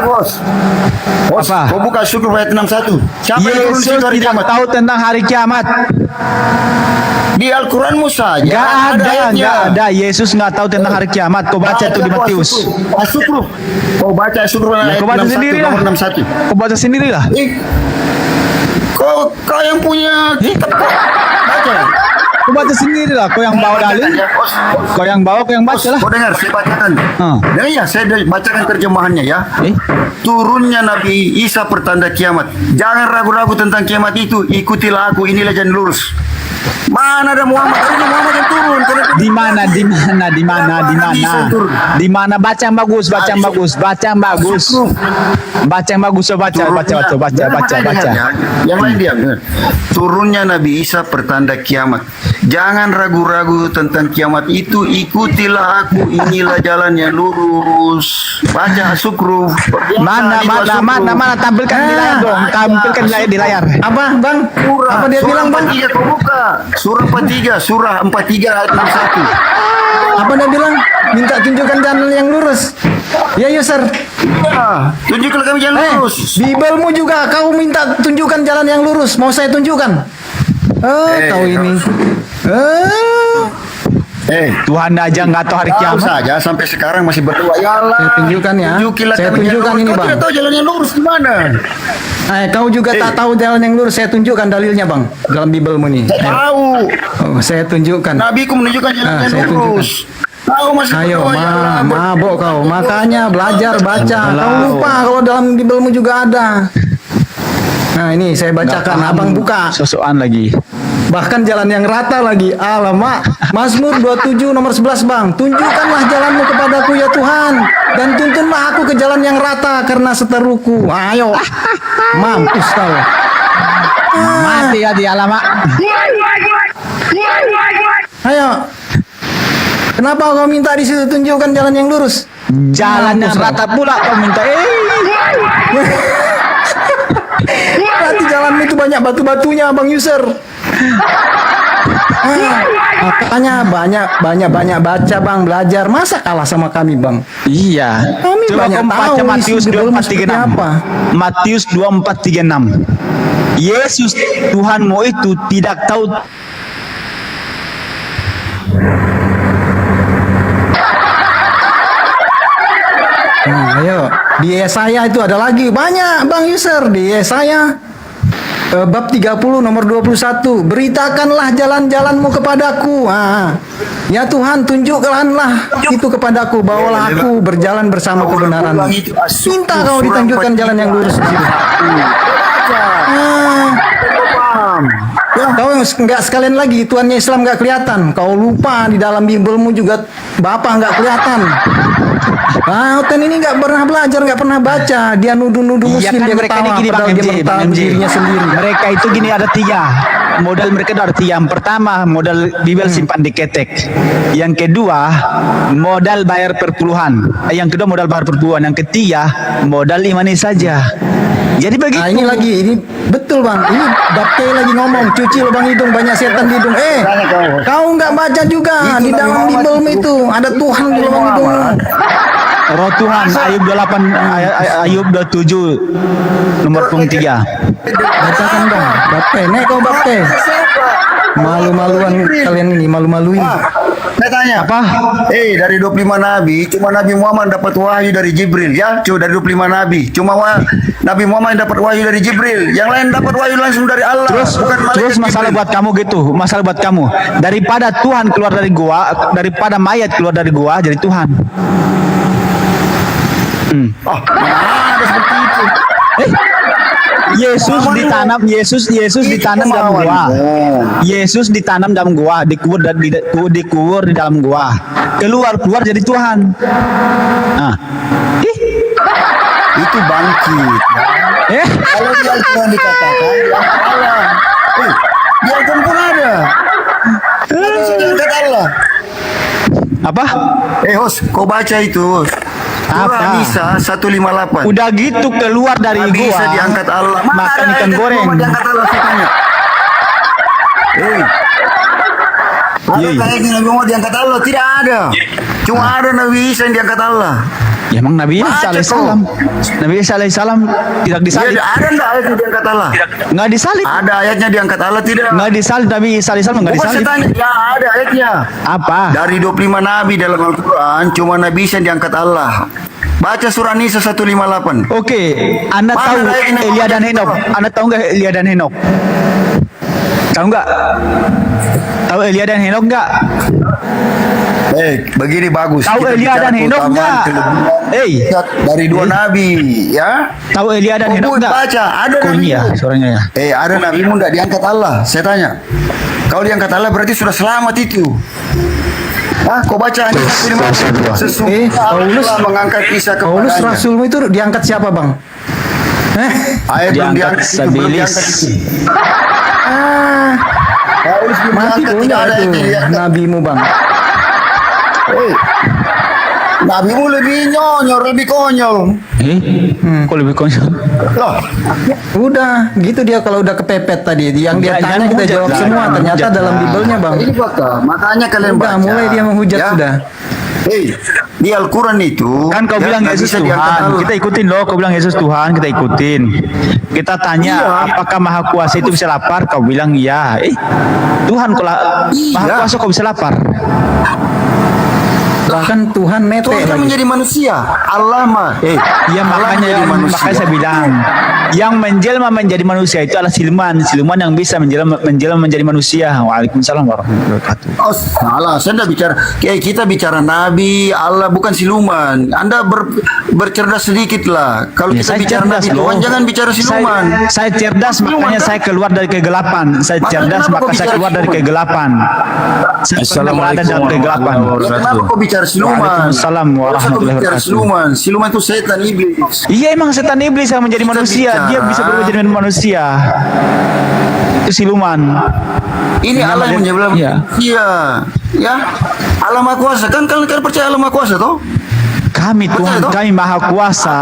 Apa? Kau buka Syukur ayat 61. Siapa yang turun di Yesus situ hari tidak kiamat? tahu tentang hari kiamat. Di Al-Quranmu saja. Nggak ada, ayatnya. nggak ada. Yesus nggak tahu tentang hari kiamat. Kau baca tuh di Matius. Syukur. Kau baca Syukur ayat Kau baca 61, sendiri lah. nomor 61. Kau baca sendiri lah. Kau yang punya kitab kok. Baca. Kau baca sendiri lah. Kau yang bawa dalil. Kau yang bawa, kau yang baca lah. Kau dengar, saya bacakan. Dengar ya, saya bacakan terjemahannya ya. Turunnya Nabi Isa pertanda kiamat. Jangan ragu-ragu tentang kiamat itu. Ikutilah aku, inilah jalan lurus. Mana ada Muhammad? Harusnya Muhammad yang turun. Di mana? Di mana? Baca yang bagus. Baca yang bagus. Baca. Yang lain diam. Turunnya Nabi Isa pertanda kiamat. Jangan ragu-ragu tentang kiamat itu. Ikutilah aku, inilah jalan yang lurus. Baca Syukur. Mana? Tampilkan di layar dong. Tampilkan di layar. Apa, Bang? Apa dia bilang, Bang? Kau buka. Surah 43 ayat 61. Apa dia bilang? Minta tunjukkan jalan yang lurus. Ya, user. Tunjukkan kami jalan lurus. Bibelmu juga kau minta tunjukkan jalan yang lurus. Mau saya tunjukkan? Kau ini. Tuhan aja nggak tahu hari kiamat. Saja sampai sekarang masih berdoa. Ya Allah. Saya tunjukkan ya. Saya tunjukkan ini, Bang. Kau tidak tahu jalan yang lurus di mana? Kau juga tak tahu jalan yang lurus. Saya tunjukkan dalilnya, Bang, dalam Bibelmu nih. Saya tahu. Saya tunjukkan. Nabiku menunjukkan jalan yang lurus. Tahu masih Ayo, berdoa, ya Allah. mabok kau. Makanya belajar baca. Kau lupa kalau dalam Bibelmu juga ada. Nah, ini saya bacakan. Abang buka. Sosokan lagi. Bahkan jalan yang rata lagi. Alamak. Mazmur 27 nomor 11, Bang. Tunjukkanlah jalanmu kepadaku ya Tuhan. Dan tuntunlah aku ke jalan yang rata karena seteruku. Ayo. Mampus kau. Mati ya di alamak. Ayo. Kenapa kau minta di situ tunjukkan jalan yang lurus? Jalan yang rata pula kau minta. Berarti jalanmu itu banyak batu-batunya, Bang User. Makanya banyak baca, Bang, belajar. Masa kalah sama kami, Bang? Iya. Kami Coba banyak kau baca tahu Matius isi Bibelmu 24:36. seperti apa. Matius 24:36. Yesus Tuhanmu itu tidak tahu. Ayo, di Yesaya itu ada lagi banyak, Bang User. Di Yesaya bab 30 nomor 21. Beritakanlah jalan-jalanmu kepadaku. Ya Tuhan, tunjukkanlah itu kepadaku. Bawalah aku berjalan bersama kebenaran. Minta kau ditunjukkan jalan yang lurus di situ. Kau nggak sekalian lagi Tuhannya Islam nggak kelihatan. Kau lupa di dalam Bibelmu juga Bapak nggak kelihatan. Oten ini nggak pernah belajar, nggak pernah baca. Dia nuduh-nuduh Muslim, dia mereka ketawa, ini gini Bang padahal dia MJ, mengetahui dirinya sendiri. Mereka itu gini ada tiga. Modal mereka itu ada tiga. Yang pertama modal Bibel simpan di ketek. Yang kedua modal bayar perpuluhan. Yang kedua modal bayar perpuluhan. Yang ketiga modal imani saja. Jadi begitu. Ini lagi, ini betul Bang. Ini Bapte lagi ngomong, cuci lubang hidung, banyak setan di hidung. Kau nggak baca juga di dalam Bibelmu itu ada Tuhan di lubang hidung. Roh Tuhan, Ayub 28, Ayub 27, nomor 3. Bacakan Bang, Bapte, nek kau Bapte. Malu-maluan kalian ini, malu-maluin. Saya tanya, apa? Dari 25 nabi, cuma Nabi Muhammad dapat wahyu dari Jibril, ya? Cuma dari 25 nabi, cuma Nabi Muhammad dapat wahyu dari Jibril. Yang lain dapat wahyu langsung dari Allah. Terus masalah buat kamu gitu, masalah buat kamu. Daripada Tuhan keluar dari gua, daripada mayat keluar dari gua, jadi Tuhan. Ada seperti itu. Yesus ditanam dalam gua. Yesus ditanam dalam gua, dikubur di dalam gua. Keluar jadi Tuhan. Itu bangkit. Kalau di Al-Quran dikatakan Allah. Di Al-Quran pun ada. Nggak bisa diangkat Allah. Apa? Host, kau baca itu, host. Surah Apa? Nisa 158. Udah gitu keluar dari Nggak bisa gua. diangkat Allah. Mana Makan ada ikan ayat goreng. mau diangkat Allah, saya tanya. Ada kayaknya Nabi Muhammad diangkat Allah? Tidak ada. Cuma ada Nabi Isa yang diangkat Allah. Ya emang Nabi Isa Baca alaihissalam. Nabi Isa alaihissalam tidak disalib. Iya, ada nggak ayatnya diangkat Allah? Nggak disalib. Ada ayatnya diangkat Allah tidak? Nggak disalib. Nabi Isa alaihissalam nggak Bukan saya disalib. tanya, ya ada ayatnya. Apa? Dari 25 Nabi dalam Al-Quran, cuma Nabi Isa yang diangkat Allah. Baca surah Nisa 158. Oke, Anda Mana tahu ayatnya Elia dan diangkat Henok? Allah? Anda tahu nggak Elia dan Henok? Tahu nggak? Tahu Elia dan Henok nggak? Begini bagus. Tahu Kita Elia bicara dan Henok keutamaan nggak? kelebihan dari dua nabi, ya. Tahu Elia dan Henok nggak? Baca, ada Kok nabi. ini ya suaranya ya? Ada nabimu nggak diangkat Allah? Saya tanya. Kalau diangkat Allah berarti sudah selamat itu. Kau baca hanya sesungguhnya Paulus Allah mengangkat Isa Paulus kepadanya. Rasulmu itu diangkat siapa, Bang? Ayat belum Diangkat diangkat itu, belum Sabilis. diangkat itu. Paulus belum Mati diangkat, dong tidak ada itu yang diangkat. nabimu, Bang. Nabimu lebih nyonyor, lebih konyol. Kok lebih konyol? Loh, Udah, gitu dia kalau udah kepepet tadi. Yang dia Jangan tanya kita hujat jawab lah, semua. jangan Ternyata hujat dalam lah. Bible-nya, Bang. ini fakta. Makanya kalian Udah, baca. mulai dia menghujat sudah. Di Al-Quran itu Kan kau ya, bilang nggak Yesus bisa diangkat Tuhan, Allah. kita ikutin loh. Kau bilang Yesus Tuhan, kita ikutin. Kita tanya, apakah Maha Kuasa itu bisa lapar? Kau bilang iya. Tuhan Maha Kuasa kau bisa lapar? Bahkan Tuhan nete Tuhan kan lagi. menjadi manusia. Allah mah. Ya makanya saya bilang, yang menjelma menjadi manusia itu adalah siluman yang bisa menjelma menjadi manusia. Waalaikumsalam warahmatullahi wabarakatuh. Oh, salah. Saya tidak bicara. Kayak kita bicara Nabi, Allah bukan siluman. Anda bercerdas sedikit lah. Kalau Ya, kita saya bicara cerdas Nabi loh. Tuhan, jangan bicara siluman. Saya cerdas, makanya saya keluar dari kegelapan. Saya Makanya cerdas, kenapa maka kau saya bicara keluar dari siluman? kegelapan. Saya pernah berada dalam kegelapan. Ya, kenapa kau bicara siluman? Waalaikumsalam Kenapa kau warahmatullahi bicara wabarakatuh. siluman? Siluman itu setan iblis. Iya, emang setan iblis yang menjadi Kita manusia. Dia bicara- bisa berubah jadi manusia. Itu siluman. Ini Allah yang menjadi Iya. manusia. Ya, Allah Maha Kuasa. Kan kalian percaya Allah Maha Kuasa toh? Kami Tuhan, kami Maha Kuasa,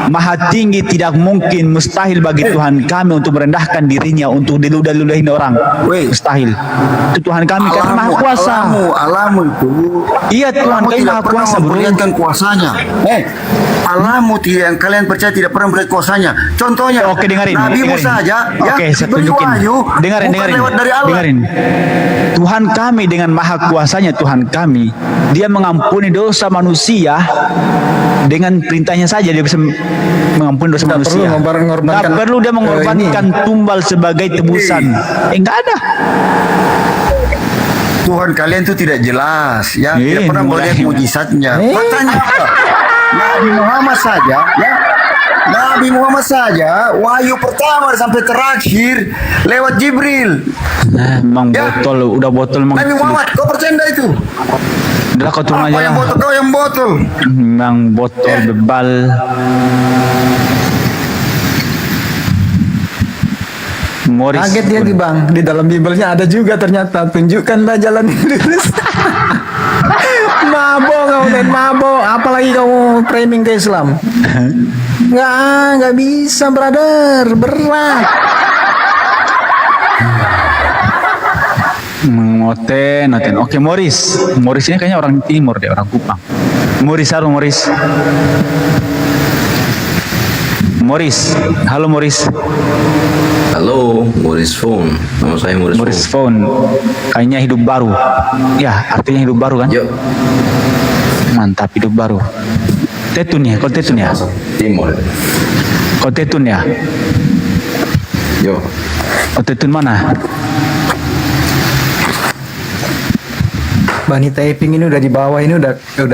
Maha Tinggi, tidak mungkin, mustahil bagi Tuhan kami untuk merendahkan dirinya, untuk diludah-ludahin orang. Mustahil. Itu Tuhan kami karena Maha Kuasa. Allahmu itu. Iya Tuhan, Allahmu kami tidak Maha pernah Kuasa, bro. memperlihatkan kuasanya. Allahmu tidak, yang kalian percaya tidak pernah melihat kuasanya. Contohnya, Oke, dengerin. Nabimu dengerin. saja, Oke, saya diberi tunjukin. wahyu, Dengerin, bukan dengerin. lewat dari Allah. Dengerin. Tuhan kami dengan Maha Kuasanya, Tuhan kami, Dia mengampuni dosa manusia dengan perintahnya saja. Dia bisa mengampuni dosa manusia. Nggak perlu dia mengorbankan tumbal sebagai tebusan. Nggak ada. Tuhan kalian itu tidak jelas, ya, tidak pernah mulai. melihat mujizatnya. Bertanya apa? Nabi Muhammad saja, ya. Nabi Muhammad saja, wahyu pertama sampai terakhir lewat Jibril. Emang botol, udah botol emang. Nabi Muhammad, kau percaya enggak itu? Udah kau turun Apa aja yang lah. botol, kau yang botol. Emang botol bebal. Morris. Kaget dia di Bang, di dalam Bible-nya ada juga ternyata. Tunjukkanlah jalan yang lurus. Mabok kamu dan mabok. Apalagi kamu framing ke Islam. Nggak bisa brother, berat. Ngoten. Oke, Morris ini kayaknya orang timur deh, orang Kupang. Morris, halo Morris. Halo, Morris Phone. Nama saya Morris Phone. Kayaknya hidup baru. Ya, artinya hidup baru kan? Yuk. Mantap, hidup baru. Tetun ya, kau tetun ya? Timur. Kau tetun ya? Yo. Kau tetun mana? Bani typing ini udah di bawah ini udah. Kau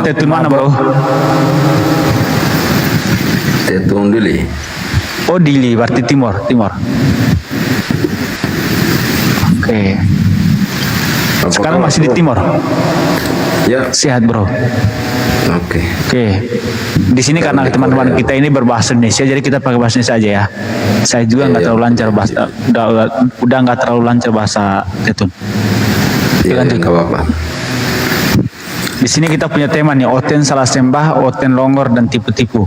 tetun mana bro? Tetun Dili. Oh Dili, berarti timur. Oke. Sekarang masih di timur. Ya. Sehat bro. Oke. Oke. Di sini karena teman-teman kita ini berbahasa Indonesia, jadi kita pakai bahasa Indonesia aja ya. Saya juga nggak terlalu lancar bahasa, udah nggak terlalu lancar bahasa Tetun. Iya, nggak apa-apa. Di sini kita punya tema nih, Oten salah sembah, Oten longor dan tipu-tipu.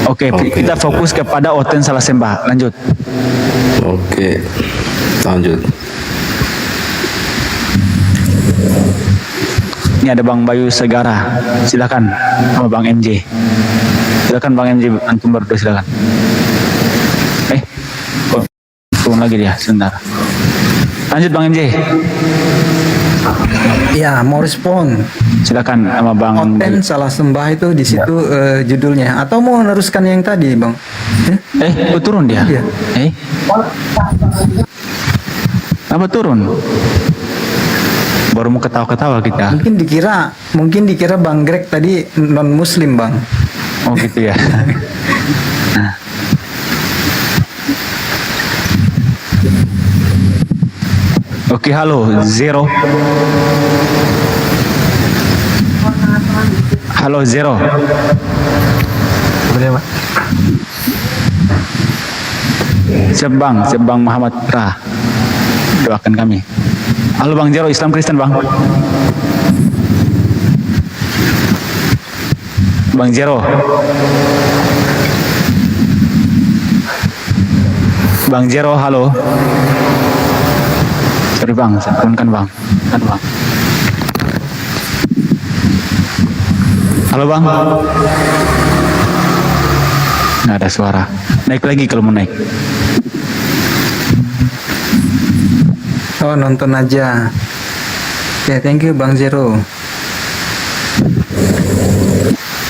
Oke, kita fokus kepada Oten salah sembah. Lanjut. Oke. Lanjut. Ini ada Bang Bayu Segara, silakan, sama Bang MJ. Silakan Bang MJ, antum berdua silakan. Kok turun lagi dia, sebentar. Lanjut Bang MJ. Ya, mau respon. Silakan sama Bang Oten salah sembah itu di situ judulnya. Atau mau meneruskan yang tadi, Bang? Turun dia. Iya. Apa turun? Baru mau ketawa-ketawa kita. Mungkin dikira Bang Greg tadi non Muslim, Bang. Oh gitu ya. Nah. Oke, halo Zero. Halo Zero. Siap Bang Muhammad Ra. Doakan kami. Halo Bang Zero, Islam Kristen Bang. Bang Zero. Bang Zero, halo. Sorry Bang, turunkan Bang. Halo Bang. Nggak ada suara. Naik lagi kalau mau naik. Oh, nonton aja. Ya, thank you Bang Zero.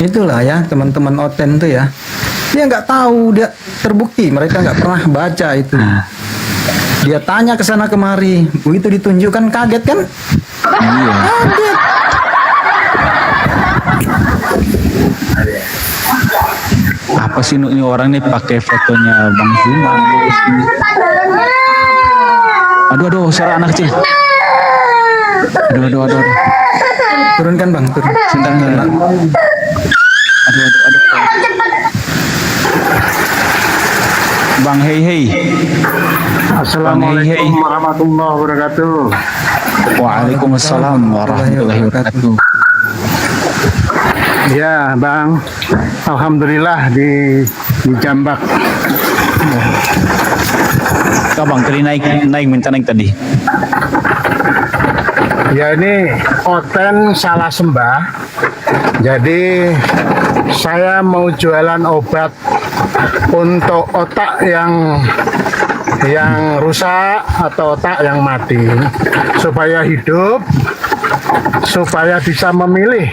Itulah ya teman-teman Oten tuh ya. Dia nggak tahu, dia terbukti mereka nggak pernah baca itu. Dia tanya ke sana kemari, begitu ditunjukkan kaget kan? Iya. Kaget. Apa sih ini orang nih pakai fotonya Bang Zuma? Aduh, suara anak kecil. Aduh. Turunkan Bang, turun. Sebentar. Aduh. Bang Hei. Assalamualaikum warahmatullahi wabarakatuh. Waalaikumsalam warahmatullahi wabarakatuh. Ya Bang, alhamdulillah di Jambak. Bang tadi minta naik tadi. Ya ini Oten salah sembah. Jadi saya mau jualan obat untuk otak yang rusak atau otak yang mati supaya hidup, supaya bisa memilih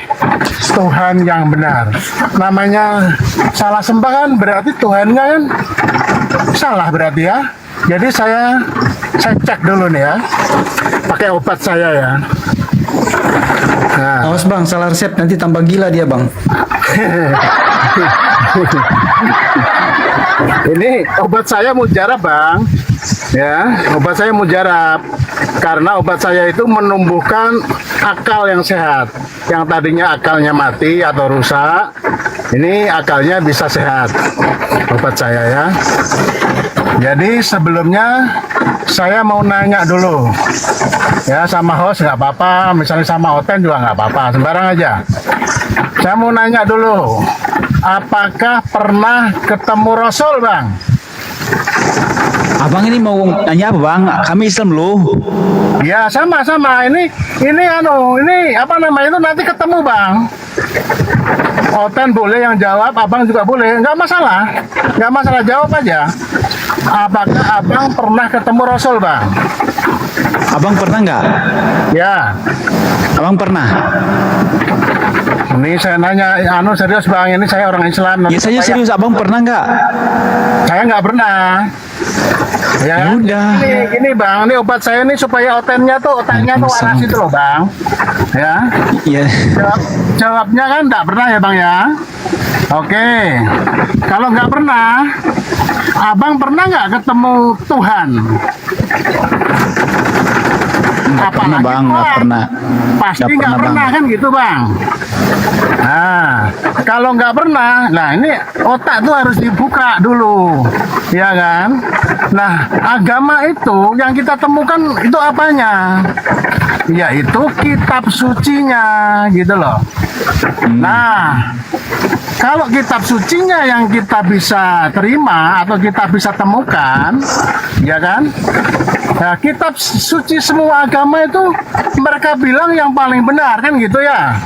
Tuhan yang benar. Namanya salah sembah kan berarti Tuhannya kan salah berarti ya. Jadi saya cek dulu nih ya, pakai obat saya ya. Nah. Awas Bang, salah resep nanti tambah gila dia Bang. Ini obat saya mujarab Bang. Ya, obat saya mujarab. Karena obat saya itu menumbuhkan akal yang sehat. Yang tadinya akalnya mati atau rusak, ini akalnya bisa sehat. Obat saya ya. Jadi sebelumnya saya mau nanya dulu. Ya sama host nggak apa-apa, misalnya sama Oten juga nggak apa-apa, sembarang aja. Saya mau nanya dulu, apakah pernah ketemu Rasul, Bang? Abang ini mau nanya apa, Bang? Kami Islam loh. Ya, sama-sama. Ini apa namanya itu nanti ketemu, Bang. Oten boleh yang jawab, Abang juga boleh. Nggak masalah. Nggak masalah, jawab aja. Apakah Abang pernah ketemu Rasul, Bang? Abang pernah nggak? Ya. Abang pernah? Ini saya nanya, serius Bang, ini saya orang Islam. Ya saya serius, Abang pernah nggak? Saya nggak pernah. Ya, udah. Ini Bang, ini obat saya ini supaya otaknya tuh waras itu loh Bang. Ya. Iya. Jawabnya kan nggak pernah ya Bang ya. Oke. Kalau nggak pernah, Abang pernah nggak ketemu Tuhan? Nggak pernah Apalagi bang, nggak Tuhan. pernah. Pasti nggak Bang. pernah kan gitu bang. Nah, kalau nggak pernah, nah ini otak tuh harus dibuka dulu, ya kan? Nah, agama itu yang kita temukan itu apanya? Yaitu kitab sucinya, gitu loh. Nah, kalau kitab sucinya yang kita bisa terima atau kita bisa temukan, ya kan? Nah, kitab suci semua agama itu mereka bilang yang paling benar kan gitu ya.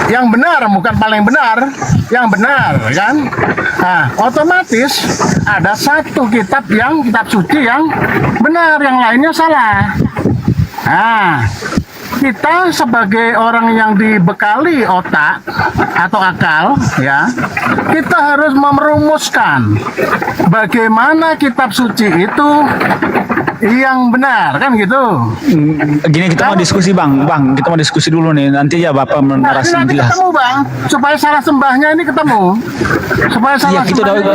Yang benar bukan paling benar, yang benar kan. Nah, otomatis ada satu kitab suci yang benar, yang lainnya salah. Nah, kita sebagai orang yang dibekali otak atau akal, ya, kita harus merumuskan bagaimana kitab suci itu yang benar, kan gitu. Gini kita mau diskusi bang, kita mau diskusi dulu nih. Nanti ya bapak menarasi nanti jelas. ketemu bang, supaya salah sembahnya ini ketemu, supaya Iya salah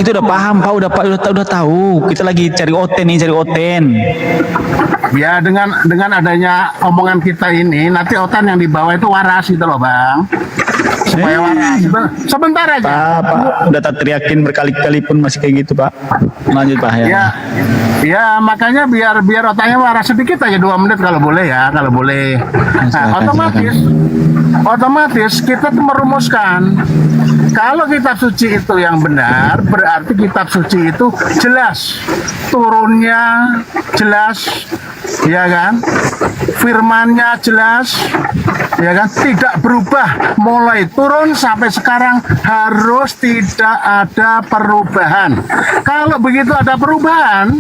kita udah paham pak, udah tahu. Kita lagi cari oten nih, cari oten. Ya dengan adanya omongan kita ini, nanti otan yang dibawa itu waras gitu loh bang. Supaya waras. Sebentar aja. Pak, udah tak teriakin berkali-kali pun masih kayak gitu pak. Lanjut pak ya. Ya makanya biar otaknya waras sedikit aja 2 menit kalau boleh ya, kalau boleh. Nah, otomatis kita tuh merumuskan kalau kitab suci itu yang benar, berarti kitab suci itu jelas turunnya, jelas, ya kan? Firmannya jelas, ya kan? Tidak berubah, mulai turun sampai sekarang harus tidak ada perubahan. Kalau begitu ada perubahan,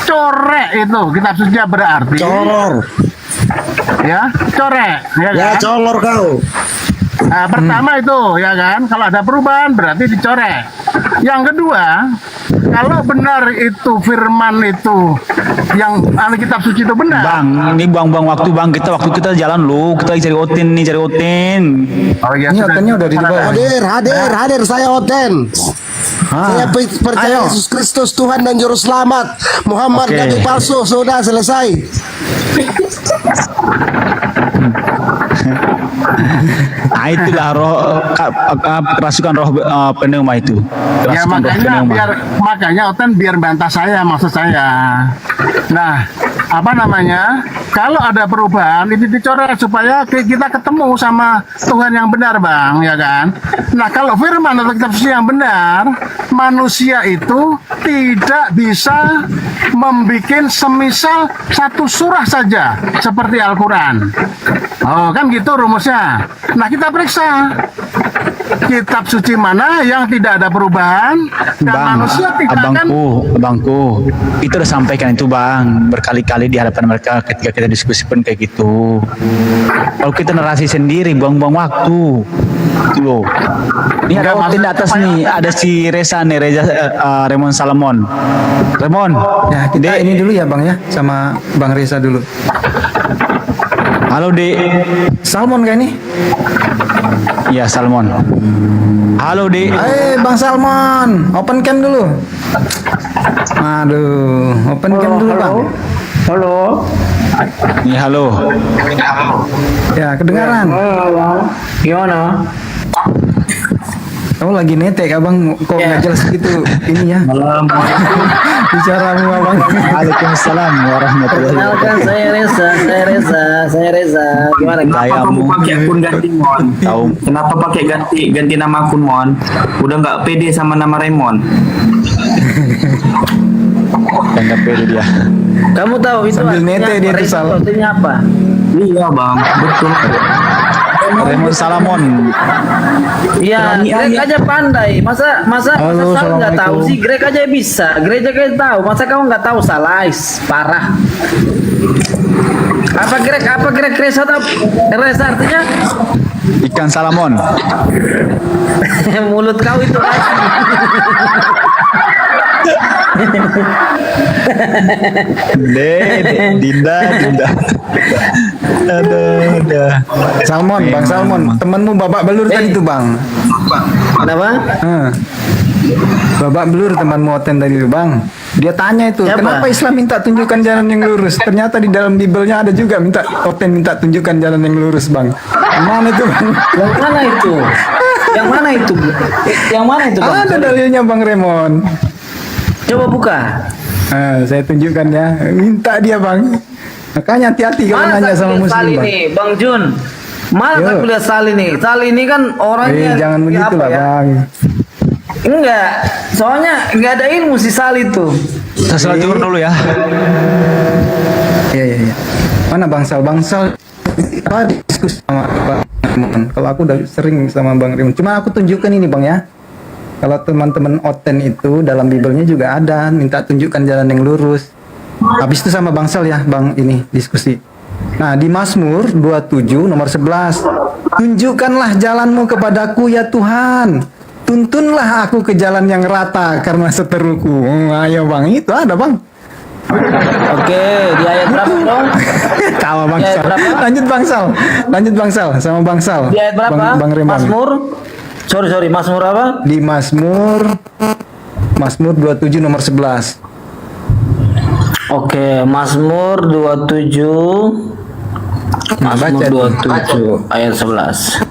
corek itu kitab suci berarti. Color. Ya, corek, ya kan? Ya color kau. Nah, pertama itu ya kan, kalau ada perubahan berarti dicorek. Yang kedua, kalau benar itu firman itu yang kitab suci itu benar. Bang, ini buang-buang waktu bang. Waktu kita jalan lu, kita lagi cari oten nih, cari oten. Oh iya, Ini otennya udah di bawah. Hadir, saya Oten. Saya percaya Yesus Kristus Tuhan dan Juru Selamat. Muhammad Oke. Nabi palsu, sudah selesai. Nah itulah kerasukan roh pneuma itu. Ya Kerasukan roh pneuma. makanya Oten biar bantah saya, maksud saya. Nah, apa namanya? Kalau ada perubahan itu dicoret supaya kita ketemu sama Tuhan yang benar, Bang, ya kan? Nah, kalau firman atau kitab suci yang benar, manusia itu tidak bisa membuat semisal satu surah saja seperti Al-Quran. Oh, kan gitu rumusnya. Nah, kita periksa kitab suci mana yang tidak ada perubahan dan manusia tidak akan. Abangku, itu udah sampaikan itu bang berkali-kali di hadapan mereka ketika kita diskusi pun kayak gitu. Kalau kita narasi sendiri buang-buang waktu, itu loh. Ini ada oten di atas nih, ada si Reza nih, Remon Salamon. Remon, Ya kita ini dulu ya bang ya, sama bang Reza dulu. halo Dek. Salmon kayak ini. Iya Salmon. Halo Dek. Bang Salmon, open cam dulu. Aduh, open cam dulu bang. Halo. Iya halo. Ya kedengaran. Gimana? Kamu lagi netek abang, kok nggak jelas gitu ininya. Bicaramu abang. Waalaikumsalam warahmatullahi wabarakatuh. Saya Reza. Gimana? Kenapa kamu pakai akun ganti Mon? Tahu. Kenapa pakai ganti nama akun Mon? Udah nggak pede sama nama Raymond. Nggak pede dia. Kamu tahu itu Sambil nete dia tuh Sal. artinya apa? Iya bang, betul. Remon Salamon. Iya, Greg aja pandai. Masa Halo, Sal nggak tahu Assalamualaikum. sih? Greg aja bisa. Greg aja tahu. Masa kamu nggak tahu Salais? Parah. Apa Greg Reza artinya? Ikan Salamon. Mulut kau itu Dinda. Aduh. Salmon, bang Salmon, temanmu babak belur tadi tuh bang. Kenapa? Babak belur temanmu Oten tadi tuh bang. Dia tanya itu, Siapa? kenapa Islam minta tunjukkan jalan yang lurus? Ternyata di dalam Bible-nya ada juga Oten minta tunjukkan jalan yang lurus bang. Mana itu bang? Yang mana itu? Yang mana itu? Yang mana itu, Bang? Ada dalilnya Bang Remon. Coba buka. Saya tunjukkan ya. Minta dia bang. Makanya hati-hati kalau nanya sama muslim Sali bang. nih, Bang Jun. Mana Yo. tak kulihat Sali nih? Sali ini kan orangnya Jangan begitu lah bang. Enggak, soalnya enggak ada ilmu si Sali tuh. Saya sholat zuhur dulu ya. Iya. Mana bangsal apa diskusi sama Bang Remon. Kalau aku udah sering sama Bang Remon. Cuma aku tunjukkan ini bang ya. Kalau teman-teman Oten itu dalam Bible-nya juga ada minta tunjukkan jalan yang lurus. Habis itu sama bangsal ya bang ini diskusi. Nah di Mazmur 27 nomor 11, tunjukkanlah jalanmu kepadaku ya Tuhan. Tuntunlah aku ke jalan yang rata karena seteruku. Ayo bang, itu ada bang. Oke, di ayat berapa dong? Tawa Di ayat bangsal. berapa? Lanjut bangsal sama bangsal. Di ayat berapa? Bang Remon. Mazmur. Sorry, Mazmur apa? Di Mazmur 27 nomor 11. Oke, Mazmur 27. Mazmur 27 ayat 11.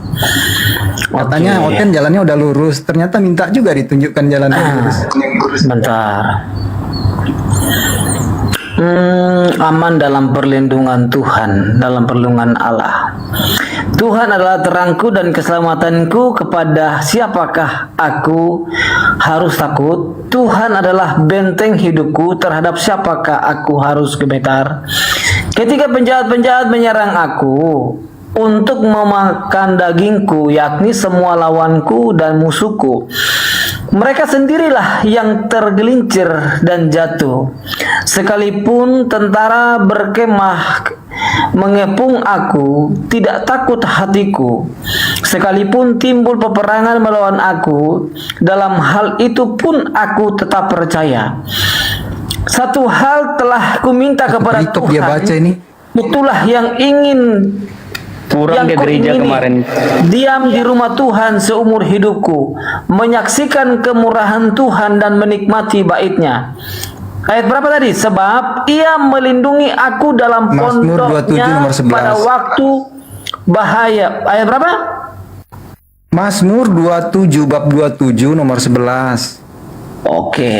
Katanya Oke. Oten jalannya udah lurus, ternyata minta juga ditunjukkan jalan yang lurus. Bentar. Aman dalam perlindungan Tuhan, dalam perlindungan Allah. Tuhan adalah terangku dan keselamatanku, kepada siapakah aku harus takut? Tuhan adalah benteng hidupku, terhadap siapakah aku harus gemetar? Ketika penjahat-penjahat menyerang aku untuk memakan dagingku, yakni semua lawanku dan musuhku, mereka sendirilah yang tergelincir dan jatuh. Sekalipun tentara berkemah mengepung aku, tidak takut hatiku. Sekalipun timbul peperangan melawan aku, dalam hal itu pun aku tetap percaya. Satu hal telah kuminta kepada Tutup Tuhan, dia baca ini. itulah yang ingin Kurang ke gereja kemarin. diam di rumah Tuhan seumur hidupku, menyaksikan kemurahan Tuhan dan menikmati bait-Nya. Ayat berapa tadi? Sebab Ia melindungi aku dalam Mazmur 27 pondoknya nomor 11. pada waktu bahaya. Ayat berapa? Mazmur 27 bab 27 nomor 11. Oke.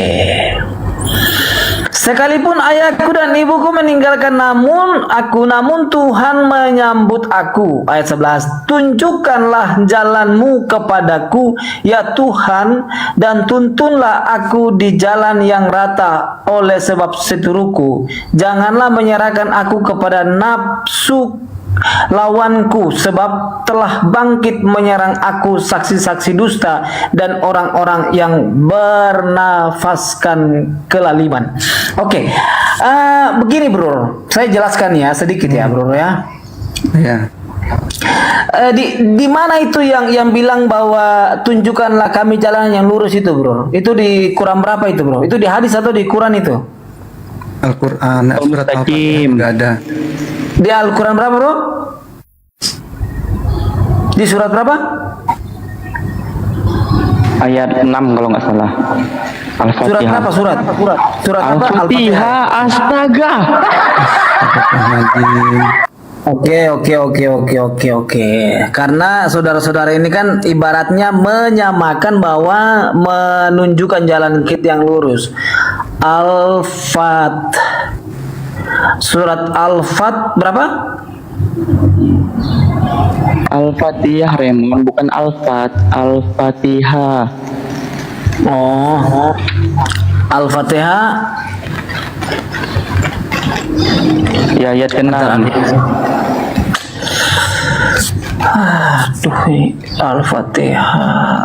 Sekalipun ayahku dan ibuku meninggalkan namun Tuhan menyambut aku. Ayat 11. Tunjukkanlah jalanmu kepadaku ya Tuhan, dan tuntunlah aku di jalan yang rata oleh sebab seteruku. Janganlah menyerahkan aku kepada nafsu lawanku, sebab telah bangkit menyerang aku saksi-saksi dusta dan orang-orang yang bernafaskan kelaliman. Oke, begini bro, saya jelaskan ya sedikit ya bro ya. Ya. Di mana itu yang bilang bahwa tunjukkanlah kami jalan yang lurus itu bro? Itu di Quran berapa itu bro? Itu di hadis atau di Quran itu? Al-Quran, surat Al-Fatihah nggak ada. Di Al-Quran berapa bro? Di surat berapa? Ayat 6 kalau nggak salah. Surat berapa? Surat apa? Al-Fatihah. Astaga. Oke. Karena saudara-saudara ini kan ibaratnya menyamakan bahwa menunjukkan jalan yang lurus. Al-Fat. Surat Al-Fat berapa? Al-Fatihah Remon, bukan Al-Fat, Al-Fatihah. Oh. Al-Fatihah. Ya ayat ke-6. Aduh, Al-Fatihah.